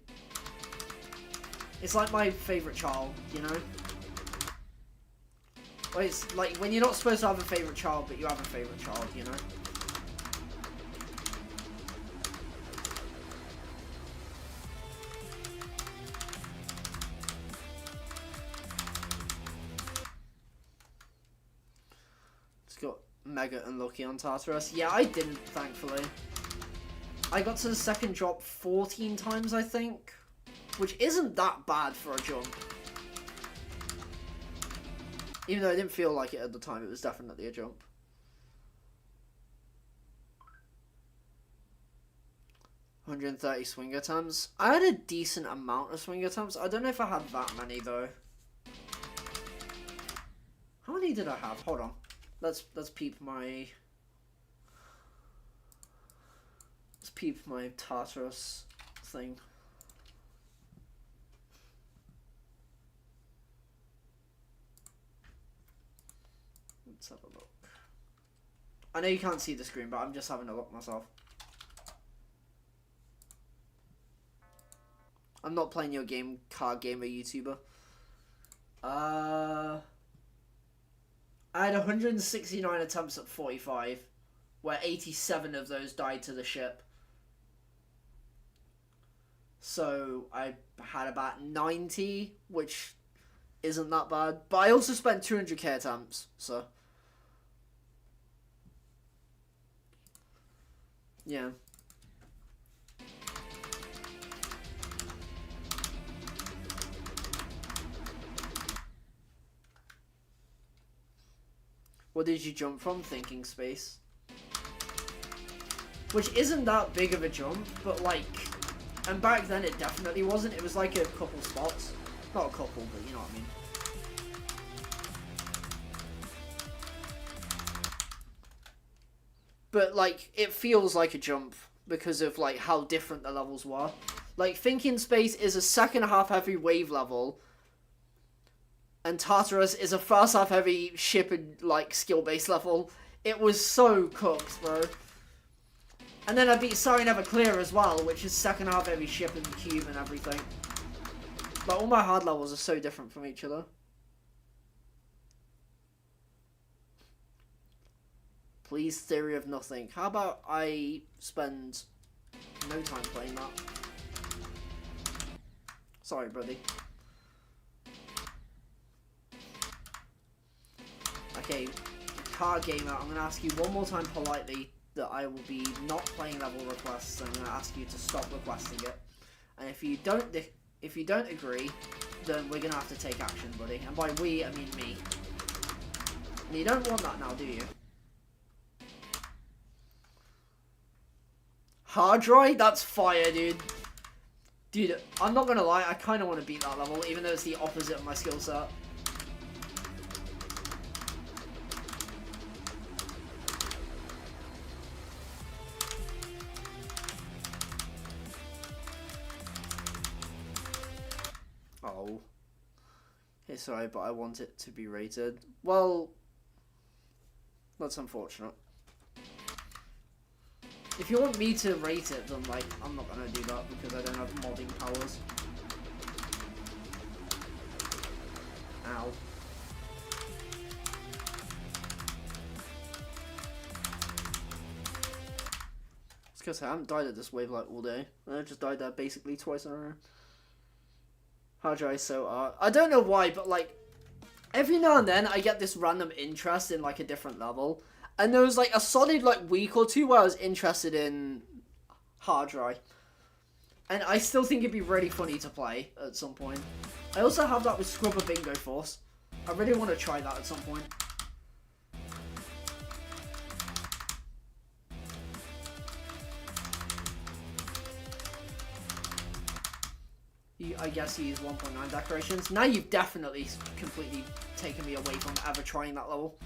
It's like my favourite child, you know? Well, it's like when you're not supposed to have a favourite child, but you have a favourite child, you know? Just got mega unlucky on Tartarus. Yeah, I didn't, thankfully. I got to the second drop 14 times, I think. Which isn't that bad for a jump. Even though I didn't feel like it at the time, it was definitely a jump. $130 swing attempts. I had a decent amount of swing attempts. I don't know if I had that many though. How many did I have? Hold on. Let's peep my... Let's peep my Tartarus thing. Let's have a look. I know you can't see the screen, but I'm just having a look myself. I'm not playing your game, card gamer YouTuber. I had 169 attempts at 45, where 87 of those died to the ship. So I had about 90, which isn't that bad. But I also spent 200k attempts, so... Yeah. What did you jump from? Thinking Space. Which isn't that big of a jump, but like... And back then it definitely wasn't. It was like a couple spots. Not a couple, but you know what I mean. But like, it feels like a jump because of like how different the levels were. Like, Thinking Space is a second half heavy wave level, and Tartarus is a first half heavy ship and like skill based level. It was so cooked, bro. And then I beat Sorry Never Clear as well, which is second half heavy ship and cube and everything. Like, all my hard levels are so different from each other. Please, Theory of Nothing. How about I spend no time playing that? Sorry, buddy. Okay, Card Gamer, I'm going to ask you one more time politely that I will be not playing level requests. I'm going to ask you to stop requesting it. And if you don't agree, then we're going to have to take action, buddy. And by we, I mean me. And you don't want that now, do you? Hard Dry? That's fire, dude. Dude, I'm not gonna lie, I kind of want to beat that level, even though it's the opposite of my skill set. Oh. Hey, sorry, but I want it to be rated. Well, that's unfortunate. If you want me to rate it, then like, I'm not gonna do that because I don't have modding powers. Ow. Because I haven't died at this wave like all day. I just died there basically twice in a row. How do I so art? I don't know why, but like every now and then I get this random interest in like a different level. And there was like a solid like week or two where I was interested in hard dry. And I still think it'd be really funny to play at some point. I also have that with Scrubber Bingo Force. I really want to try that at some point. I guess you use 1.9 decorations. Now you've definitely completely taken me away from ever trying that level.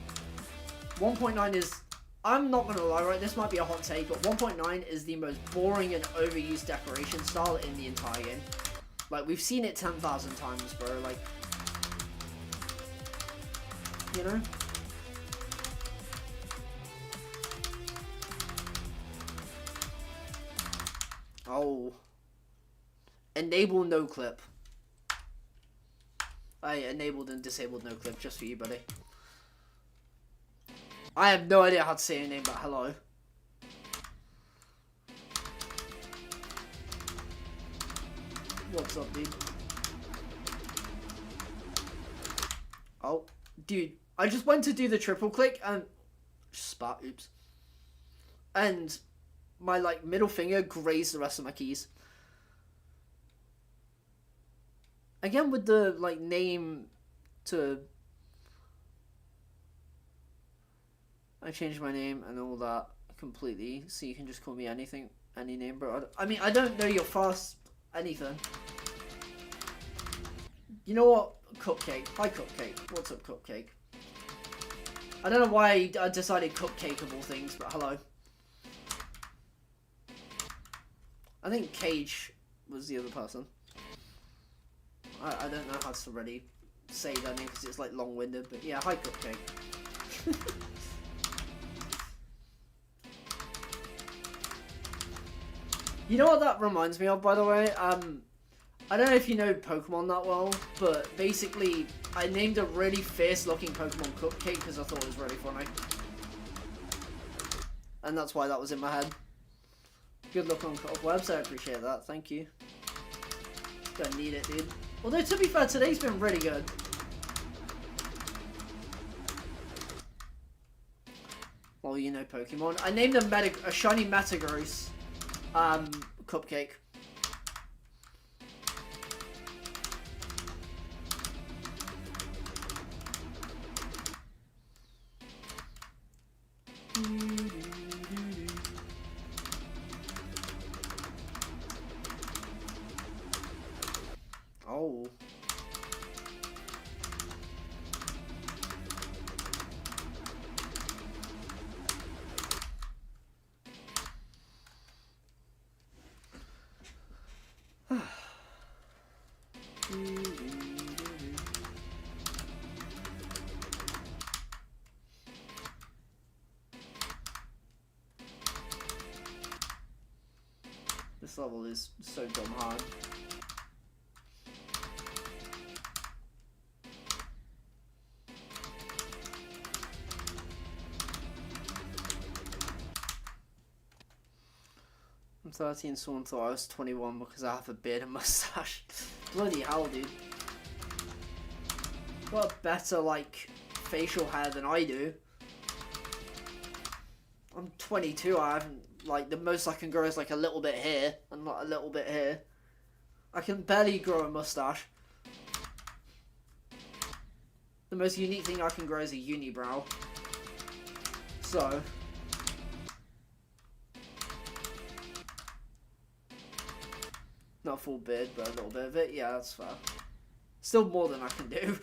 1.9 is... I'm not going to lie, right? This might be a hot take, but 1.9 is the most boring and overused decoration style in the entire game. Like, we've seen it 10,000 times, bro. Like... You know? Oh... Enable no clip. I enabled and disabled no clip just for you, buddy. I have no idea how to say your name, but hello. What's up, dude? Oh, dude. I just went to do the triple click and... Spat, oops. And my, like, middle finger grazed the rest of my keys. Again, with the, like, name to... I changed my name and all that completely, so you can just call me anything, any name, bro. I mean, I don't know your fast anything. You know what? Cupcake. Hi, Cupcake. What's up, Cupcake? I don't know why I decided Cupcake of all things, but hello. I think Cage was the other person. I don't know how to really say that name because it's like long-winded, but yeah, hi Cupcake. You know what that reminds me of, by the way? I don't know if you know Pokemon that well, but basically I named a really fierce-looking Pokemon Cupcake because I thought it was really funny. And that's why that was in my head. Good luck on Cobwebs, I appreciate that, thank you. Don't need it, dude. Although, to be fair, today's been really good. Well, you know Pokemon. I named a shiny Metagross Cupcake. Oh. This level is so dumb hard. I'm 13, someone thought I was 21 because I have a beard and mustache. Bloody hell, dude. Got a better, like, facial hair than I do. I'm 22, I haven't, like, the most I can grow is like a little bit here, and not a little bit here. I can barely grow a mustache. The most unique thing I can grow is a unibrow. So... not a full beard, but a little bit of it. Yeah, that's fair. Still more than I can do.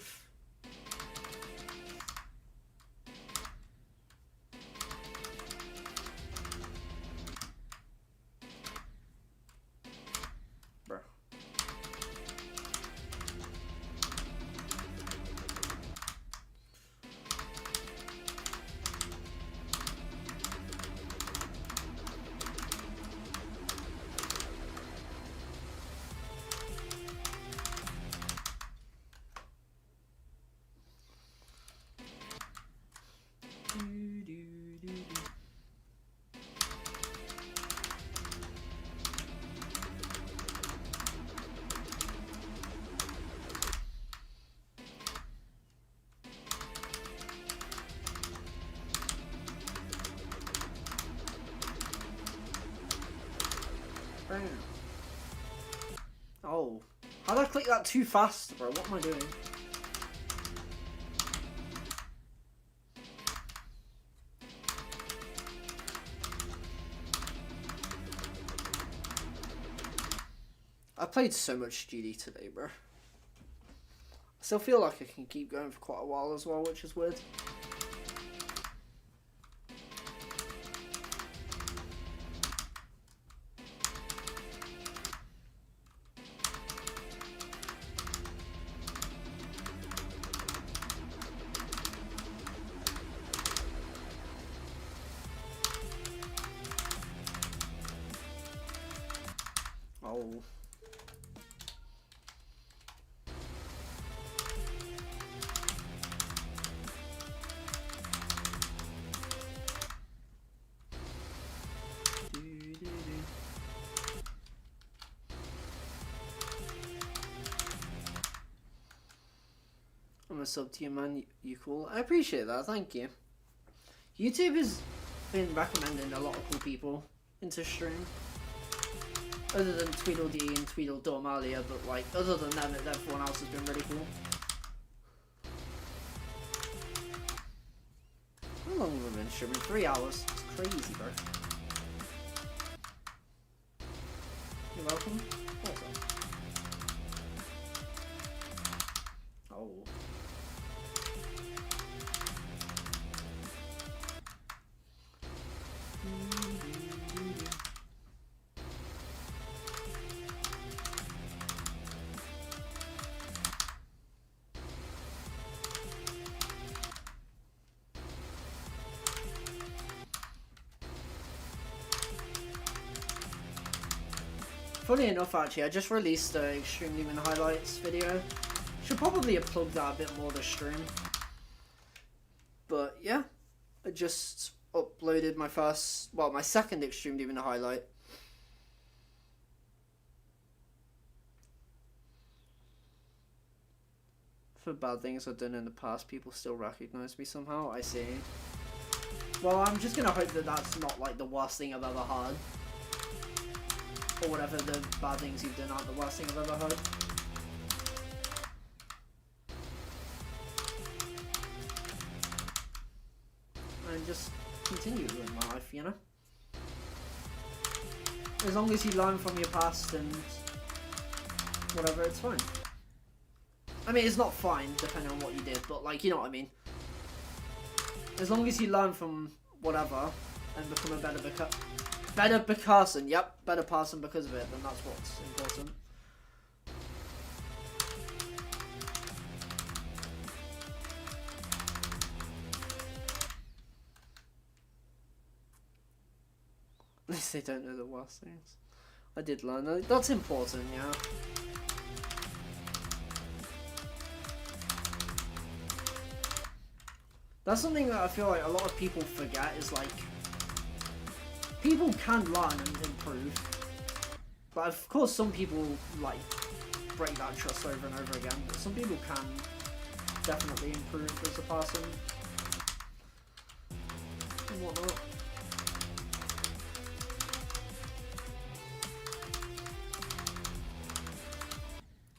Bro. How did I click that too fast, bro? What am I doing? I played so much GD today, bro. I still feel like I can keep going for quite a while as well, which is weird. Oh. I'm a sub to you, man. You cool. I appreciate that. Thank you. YouTube has been recommending a lot of cool people into stream. Other than Tweedledee and Tweedledormalia, but like, other than them, everyone else has been really cool. How long have I been streaming? 3 hours. It's crazy, bro. You're welcome. What's up? Oh. Funny enough, actually, I just released the Extreme Demon Highlights video. Should probably have plugged that a bit more this stream. But yeah, I just uploaded my my second Extreme Demon Highlight. For bad things I've done in the past, people still recognize me somehow. I see. Well, I'm just gonna hope that that's not like the worst thing I've ever heard. Or whatever the bad things you've done aren't the worst thing I've ever heard. And just continue with my life, you know? As long as you learn from your past and whatever, it's fine. I mean, it's not fine, depending on what you did, but like, you know what I mean? As long as you learn from whatever and become a better person, yep, better person because of it, then that's what's important. At least they don't know the worst things. I did learn that. That's important, yeah. That's something that I feel like a lot of people forget is like, people can learn and improve, but of course some people like break that trust over and over again, but some people can definitely improve as a person and whatnot.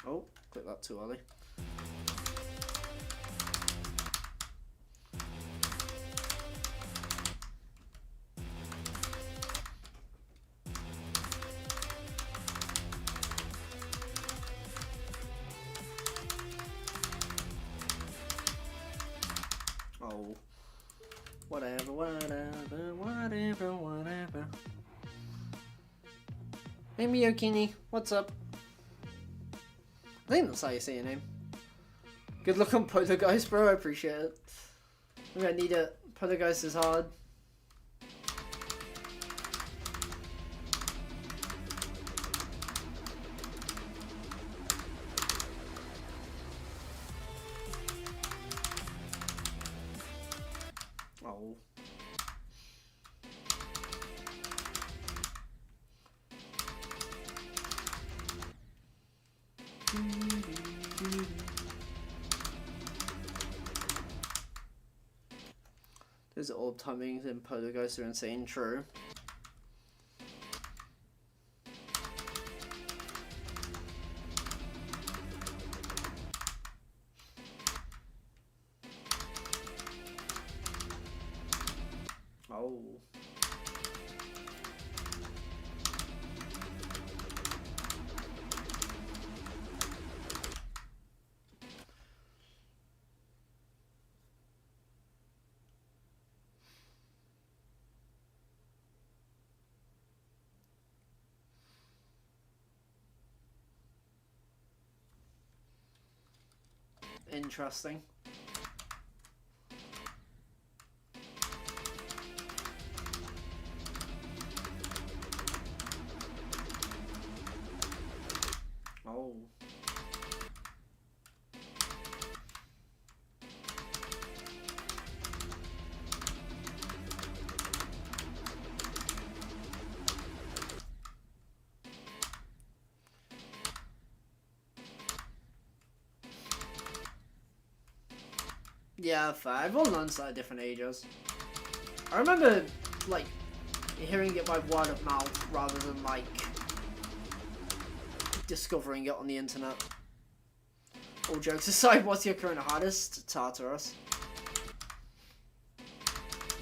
Oh, click that too early. Oh, whatever. Hey Miyokini, what's up? I think that's how you say your name. Good luck on Poltergeist, bro, I appreciate it. I'm gonna need it. Poltergeist is hard. Oh. Those old timings in Poltergeist are insane, true. Interesting. Oh. Yeah, fair. Everyone learns that at different ages. I remember, like, hearing it by word of mouth rather than, like, discovering it on the internet. All jokes aside, what's your current hardest? Tartarus.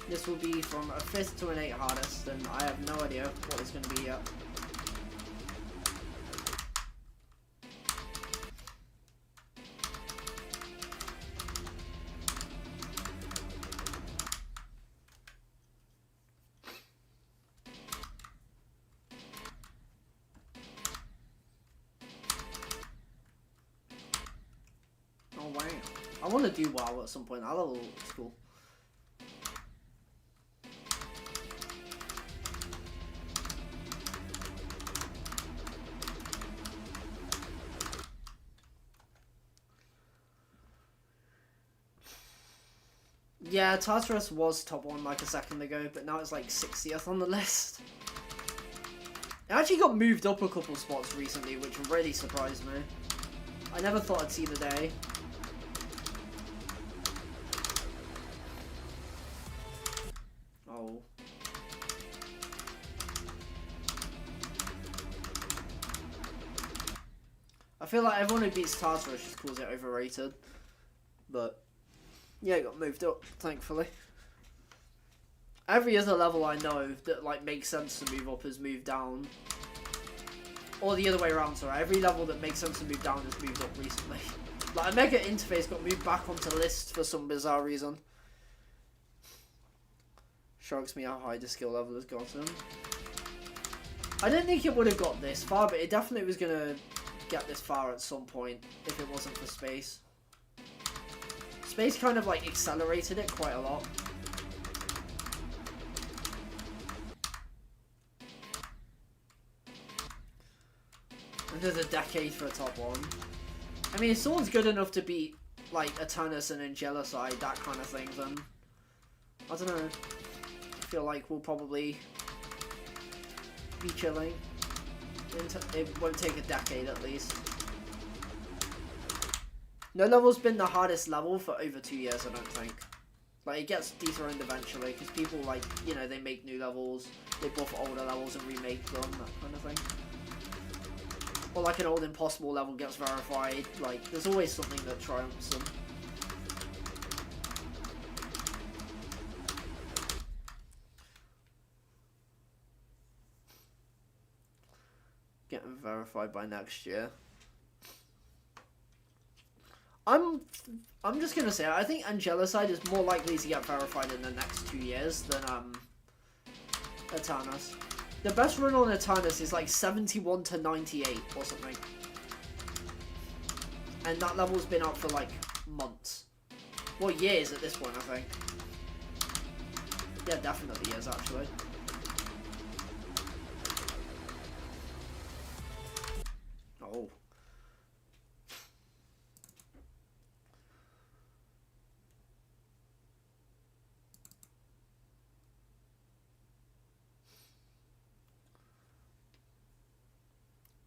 This will be from a 5th to an 8 hardest, and I have no idea what it's going to be yet. Oh wow. I want to do WoW at some point. I love school. Yeah, Tartarus was top 1 like a second ago, but now it's like 60th on the list. It actually got moved up a couple spots recently, which really surprised me. I never thought I'd see the day. Oh. I feel like everyone who beats Tartarus just calls it overrated. But yeah, it got moved up, thankfully. Every other level I know that like makes sense to move up has moved down. Or the other way around, sorry. Every level that makes sense to move down has moved up recently. Like, a mega interface got moved back onto list for some bizarre reason. Shocks me how high the skill level has gotten. I didn't think it would have got this far, but it definitely was going to get this far at some point if it wasn't for space. Space kind of like accelerated it quite a lot. And there's a decade for a top 1. I mean, if someone's good enough to beat like Eternus and Angelicide, that kind of thing, then I don't know. I feel like we'll probably be chilling. It won't take a decade at least. No level's been the hardest level for over 2 years, I don't think. Like, it gets dethroned eventually, because people, like, you know, they make new levels, they buff older levels and remake them, that kind of thing. Or, like, an old impossible level gets verified. Like, there's always something that triumphs them. Getting verified by next year. I'm just gonna say, I think Angelicide is more likely to get verified in the next 2 years than Eternus. The best run on Eternus is like 71 to 98 or something. And that level's been up for like months. Well, years at this point, I think. Yeah, definitely years actually. Oh.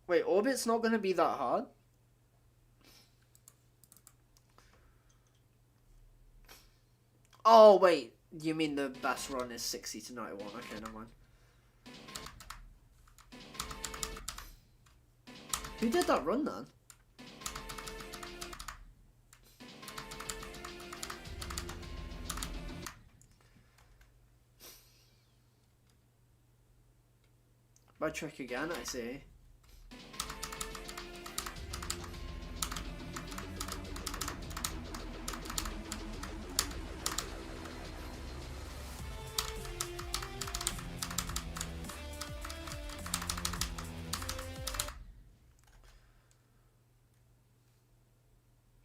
Wait, Orbit's not going to be that hard? Oh, wait. You mean the best run is 60 to 91? Okay, never mind. Who did that run then? By trick again, I see.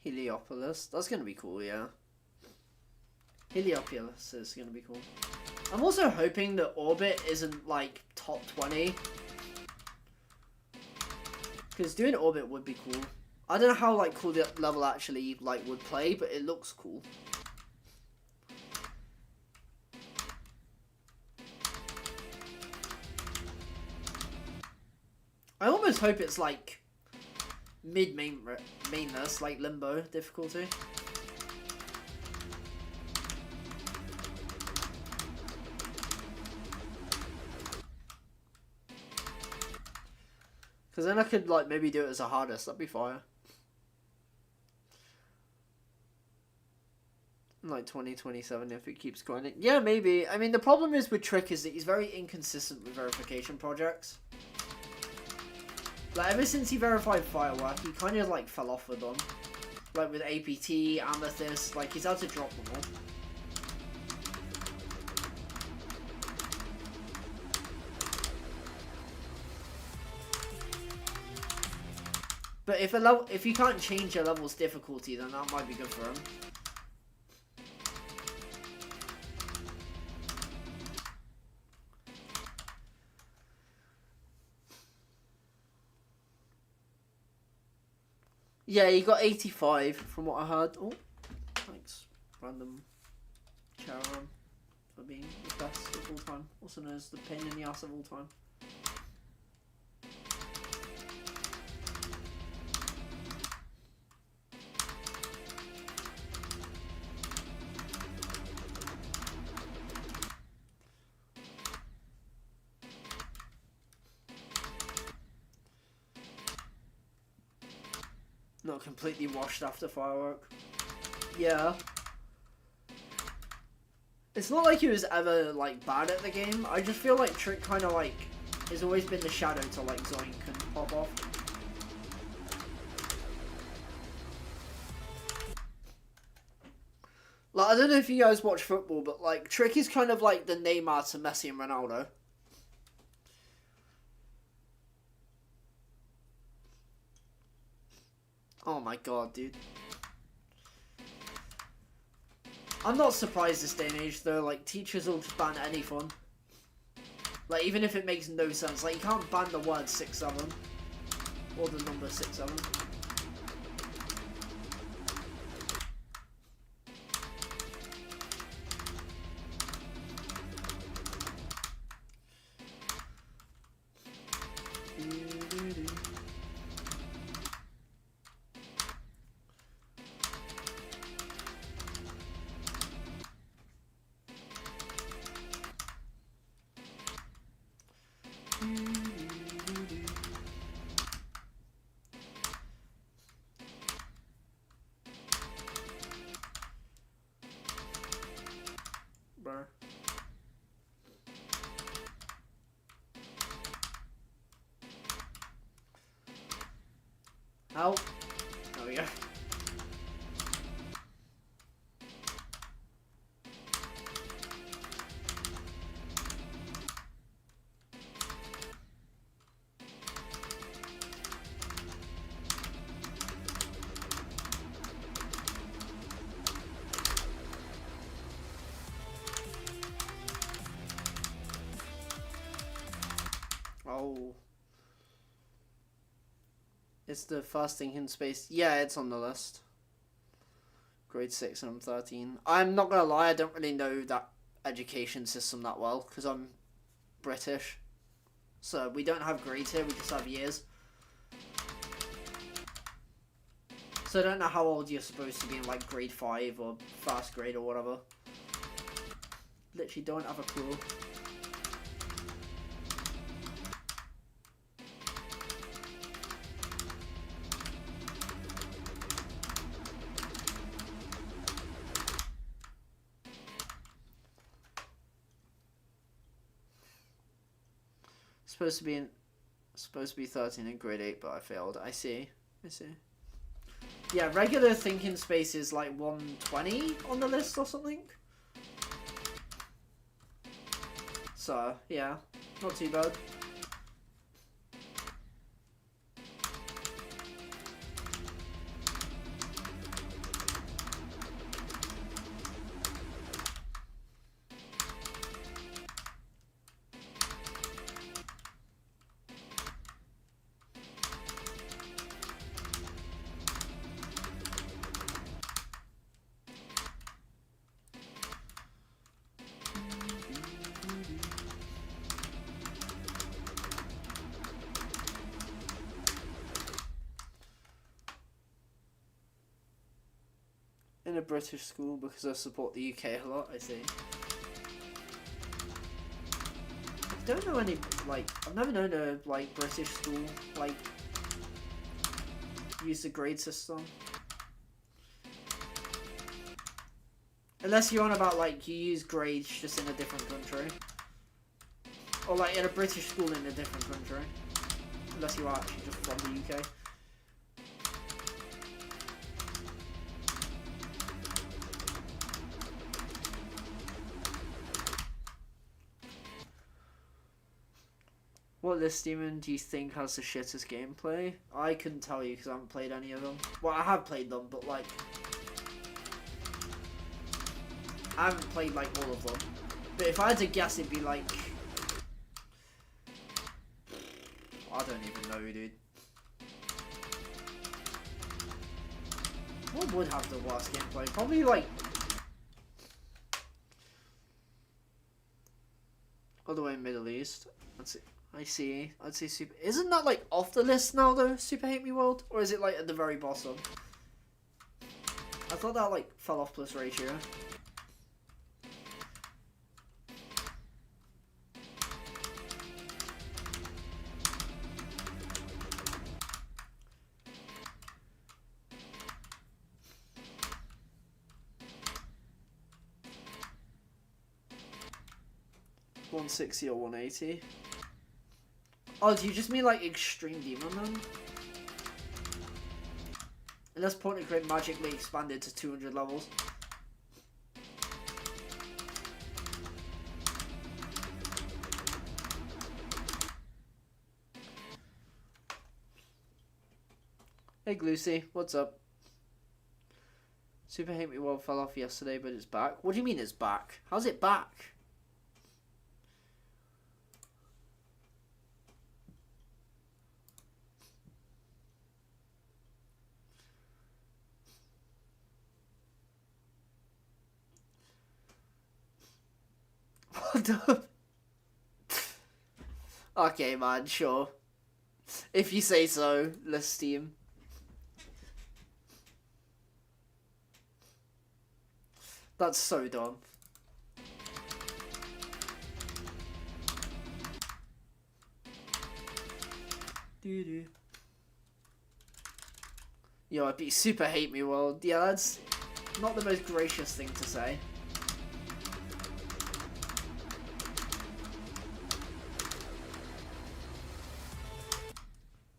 Heliopolis. That's gonna be cool, yeah. Heliopolis is gonna be cool. I'm also hoping that Orbit isn't like top 20. Because doing Orbit would be cool. I don't know how like cool the level actually like would play, but it looks cool. I almost hope it's like mid-mainness, like Limbo difficulty. Because then I could like maybe do it as a hardest, that'd be fire. Like 2027 if it keeps grinding. Yeah, maybe. I mean, the problem is with Trick is that he's very inconsistent with verification projects. Like, ever since he verified Firework, he kind of, like, fell off with them. Like, with APT, Amethyst, like, he's had to drop them all. But if you can't change a level's difficulty, then that might be good for him. Yeah, he got 85 from what I heard. Oh, thanks, random Charon, for being the best of all time. Also known as the pain in the ass of all time. Not completely washed after Firework. Yeah. It's not like he was ever, like, bad at the game. I just feel like Trick kind of, like, has always been the shadow to, like, Zoink and pop off. Like, I don't know if you guys watch football, but, like, Trick is kind of like the Neymar to Messi and Ronaldo. Oh my god, dude. I'm not surprised this day and age, though. Like, teachers will just ban any fun. Like, even if it makes no sense. Like, you can't ban the word 6-7. Or the number 6-7. How? There we go. Oh. It's the first thing in space. Yeah, it's on the list. Grade 6 and I'm 13. I'm not gonna lie, I don't really know that education system that well, because I'm British. So we don't have grades here, we just have years. So I don't know how old you're supposed to be in like grade 5 or first grade or whatever. Literally don't have a clue. Supposed to be 13 in grade 8, but I failed. I see. Yeah, regular thinking space is like 120 on the list or something. So, yeah, not too bad. In a British school because I support the UK a lot, I see. I don't know any, like, I've never known a, like, British school, like, use the grade system. Unless you're on about, like, you use grades just in a different country. Or, like, in a British school in a different country. Unless you are actually just from the UK. What list demon do you think has the shittest gameplay? I couldn't tell you because I haven't played any of them. Well, I have played them, but like... I haven't played like all of them. But if I had to guess, it'd be like... I don't even know, dude. What would have the worst gameplay? Probably like... all the way in Middle East. Let's see. I see. I'd say Super... Isn't that, like, off the list now, though? Super Hate Me World? Or is it, like, at the very bottom? I thought that, like, fell off plus ratio. $160 or 180. Oh, do you just mean like Extreme Demon then? Unless Point and Click magically expanded to 200 levels. Hey Glucy, what's up? Super Hate Me World fell off yesterday, but it's back. What do you mean it's back? How's it back? Okay, man, sure. If you say so, let's Steam. That's so dumb. Doo-doo. Yo, I'd be Super Hate Me World. Yeah, that's not the most gracious thing to say.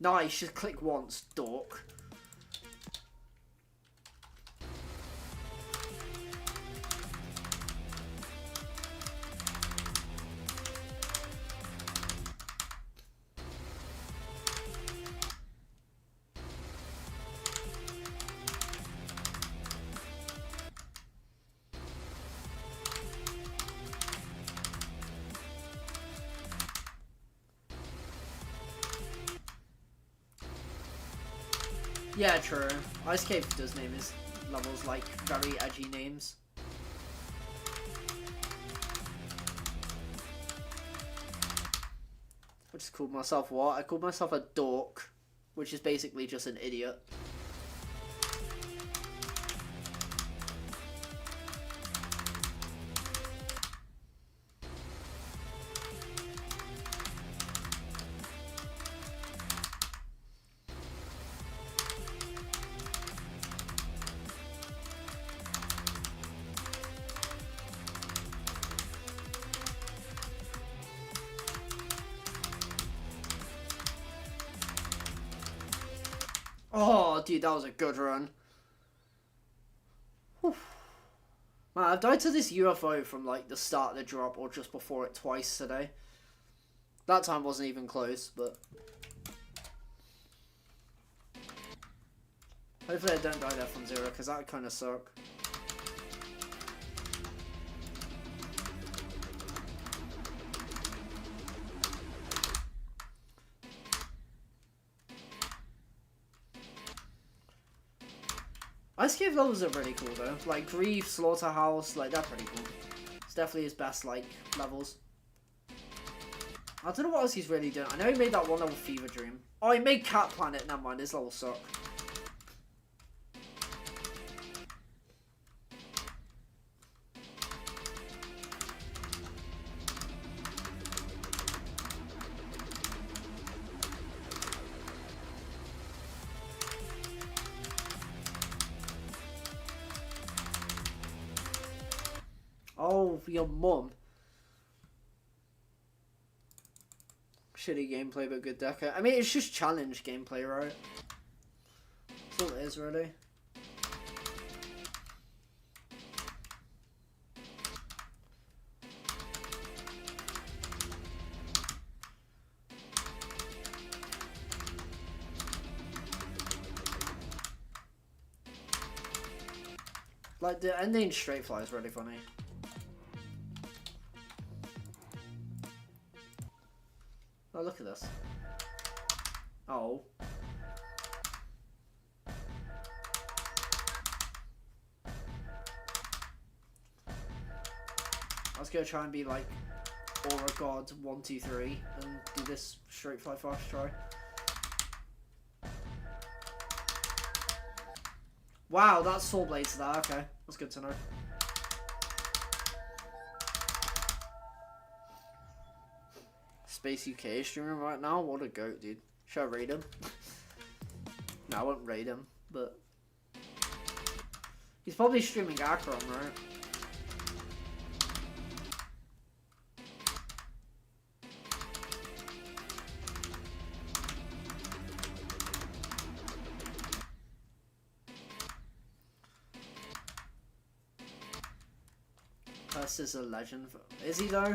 Nice, just click once, dork. Yeah, true. Ice Cave does name his levels like very edgy names. I just called myself what? I called myself a dork, which is basically just an idiot. Oh, dude, that was a good run. Whew. Man, I've died to this UFO from like the start of the drop or just before it twice today. That time wasn't even close, but... hopefully I don't die there from zero, because that would kind of suck. Ice Cave levels are pretty cool though. Like Grief, Slaughterhouse, like they're pretty cool. It's definitely his best like levels. I don't know what else he's really doing. I know he made that one level Fever Dream. Oh, he made Cat Planet. Never mind, this level suck. Oh, your mum. Shitty gameplay, but good deco. I mean, it's just challenge gameplay, right? That's all it is, really. Like, the ending straight fly is really funny. Oh, look at this. Oh. I was gonna try and be like Aura God 1, 2, 3 and do this straight fly fast try. Wow, that's Soul Blades there, okay. That's good to know. Space UK streaming right now? What a goat, dude. Should I raid him? No, I won't raid him, but... He's probably streaming Akron, right? Curse is a legend. Is he though?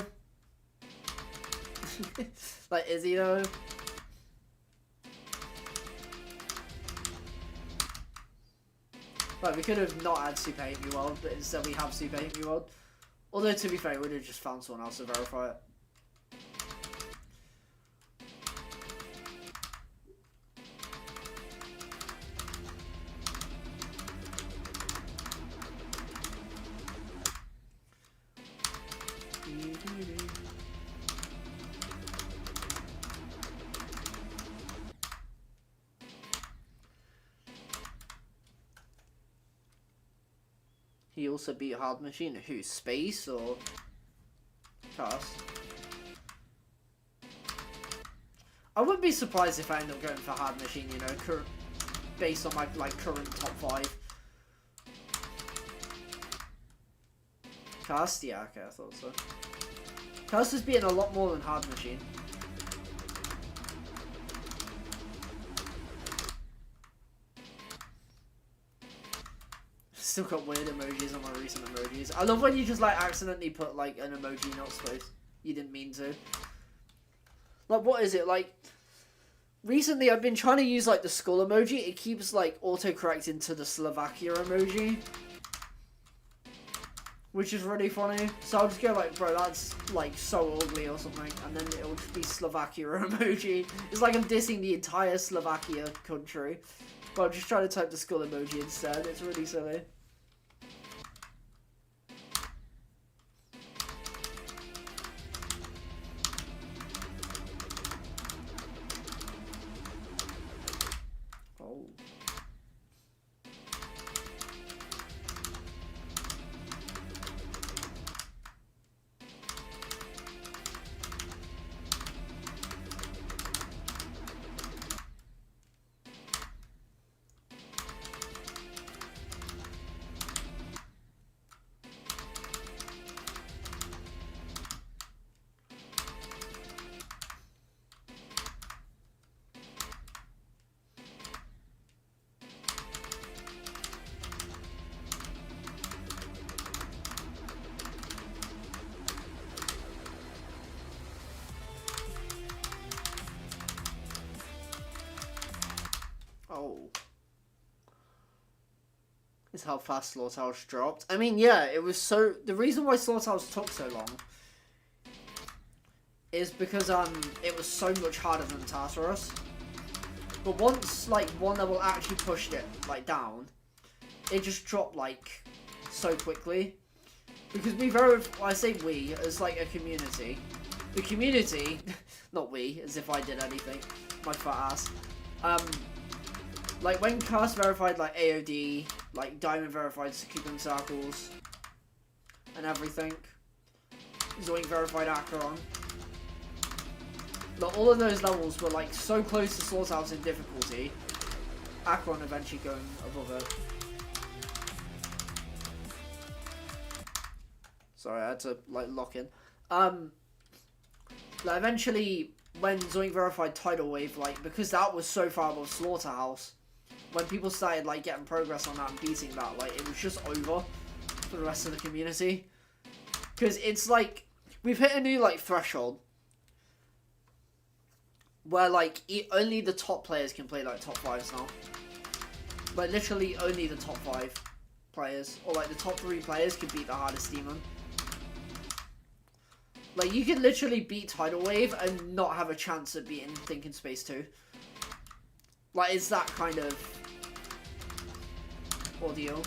Like, is he though? Like, we could have not had Super Hate Me World, but instead we have Super Hate Me World. Although, to be fair, we would have just found someone else to verify it. He also beat Hard Machine. Who? Space or Cast? I wouldn't be surprised if I end up going for Hard Machine, you know, based on my current top 5. Cast? Yeah, okay, I thought so. Cast is beating a lot more than Hard Machine. Still got weird emojis on my recent emojis. I love when you just like accidentally put like an emoji not supposed. You didn't mean to. Like, what is it? Like, recently I've been trying to use like the skull emoji. It keeps like autocorrecting to the Slovakia emoji, which is really funny. So I'll just go like, bro, that's like so ugly or something, and then it'll just be Slovakia emoji. It's like I'm dissing the entire Slovakia country, but I'm just trying to type the skull emoji instead. It's really silly. Oh. Is how fast Slaughterhouse dropped. I mean, yeah, it was so... The reason why Slaughterhouse took so long is because it was so much harder than Tartarus. But once, like, one level actually pushed it, like, down, it just dropped, like, so quickly. Because I say we, as, like, a community. The community, not we, as if I did anything, my fat ass, like, when Cast verified, like, AOD, like, Diamond verified Succuban Circles, and everything, Zoink verified Acheron, like, all of those levels were, like, so close to Slaughterhouse in difficulty, Acheron eventually going above it. Sorry, I had to like lock in. Like eventually, when Zoink verified Tidal Wave, like because that was so far above Slaughterhouse, when people started like getting progress on that and beating that, like it was just over for the rest of the community. Because it's like we've hit a new like threshold where like only the top players can play like top fives now. Like literally only the top 5 players, or like the top 3 players can beat the hardest demon. Like you can literally beat Tidal Wave and not have a chance of beating Thinking Space 2. Like it's that kind of ordeal.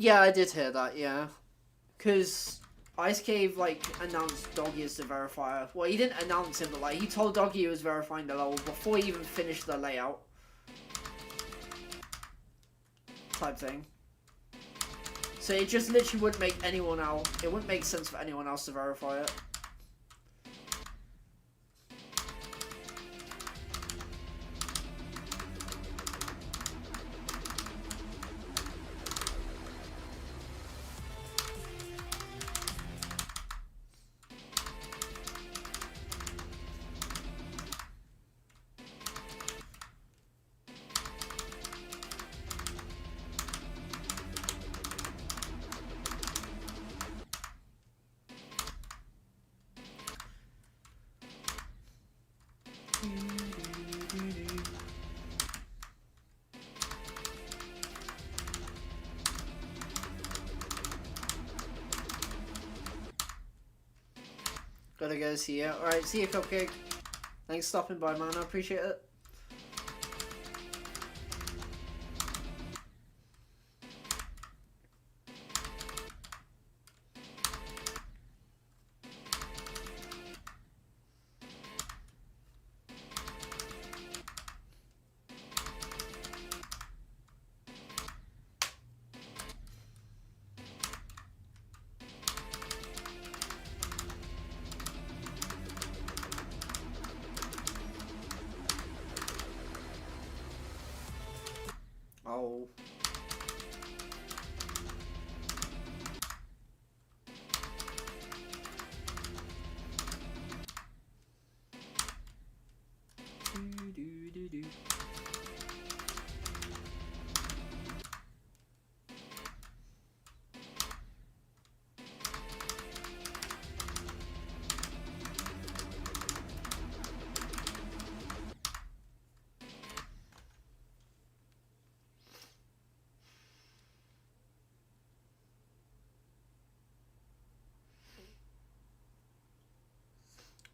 Yeah, I did hear that, yeah. Because Ice Cave, like, announced Doggy as the verifier. Well, he didn't announce him, but, like, he told Doggy he was verifying the level before he even finished the layout. Type thing. So it just literally wouldn't make anyone else... It wouldn't make sense for anyone else to verify it. Gotta go see you. Alright, see you, Cupcake. Thanks for stopping by, man. I appreciate it. Oh. Do.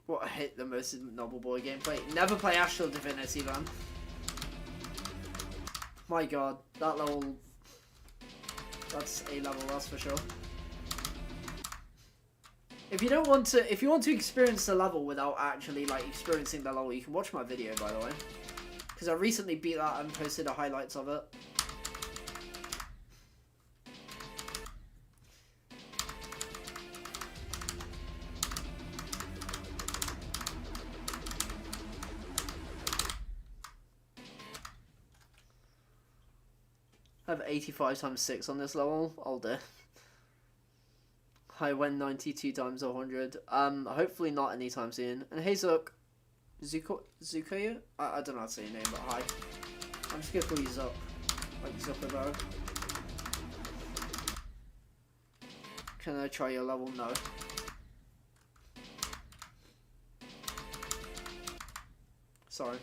What I hate the most in Noble Boy gameplay. Never play Astral Divinity, man. My god, that level... That's A level, that's for sure. If you don't want to... If you want to experience the level without actually, like, experiencing the level, you can watch my video, by the way. Because I recently beat that and posted the highlights of it. I have 85 times 6 on this level. Oh dear. I went 92 times 100. Hopefully not anytime soon. And hey Zuck. Zukoya? I don't know how to say your name, but hi. I'm just gonna call you Zuck. Like Zuckerberg. Can I try your level? No. Sorry.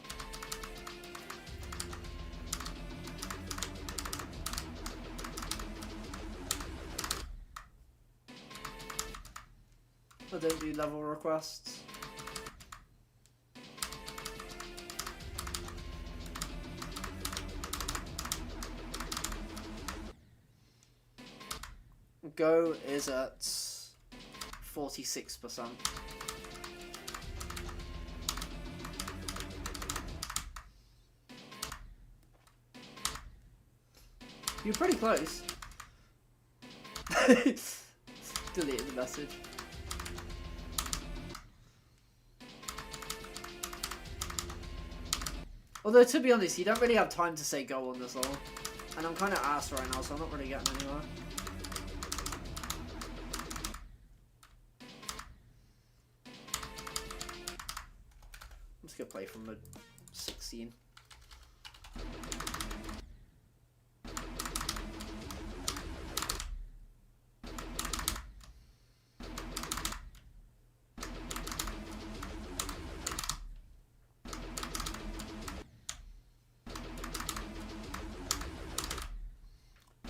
I don't do level requests. Go is at 46%. You're pretty close. Deleted the message. Although, to be honest, you don't really have time to say go on this level. And I'm kind of ass right now, so I'm not really getting anywhere. I'm just gonna play from the 16.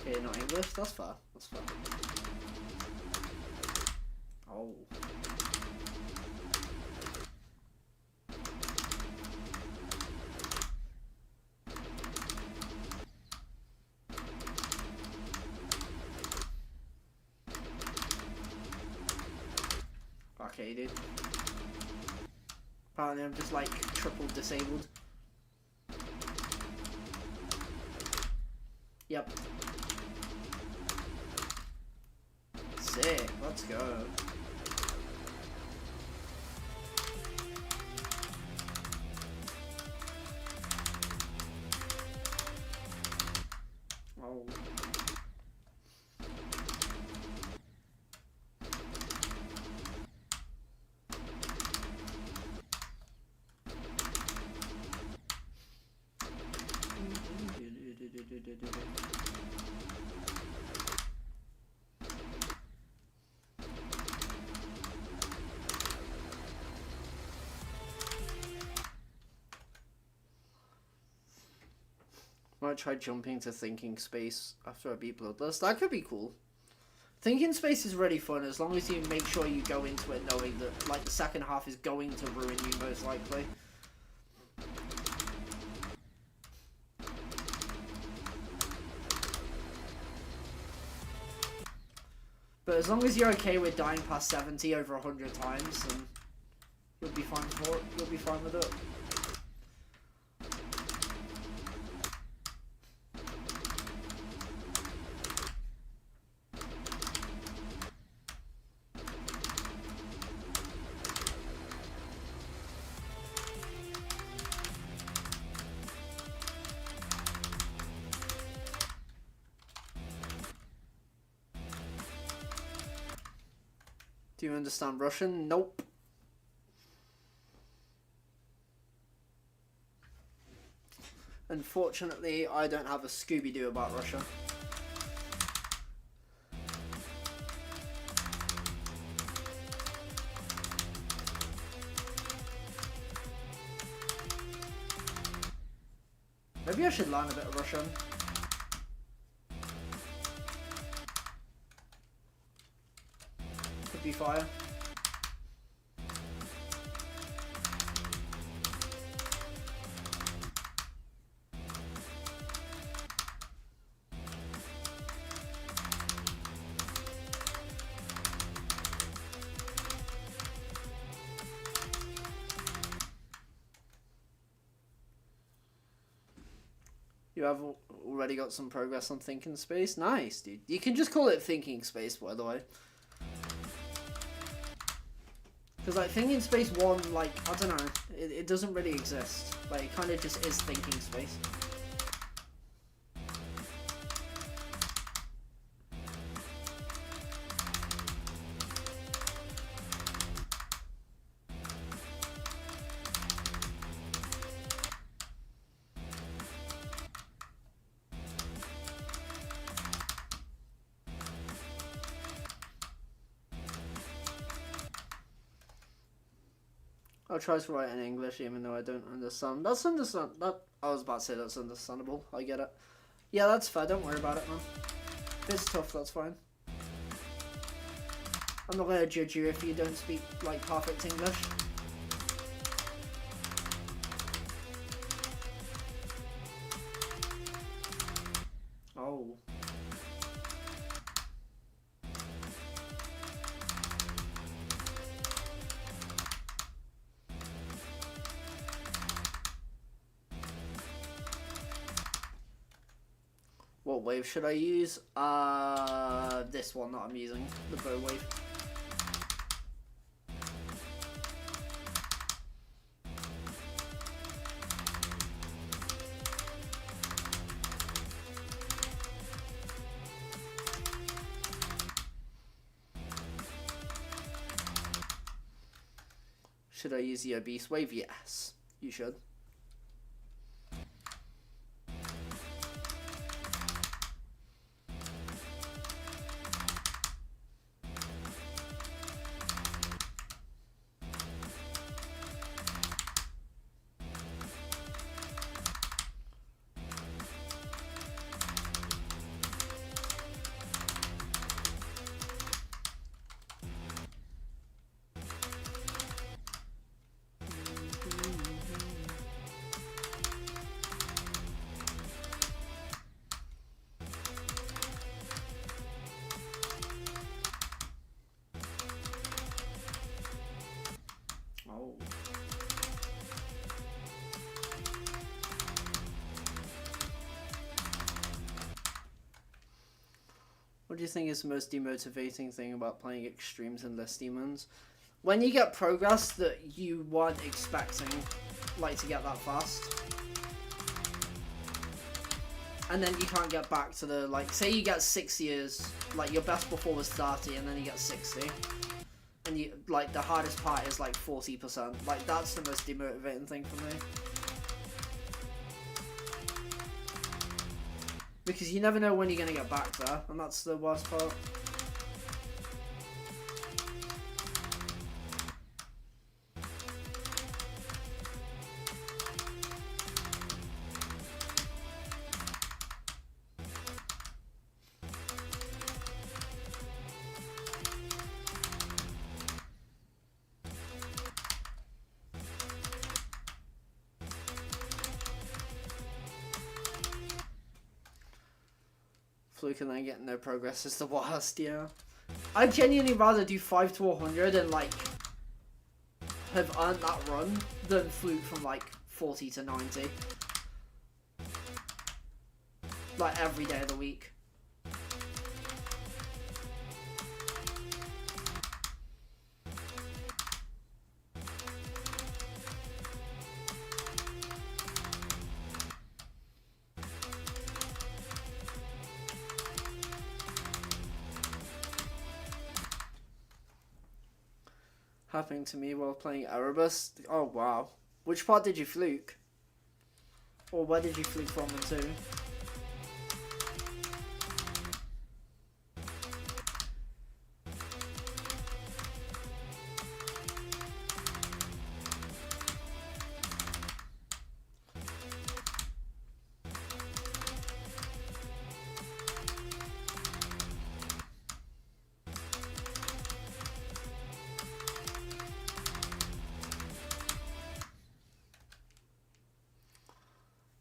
Okay, not English, that's fair. That's fair. Oh. Okay, dude. Apparently I'm just like triple disabled. Yep. Sick, let's go. Oh. Might try jumping to thinking space after I beat Bloodlust. That could be cool. Thinking space is really fun as long as you make sure you go into it knowing that like the second half is going to ruin you most likely. But as long as you're okay with dying past 70 over 100 times, then you'll be fine for it. You'll be fine with it. Do you understand Russian? Nope. Unfortunately, I don't have a Scooby-Doo about Russia. Maybe I should learn a bit of Russian. Could be fire. You have already got some progress on Thinking Space? Nice, dude. You can just call it Thinking Space, by the way. Because, like, Thinking Space 1, like, I don't know, it doesn't really exist. Like, it kind of just is Thinking Space. I'll try to write in English even though I don't understand. That's I was about to say that's understandable. I get it. Yeah, that's fair. Don't worry about it, man. If it's tough, that's fine. I'm not gonna judge you if you don't speak like perfect English. Oh. Whoa. What wave should I use? This one that I'm using, the bow wave. Should I use the obese wave? Yes, you should. Oh. What do you think is the most demotivating thing about playing extremes and less demons? When you get progress that you weren't expecting, like, to get that fast. And then you can't get back to the, like, say you get 6 years, like, your best before was 30, and then you get 60. And you, like, the hardest part is, like, 40%. Like, that's the most demotivating thing for me. Because you never know when you're going to get back there, and that's the worst part. Fluke and then getting no progress is the worst, yeah. I'd genuinely rather do 5 to 100 and, like, have earned that run than fluke from, like, 40 to 90. Like, every day of the week. Happening to me while playing Erebus. Oh wow. Which part did you fluke? Or where did you fluke from and to?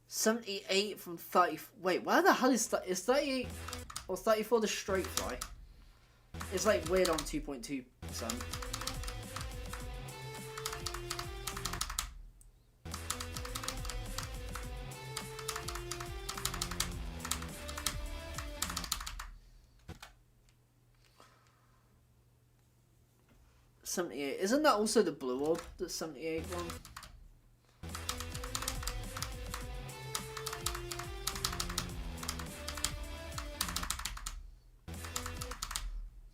$78 from 30. Wait, where the hell is that? Is 38 or 34 the straight fly? It's like weird on 2.2%. $78. Isn't that also the blue orb? That's $78 one.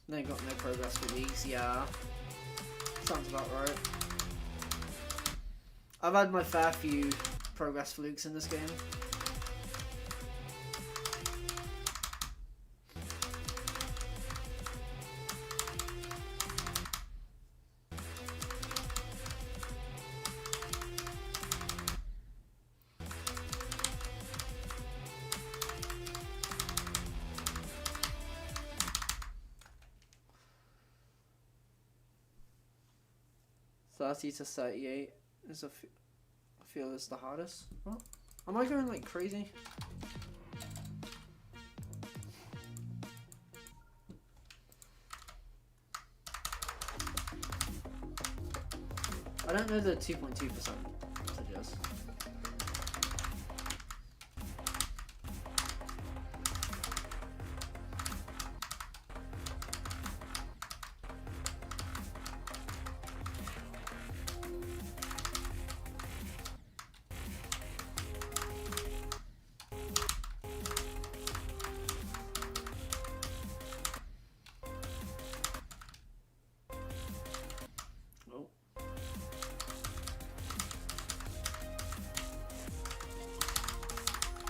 They got no progress for weeks, yeah. Sounds about right. I've had my fair few progress flukes in this game. $30 to $38 is I feel is the hardest. What? Am I going like crazy? I don't know the 2.2% percentages.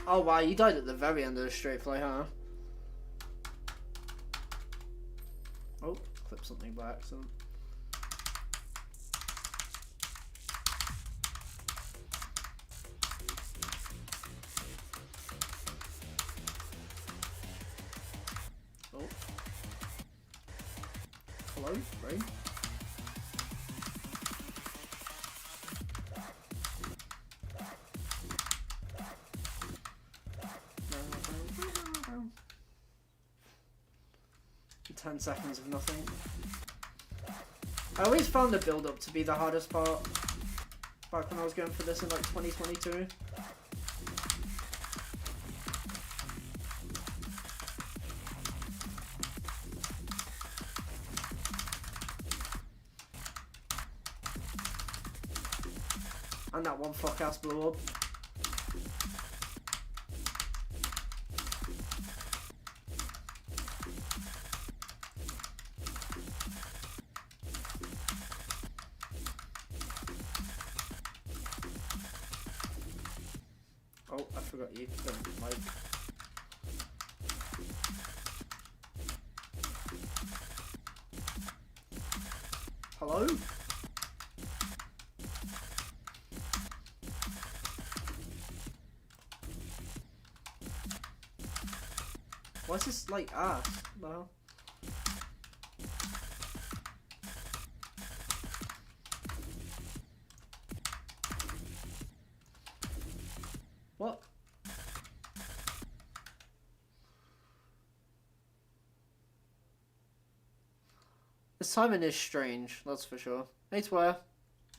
Oh wow, you died at the very end of the straight play, huh? Oh, clip something by accident. Oh. Hello, Ray? Ten seconds of nothing. I always found the build-up to be the hardest part back when I was going for this in like 2022. And that one fuck ass blew up. Oh, I forgot you don't like. Hello? What's this like ass? No. What? This timing is strange, that's for sure. Hey Twire,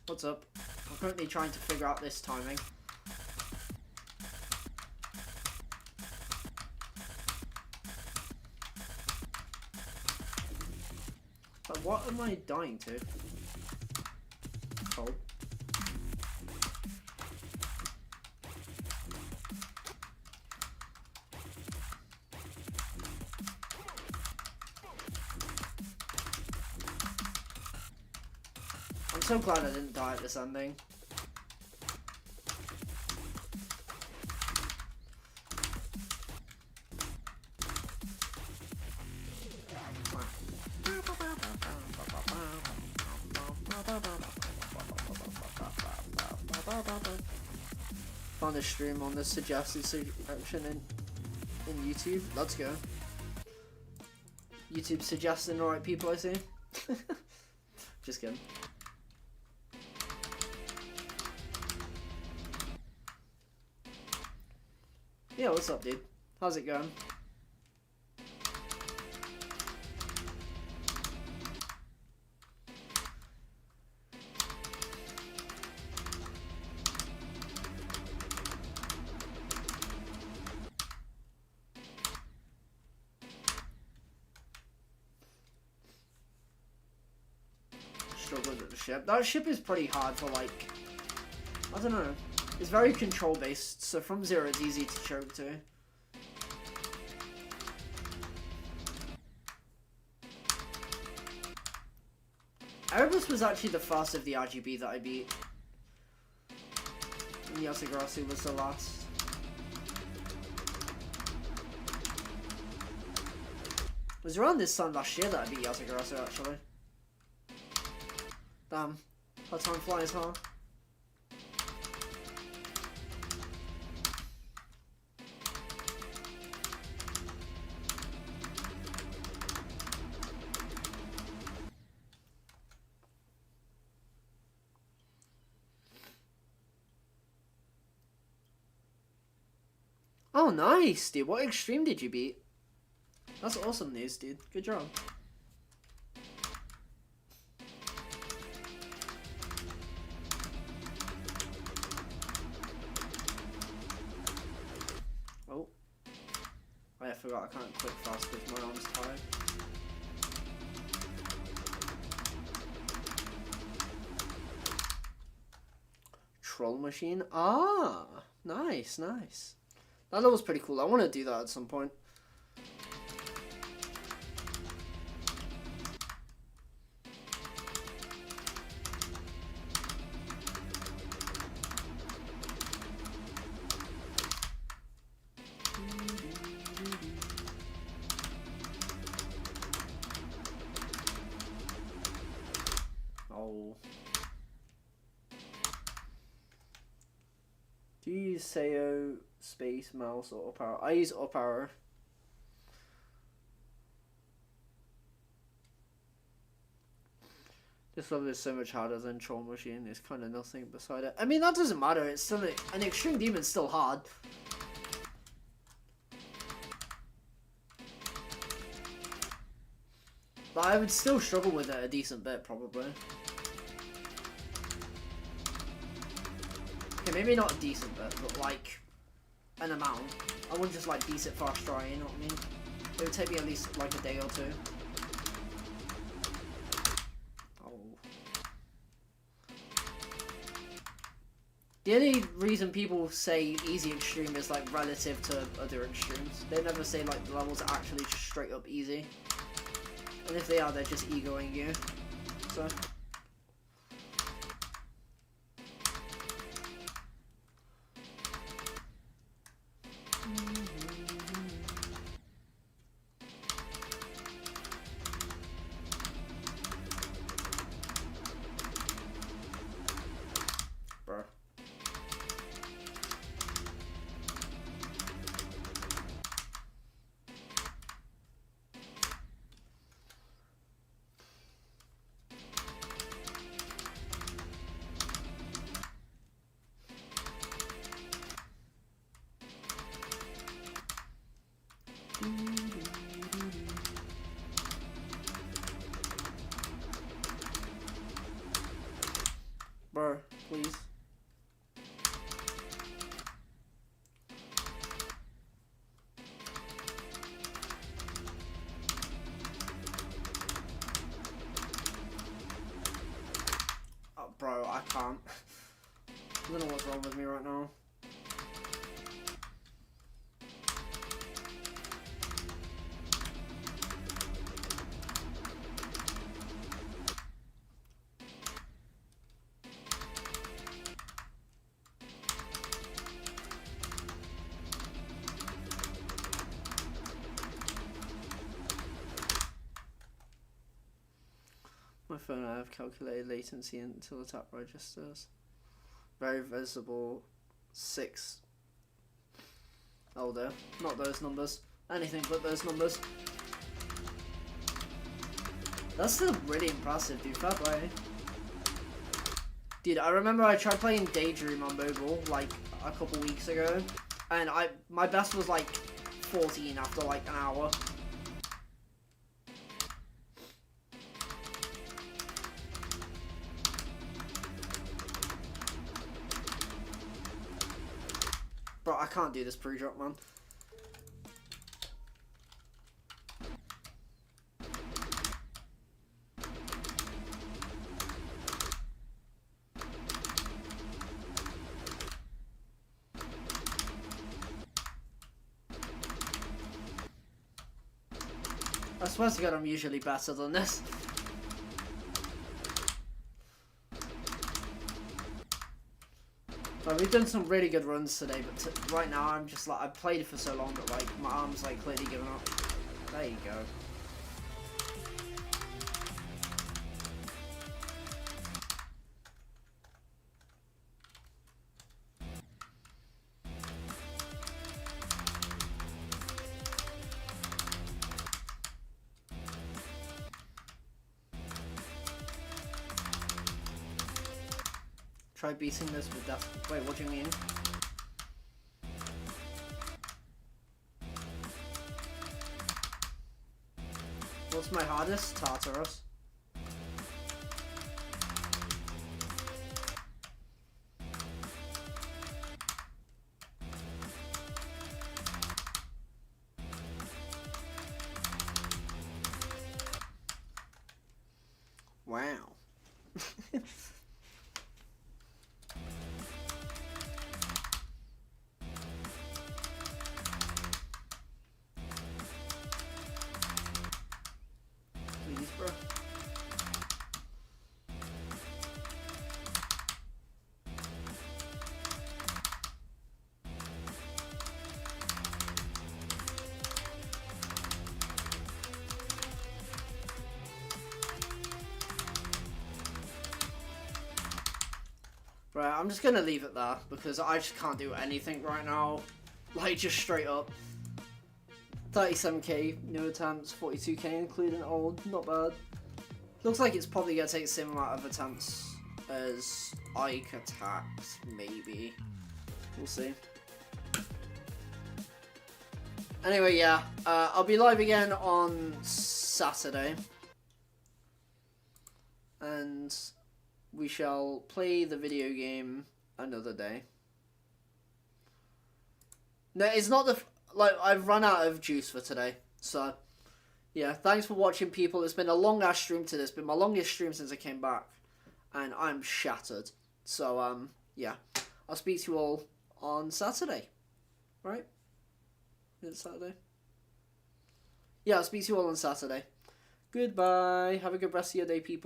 what's up? I'm currently trying to figure out this timing. But what am I dying to? Oh. I'm so glad I didn't die at this ending. Found a stream on the suggested section in YouTube. Let's go. YouTube suggesting alright people, I see. Just kidding. Yeah, what's up, dude? How's it going? Struggled with the ship. That ship is pretty hard for, like, I don't know. It's very control based, so from zero it's easy to choke to. Erebus was actually the first of the RGB that I beat. And Yasagarasu was the last. It was around this time last year that I beat Yasagarasu actually. Damn. How time flies, huh? Oh, nice, dude. What extreme did you beat? That's awesome news, dude. Good job. Oh. I forgot I can't click fast because my arm's tired. Troll machine? Ah! Nice, nice. That level's pretty cool. I want to do that at some point. Do you use SEO, space, mouse, or up arrow? I use up arrow. This level is so much harder than Troll Machine. There's kind of nothing beside it. I mean, that doesn't matter. It's still an Extreme Demon's still hard. But I would still struggle with it a decent bit, probably. Okay, maybe not a decent bit, but like an amount. I wouldn't just like beat it fast try, you know what I mean? It would take me at least like a day or two. The only reason people say easy extreme is like relative to other extremes. They never say like the levels are actually just straight up easy. And if they are, they're just egoing you. So. Bro. Bro, please. Oh, bro, I can't. I don't know what's wrong with me right now. My phone, I have calculated latency until the tap registers. Very visible 6. Oh, there. Not those numbers. Anything but those numbers. That's still really impressive, dude. Fair play. Dude, I remember I tried playing Daydream on mobile like a couple weeks ago, and my best was like 14 after like an hour. Bro, I can't do this pre-drop, man. I swear to God, I'm usually better than this. But we've done some really good runs today, but right now I'm just like, I've played for so long that like my arm's like clearly giving up. There you go. Try beating this with death. Wait, what do you mean? What's my hardest? Tartarus. Wow. Please, bro. Right, I'm just gonna leave it there because I just can't do anything right now. Like, just straight up. 37k new attempts, 42k including old, not bad. Looks like it's probably gonna take the same amount of attempts as Ike attacks, maybe. We'll see. Anyway, yeah, I'll be live again on Saturday. And we shall play the video game another day. No, it's not the... Like, I've run out of juice for today. So, yeah, thanks for watching, people. It's been a long-ass stream today. It's been my longest stream since I came back. And I'm shattered. So, yeah. I'll speak to you all on Saturday. Right? Is it Saturday? Yeah, I'll speak to you all on Saturday. Goodbye. Have a good rest of your day, people.